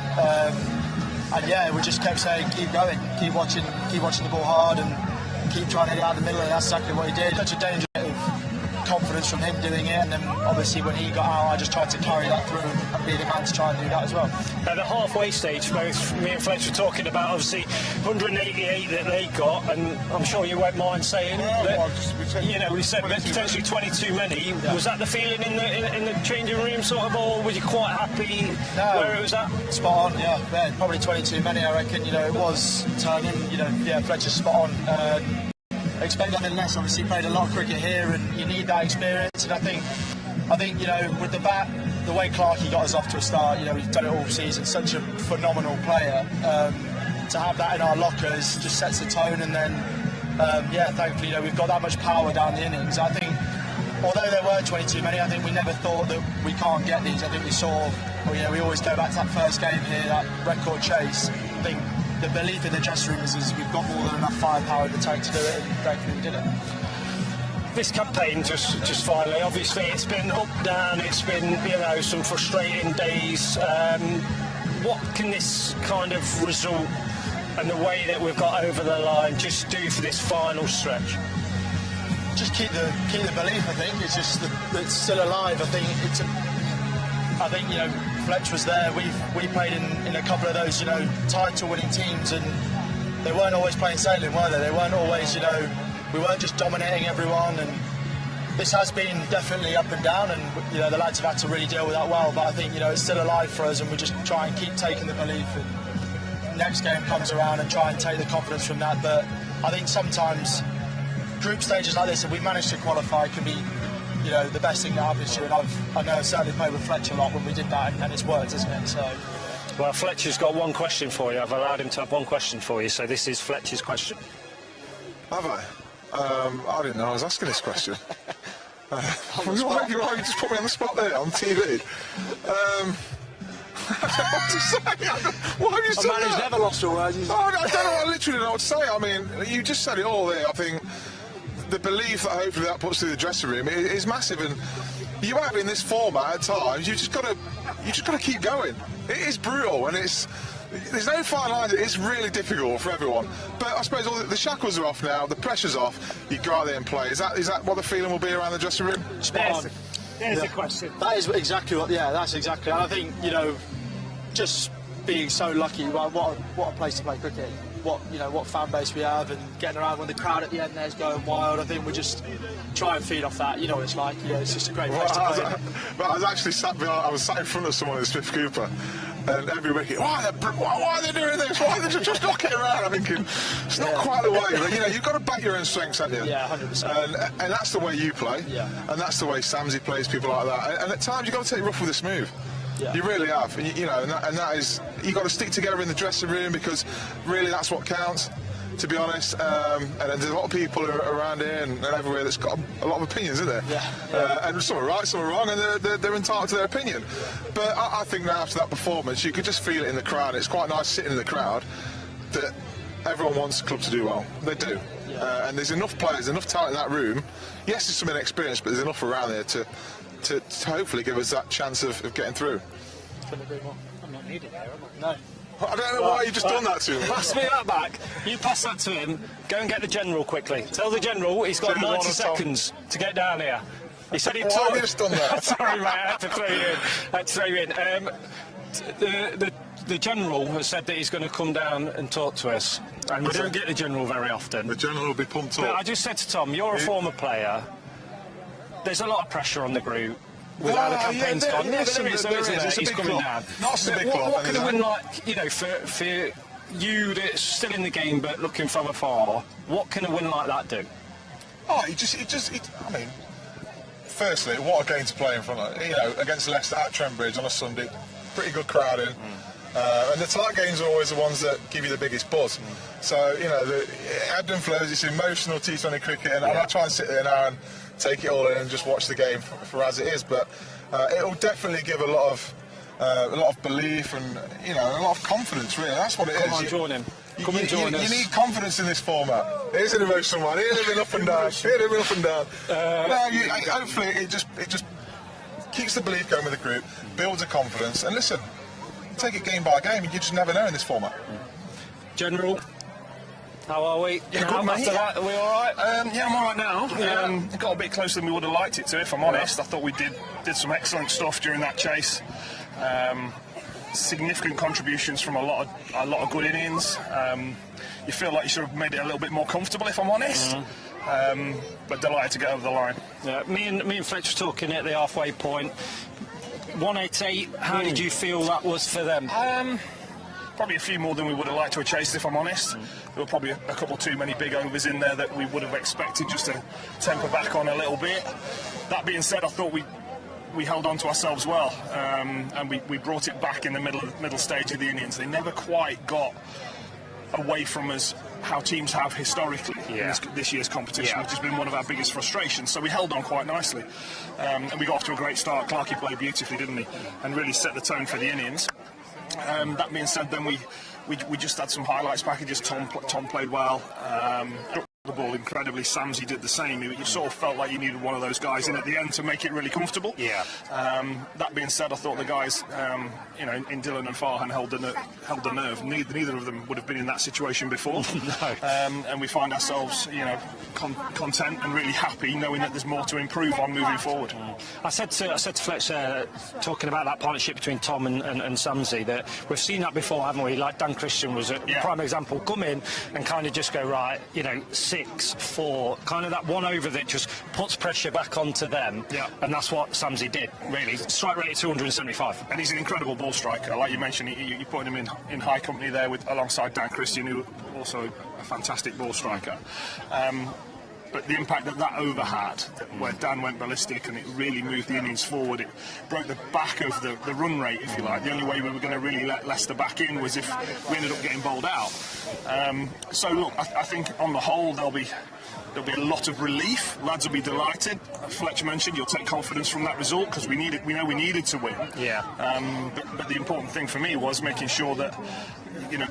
And yeah, we just kept saying, keep going, keep watching the ball hard, and keep trying to hit it out the middle. And that's exactly what he did. Such a danger of confidence from him doing it, and then obviously when he got out, I just tried to carry that through and be the man to try and do that as well. At the halfway stage, both me and Fletch were talking about obviously 188 that they got, and I'm sure you won't mind saying that, you know, we said potentially 20 too many. Yeah. Was that the feeling in the changing room sort of, or were you quite happy where it was at? Spot on, yeah, probably 20 too many, I reckon. You know, it was turning, you know, yeah, Fletcher's spot on. Expect nothing less. Obviously played a lot of cricket here, and you need that experience. And I think you know, with the bat, the way Clarkey got us off to a start, you know, we've done it all season. Such a phenomenal player. To have that in our lockers just sets the tone. And then, yeah, thankfully, you know, we've got that much power down the innings. I think although there were 20 too many, I think we never thought that we can't get these. I think we saw, we always go back to that first game here, that record chase. I think the belief in the dressing room is we've got more than enough firepower in the tank to do it, and thankfully we did it. This campaign, just finally, obviously it's been up, down, it's been, some frustrating days. What can this kind of result and the way that we've got over the line just do for this final stretch? Just keep the belief. I think it's just it's still alive. I think Fletch was there. We played in a couple of those title-winning teams, and they weren't always playing sailing, were they? They weren't always we weren't just dominating everyone. And this has been definitely up and down, and the lads have had to really deal with that well. But I think it's still alive for us, and we just try and keep taking the belief. And next game comes around and try and take the confidence from that. But I think sometimes group stages like this, if we manage to qualify, can be, the best thing that happens to you. And I know I certainly played with Fletcher a lot when we did that, and it's worked, isn't it? So. Well, Fletcher's got one question for you. I've allowed him to have one question for you, so this is Fletcher's question. Have I? I didn't know I was asking this question. Why you just put me on the spot there on TV? What to say? Why have you said that? A man who's never lost a word. I don't know. I literally don't know what to say. I mean, you just said it all there. I think the belief that hopefully that puts through the dressing room is massive, and you have in this format at times. You just got to keep going. It is brutal, and there's no fine lines. It's really difficult for everyone. But I suppose all the shackles are off now. The pressure's off. You go out there and play. Is that what the feeling will be around the dressing room? Spot on. There's the question. That is exactly what. Yeah, that's exactly. And I think just being so lucky. What a place to play cricket. What fan base we have, and getting around when the crowd at the end there's going wild. I think we just try and feed off that. You know what it's like. It's just a great place to play. I was actually sat in front of someone in Smith Cooper, and every wicket, why are they doing this? Why are they just knocking around? I'm thinking it's not quite the way. But, you've got to back your own strengths, haven't you? Yeah, 100%. And that's the way you play. Yeah. And that's the way Samsey plays, people like that. And at times you've got to take rough with a smooth. Yeah. You really have, and that is, you've got to stick together in the dressing room, because really that's what counts, to be honest. And there's a lot of people around here and everywhere that's got a lot of opinions, isn't there? Yeah. And some are right, some are wrong, and they're entitled to their opinion. But I think that after that performance, you could just feel it in the crowd. It's quite nice sitting in the crowd that everyone wants the club to do well. They do. Yeah. And there's enough players, enough talent in that room. Yes, there's some inexperience, but there's enough around there to hopefully give us that chance of getting through. Couldn't agree more. I'm not needed there, am I? No. I don't know why you've just done that to him. Pass me that back. You pass that to him. Go and get the general quickly. Tell the general he's got 90 seconds to get down here. He said he Why have you just done that? Sorry, mate. I had to throw you in. The general has said that he's going to come down and talk to us, and we don't get the general very often. The general will be pumped up. But I just said to Tom, you're a former player. There's a lot of pressure on the group with how the campaign's gone. Listen, It's a he's big coming club. down. Not a big club. What can a win like, for you that's still in the game but looking from afar, what can a win like that do? Oh, I mean, firstly, what a game to play in front of, against Leicester at Trent Bridge on a Sunday. Pretty good crowd in. And the tight games are always the ones that give you the biggest buzz. So, the ebbs and flows, it's emotional T20 cricket, and I try and sit there now and take it all in and just watch the game for as it is. But it'll definitely give a lot of belief and, a lot of confidence, really. That's what it is. Come on, join him. Come and join us. You need confidence in this format. It is an emotional one. Here's been up and down. Here's been up and down. Hopefully it just keeps the belief going with the group, builds a confidence, and listen, take it game by game, and you just never know in this format. General, how are we? Yeah, good, mate. After that, are we all right? Yeah, I'm all right now. It got a bit closer than we would have liked it to, if I'm honest. I thought we did some excellent stuff during that chase. Significant contributions from a lot of good innings. You feel like you should have made it a little bit more comfortable, if I'm honest. But delighted to get over the line. Yeah, me and Fletch were talking at the halfway point. 188. How did you feel that was for them? Probably a few more than we would have liked to have chased, if I'm honest. There were probably a couple too many big overs in there that we would have expected just to temper back on a little bit. That being said, I thought we held on to ourselves well, and we brought it back in the middle stage of the innings. They never quite got away from us how teams have historically in this year's competition, which has been one of our biggest frustrations. So we held on quite nicely, and we got off to a great start. Clarkey played beautifully, didn't he? And really set the tone for the innings. That being said, then we just had some highlights packages. Tom played well. The ball incredibly. Samsey did the same. You sort of felt like you needed one of those guys in at the end to make it really comfortable. That being said, I thought the guys, in Dylan and Farhan held the nerve. Neither of them would have been in that situation before. And we find ourselves, content and really happy, knowing that there's more to improve on moving forward. I said to Fletcher, talking about that partnership between Tom and Samsey, that we've seen that before, haven't we? Like Dan Christian was a prime example. Come in and kind of just go, right, 6-4, kind of that one over that just puts pressure back onto them. And that's what Samsey did, really. Strike rate 275. And he's an incredible ball striker. Like you mentioned, you put him in high company there alongside Dan Christian, who also a fantastic ball striker. But the impact that over had, where Dan went ballistic and it really moved the innings forward, it broke the back of the run rate, if you like. The only way we were going to really let Leicester back in was if we ended up getting bowled out. So look, I think on the whole there'll be a lot of relief. Lads will be delighted. Fletcher mentioned you'll take confidence from that result because we know we needed to win. But the important thing for me was making sure that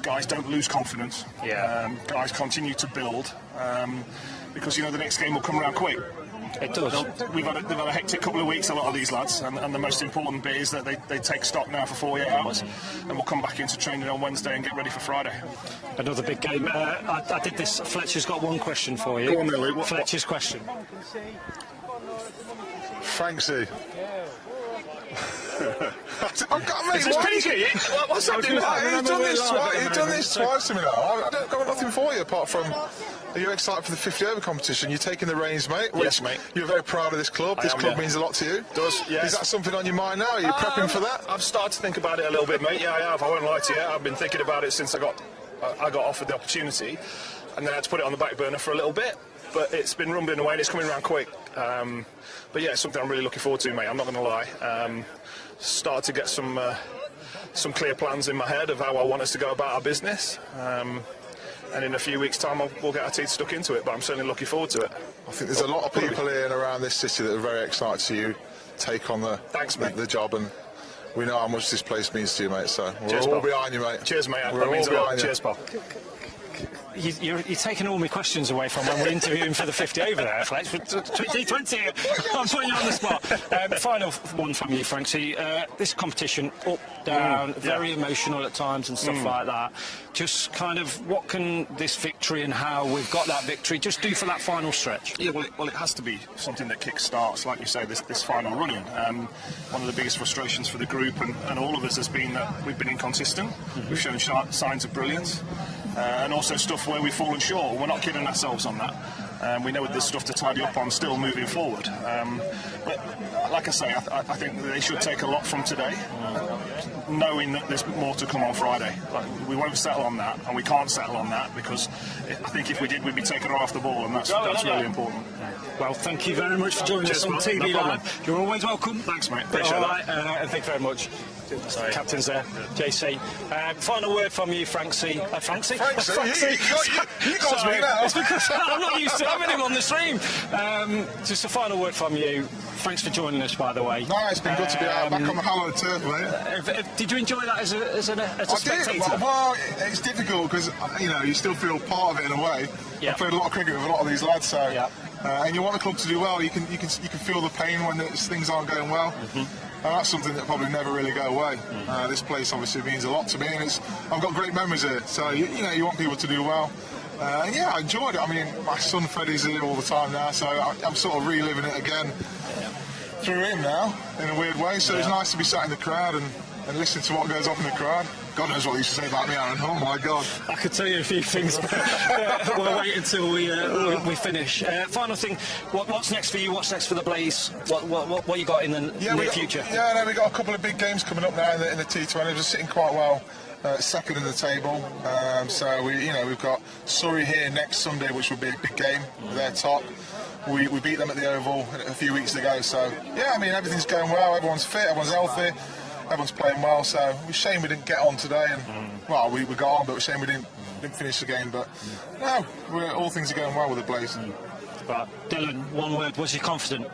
guys don't lose confidence. Guys continue to build. Because the next game will come around quick. It does. They've had a hectic couple of weeks, a lot of these lads, and the most important bit is that they take stock now for 48 hours, and we'll come back into training on Wednesday and get ready for Friday. Another big game. I did this. Fletcher's got one question for you. Go on there, Luke. Fletcher's question. Franksy. I've got What's happening? You've done this twice to me now. I've got nothing for you apart from. Are you excited for the 50 over competition? You're taking the reins, mate. Yes, mate. You're very proud of this club. This club means a lot to you. It does, yes. Is that something on your mind now? Are you prepping for that? I've started to think about it a little bit, mate. Yeah, I have. I won't lie to you. I've been thinking about it since I got offered the opportunity, and then I had to put it on the back burner for a little bit. But it's been rumbling away and it's coming around quick. But yeah, it's something I'm really looking forward to, mate. I'm not going to lie. Started to get some clear plans in my head of how I want us to go about our business. And in a few weeks' time, we'll get our teeth stuck into it. But I'm certainly looking forward to it. I think there's a lot of people here and around this city that are very excited to you take on the job, and we know how much this place means to you, mate. So we're all behind you, mate. Cheers, mate. We're all behind you. Cheers, Paul. You're taking all my questions away from when we're interviewing for the 50 over there, Fletch. For 2020, I'm putting you on the spot. Final one from you, Franksy. This competition, up, down, very emotional at times and stuff like that. Just kind of, what can this victory and how we've got that victory just do for that final stretch? Yeah, well, it has to be something that kick-starts, like you say, this final run-in. One of the biggest frustrations for the group and all of us has been that we've been inconsistent. We've shown signs of brilliance. And also stuff where we've fallen short. We're not kidding ourselves on that. We know there's stuff to tidy up on still moving forward. But like I say, I think they should take a lot from today, knowing that there's more to come on Friday. We won't settle on that, and we can't settle on that because I think if we did, we'd be taking her off the ball, and that's really important. Well, thank you very much for joining us on TV Live. You're always welcome. Thanks, mate. Appreciate that. And thank you very much. Sorry. Captain's there, JC. Final word from you, Franksy. Franksy? You got me now. It's because I'm not used to having him on the stream. Just a final word from you. Thanks for joining us, by the way. No, it's been good to be back on the hallowed turf, mate. Did you enjoy that as a spectator? Did. Well, it's difficult because you still feel part of it in a way. I played a lot of cricket with a lot of these lads, so and you want the club to do well. You can feel the pain when things aren't going well. And that's something that probably never really go away. This place obviously means a lot to me, and I've got great memories here. So you want people to do well. And yeah, I enjoyed it. I mean, my son Freddie's here all the time now, so I'm sort of reliving it again through him now, in a weird way. So it's nice to be sat in the crowd and listen to what goes on in the crowd. God knows what he used to say about me, Aaron. Oh my God! I could tell you a few things, but we'll wait until we finish. Final thing: what's next for you? What's next for the Blaze? What you got in the near future? Yeah, we got a couple of big games coming up now in the T20. We're sitting quite well. Second in the table, so we've got Surrey here next Sunday, which will be a big game. They're top. We beat them at the Oval a few weeks ago, so yeah, I mean everything's going well. Everyone's fit, everyone's healthy. everyone's playing well. So it was a shame we didn't get on today. And well, we got on, but it was a shame we didn't finish the game. But no, all things are going well with the Blaze. But Dylan, one word, was you confident?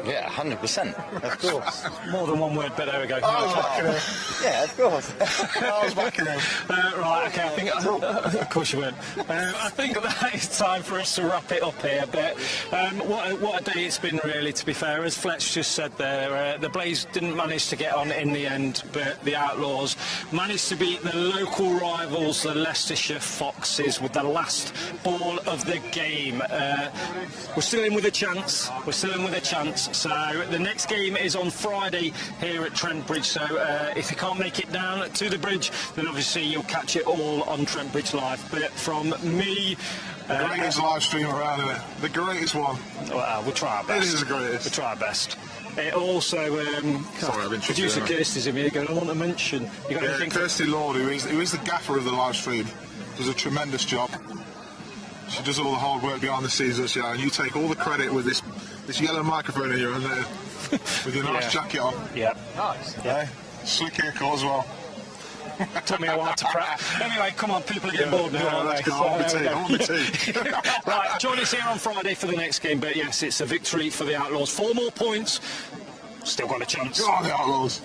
Yeah, 100%. Of course. More than one word, but there we go. I was backing him. Yeah, of course. I was backing him. Right, okay, I think, of course you weren't. I think that it's time for us to wrap it up here, but what a day it's been, really, to be fair. As Fletch just said there, the Blaze didn't manage to get on in the end, but the Outlaws managed to beat the local rivals, the Leicestershire Foxes, with the last ball of the game. We're still in with a chance. So the next game is on Friday here at Trent Bridge. So if you can't make it down to the bridge, then obviously you'll catch it all on Trent Bridge Live. But from me... the greatest live stream around here. The greatest one. Well, we'll try our best. It is the greatest. We'll try our best. It also... Sorry, I've been producer Kirsty's in here going, I want to mention... You got anything? Kirsty Lord, who is the gaffer of the live stream, does a tremendous job. She does all the hard work behind the scenes this year, and you take all the credit with this yellow microphone in your hand there, with your nice jacket on. Yeah. Nice. Yeah. Slick haircut as well. Took me a while to prep. Anyway, come on, people are getting bored now, aren't they? Let's go. I want the tea. Right, join us here on Friday for the next game, but yes, it's a victory for the Outlaws. 4 more points. Still got a chance. Go on, the Outlaws.